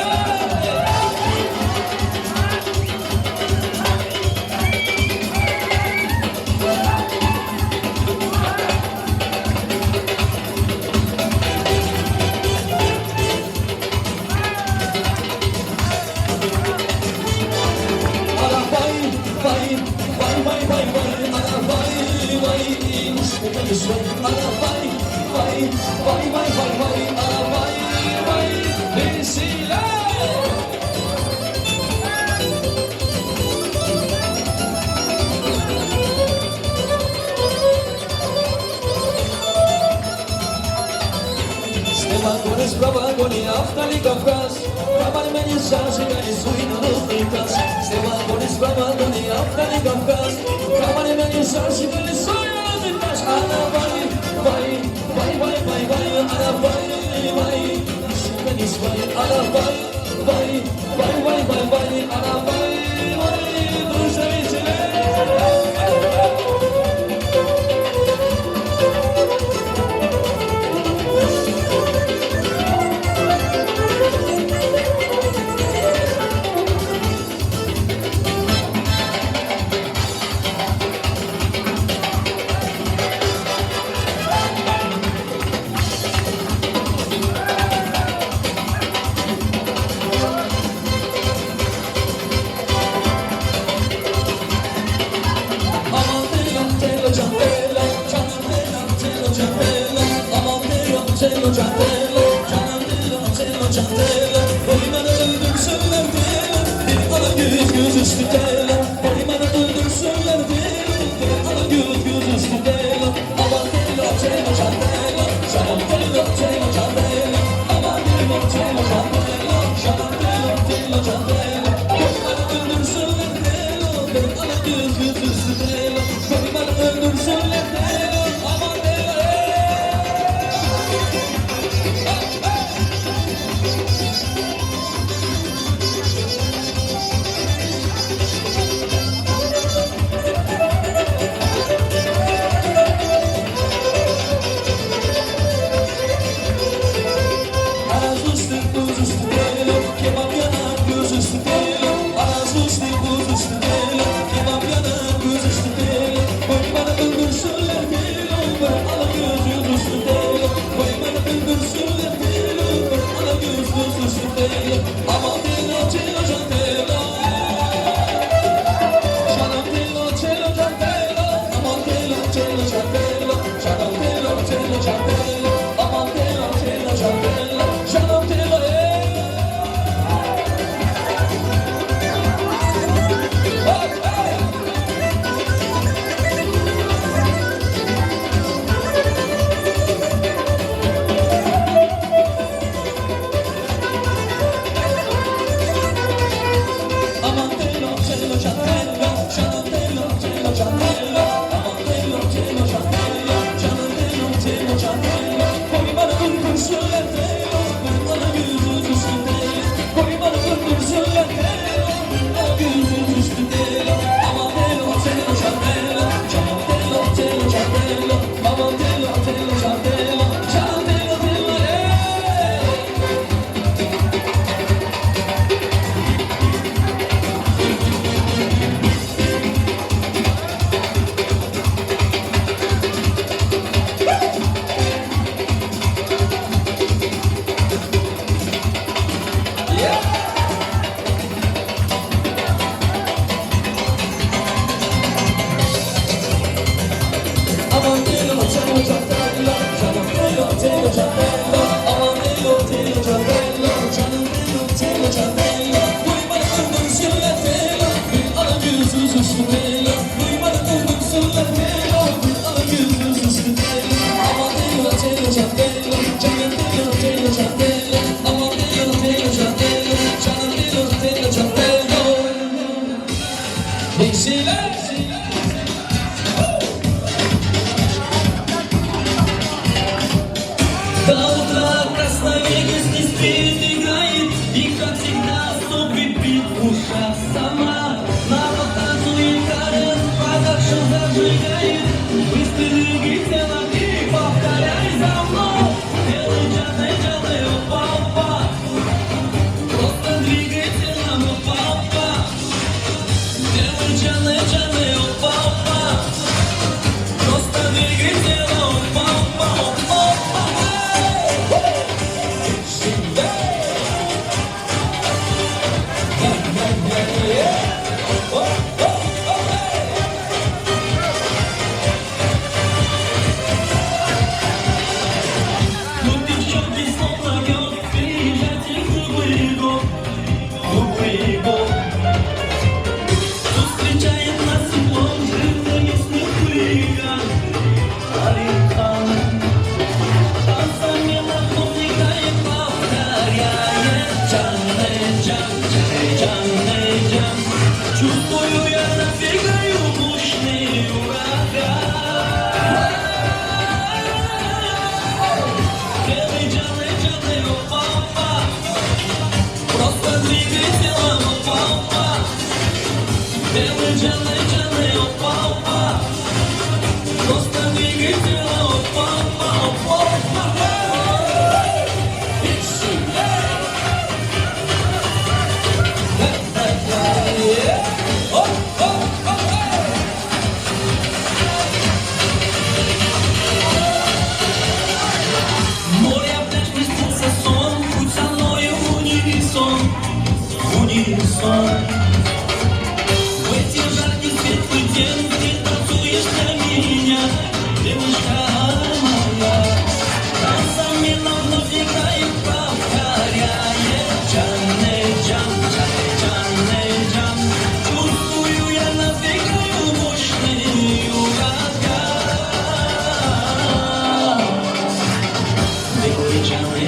Справа гони автоли Кавказ, Камаль мені зажигає свій народний каз. Справа гони автоли Кавказ, Камаль мені зажигає свій народний каз. Ана вай, ана вай, мені свай, ана вай, ана вай, друже веселе. candela Canım dilo celo candela Oy beni öldürsünler dilo Bir ala göz üstü delo Oy beni öldürsünler dilo Bir ala göz üstü delo Aman dilo celo candela Canım dilo celo candela Aman dilo celo candela Canım dilo candela Oy beni öldürsünler dilo Bir ala göz üstü delo Oy beni öldürsünler dilo Aman dilo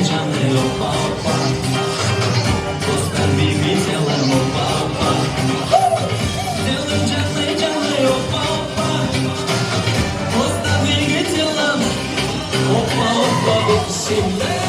canlı hoppa hoppa. Dostlar birimiz yalan hoppa hoppa. Yalan canlı canlı hoppa hoppa. Dostlar birimiz yalan hoppa hoppa. Bismillah.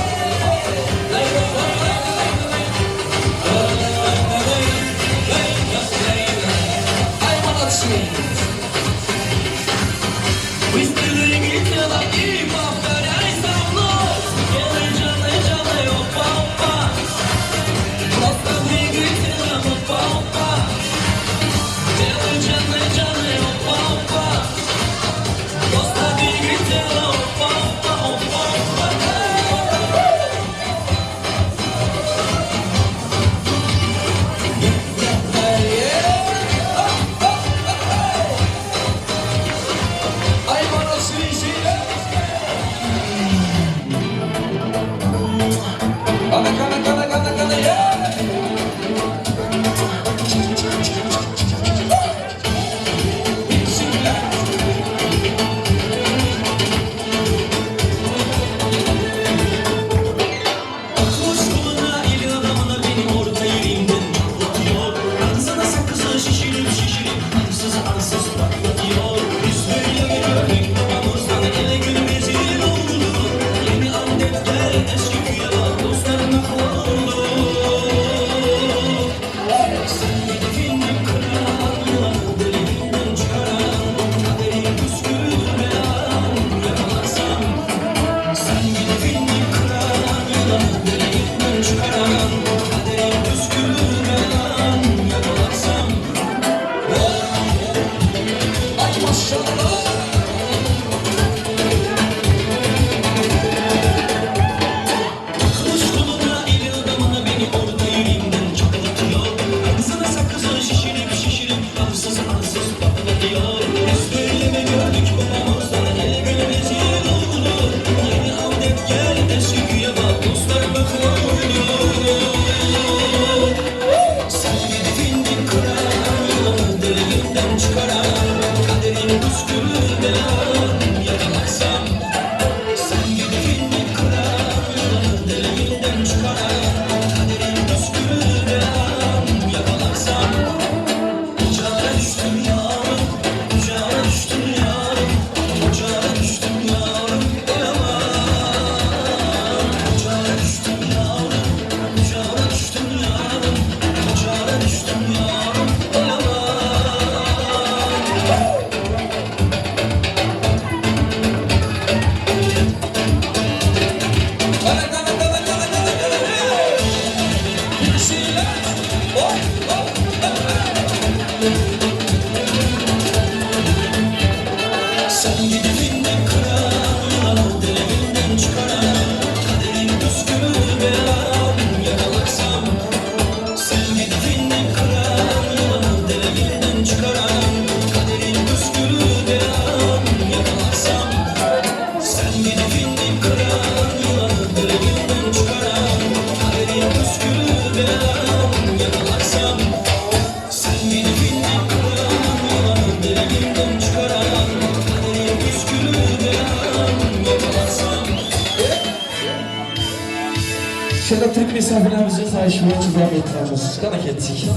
Şöyle Türk misafirlerimizi sayışmaya devam ettireceğiz. Kana kettik.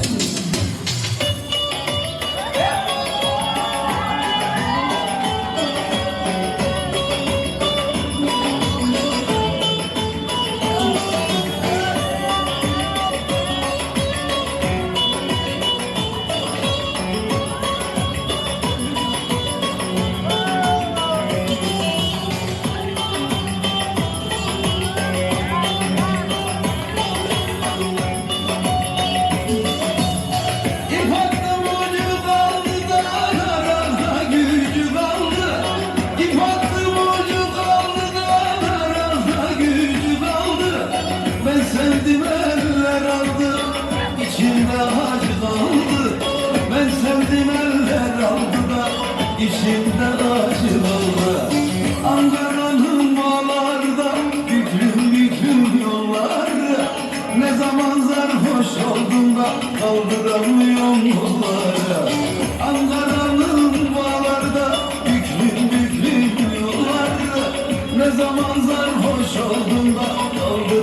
İçimde acı oldu. Ankara'nın bağlarda büklüm büklüm yollar. Ne zaman sarhoş oldum da kaldıramıyorum yolları. Ankara'nın bağlarda büklüm büklüm yollar. Ne zaman sarhoş oldum da kaldıramıyorum.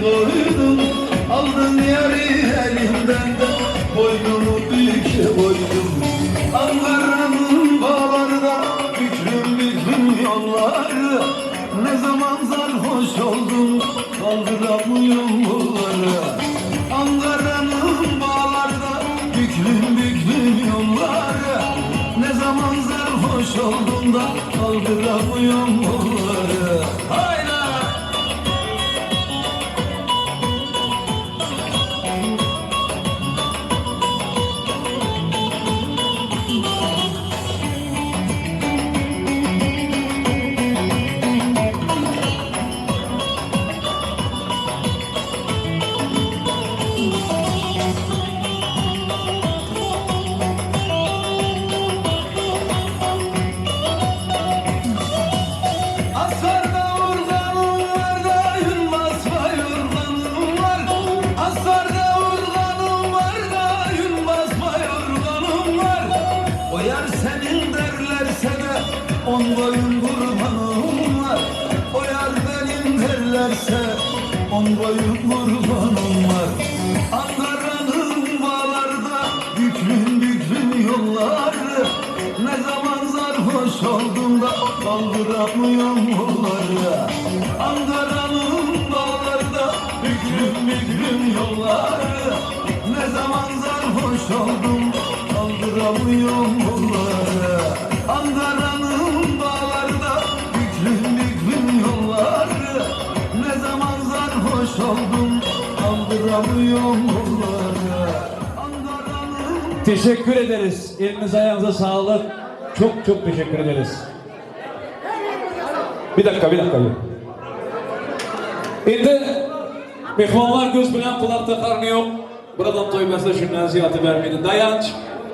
koydum. Aldın yarı elimden de boynumu büke koydum. Ankara'nın bağlarda büklüm büklüm yolları. Ne zaman sarhoş oldum kaldıramıyorum yolları. Ankara'nın bağlarda büklüm büklüm yolları. Ne zaman sarhoş oldum da kaldıramıyorum yolları. Hayla! Asarda organım var da yunmaz vay organım var. Asarda organım var da yunmaz vay organım var. O yar senin derlerse de on boyun kurbanım var. O yar benim derlerse on boyun kurbanım var. Ankara'nın bağlarda büklüm büklüm yolları. Ne zaman sarhoş oldum da kaldıramıyorum yolları. Ankara'nın bağlarda büklüm büklüm yolları. Ne zaman sarhoş oldum kaldıramıyorum yolları. Ankara'nın bağlarda büklüm büklüm yolları. Ne zaman sarhoş oldum kaldıramıyorum yolları. Teşekkür ederiz. Elinize ayağınıza sağlık. Çok çok teşekkür ederiz. Bir dakika. Endi mehmonlar göz bilen kulakta karnı yok. Buradan toy mesajından ziyareti vermedi. Dayanç,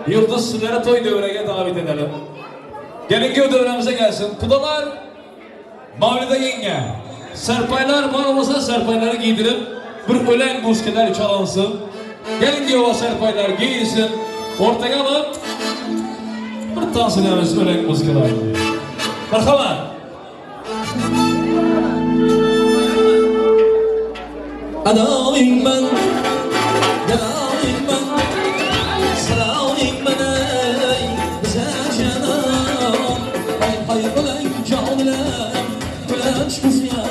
Yıldız sizlere toy dövreye davet edelim. Gelin göv dövremize gelsin. Kudalar, Mavlide yenge. Serpaylar var olmasa serpayları giydirip bir ölen muskeler çalansın. Gelin göv o serpaylar giyilsin. Ortaya alıp bir tansiyonumuz ölen muskeler. Merhaba. Adamım ben, yalanım ben, selamım ben ey bize canım. Hay ulan canım, ulan kız ya.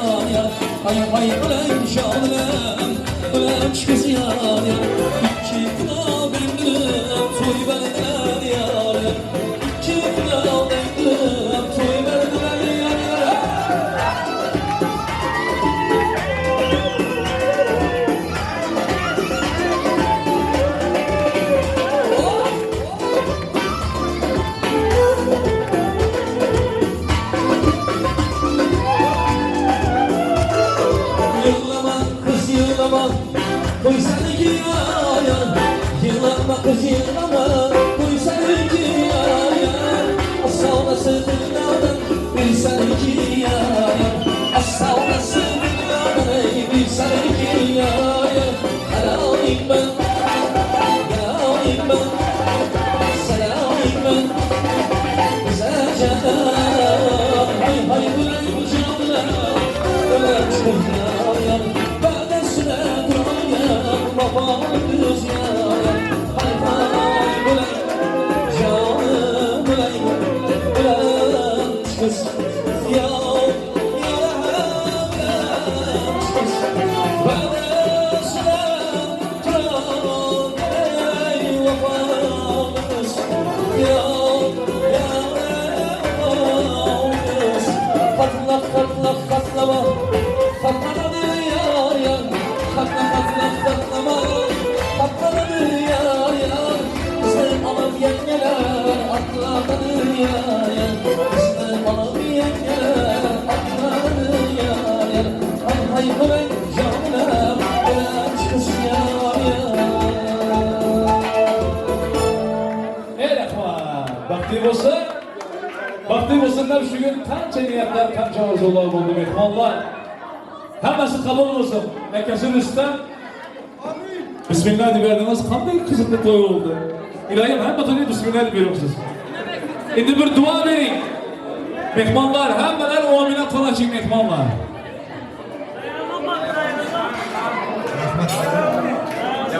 Hay ulan canım, ulan kız ya. İki kına bendim, toy verdiler ya. İki kına bendim, toy verdiler ya. Koy sen iki ayağa, yılanma kız yılanma. Koy sen iki ayağa, asla sırtından bir sen iki ayağa. Asla sırtından bir sen iki ayağa. Selamim ben, selamim ben, selamim ben. Güzel canım, hay ulan canım, ulan canım. Benden süre babam kız ya, hay ulan canım, ulan kız ya, kız. Benden süre babam kız ya, kız. Katlama, katlama ya. Katlama ya. Bizim alım yengeler atladı ya. Bizim alım yengeler atladı ya. Hay ulan canım, ulan kız ya. Bakti olsun şu gün kança niyetler, kança arzular oldu mehmonlar. Hammasi qabul olsun. Mekkasın üstten. Bismillah deb berdingiz. Qanday qiziqli to'y oldu. İlohim hamma to'yga bismillah deb beryapsiz. Endi bir duo bering. Mehmonlar hammalar omina qilaching mehmonlar.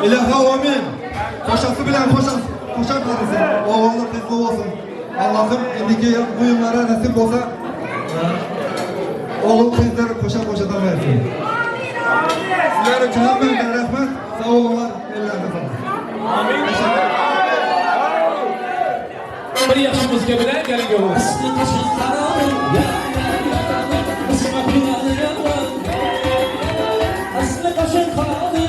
İlahi amin. Koşası bilen koşar tanısın. Oğullar kızlı olsun. Allah'ım indiki buyumlara nasip olsa oğul kızları koşa versin. Sizlere tamamen rahmet. Sağ olunlar. Ellerine sağlık. Amin. Bir yaşımız gebelen gelin yolun. Aslı kaşın kanalı,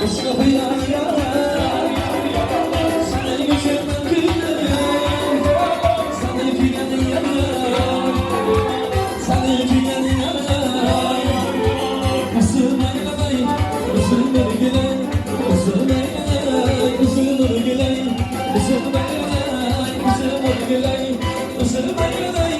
ıslı hıyar yarar. Sana geçirmem gülüm, sana gülenin yarar. Sana gülenin yarar. Üzülmeylay, üzülür güley, üzülmeylay, üzülür güley, üzülmeylay, üzülür güley, üzülmeylay.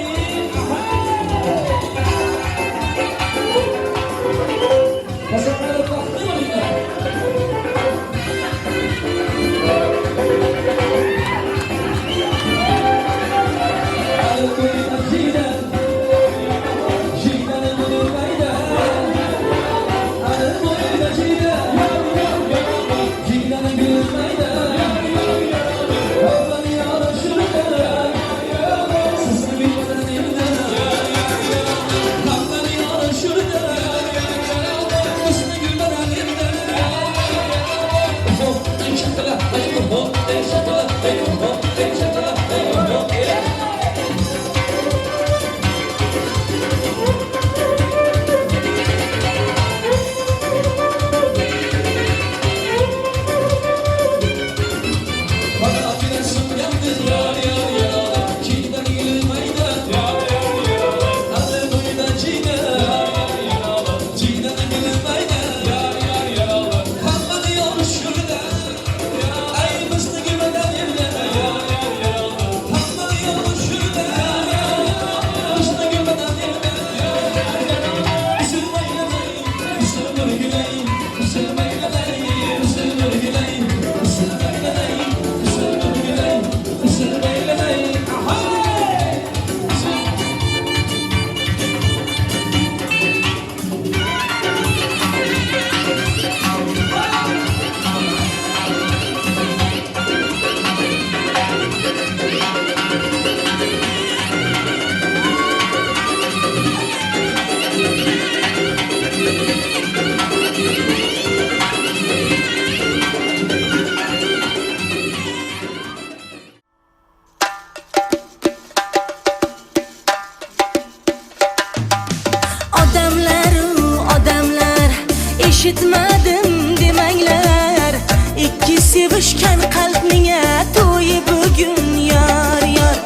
Eşitmedim demekler. İki sevişken kalbine toyu bugün yar yar.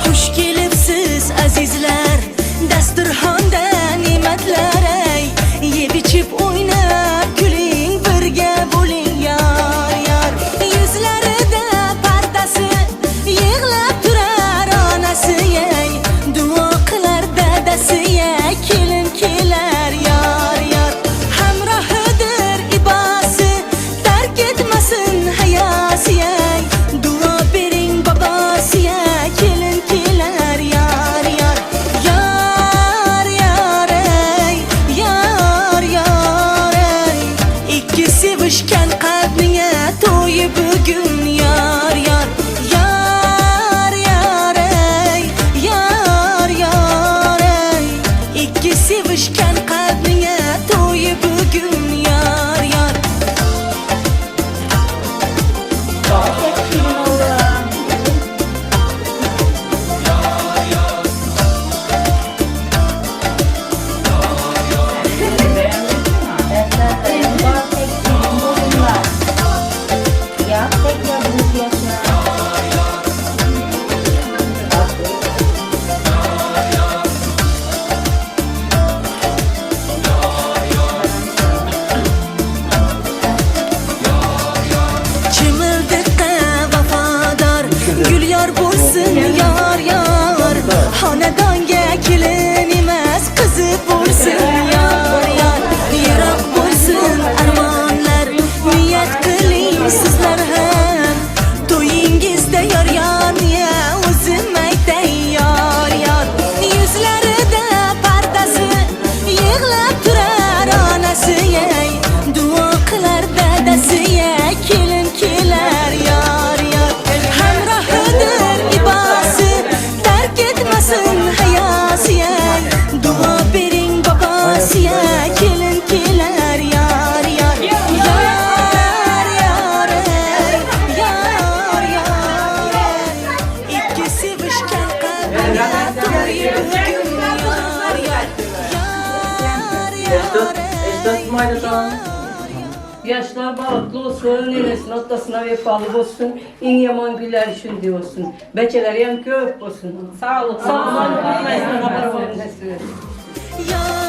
Hoş gelipsiz azizler, dasturxonda ne'matlar ey. Yeb ichib o'ynab kuling, birga bo'ling yar yar. Yuzlarida pardasi, yig'lab turar onasi ey. Duo qilar dadasi ey, kelin kelar yar yar. Hamrohidir ibasi, tark etmasin hayasi ey. Maydadan. Yaşlar balıklı olsun, nenesine atlasına vefalı olsun, en yaman güller şimdi olsun. Beçeler yan köp olsun. Sağ olun. Sağ olun. Yar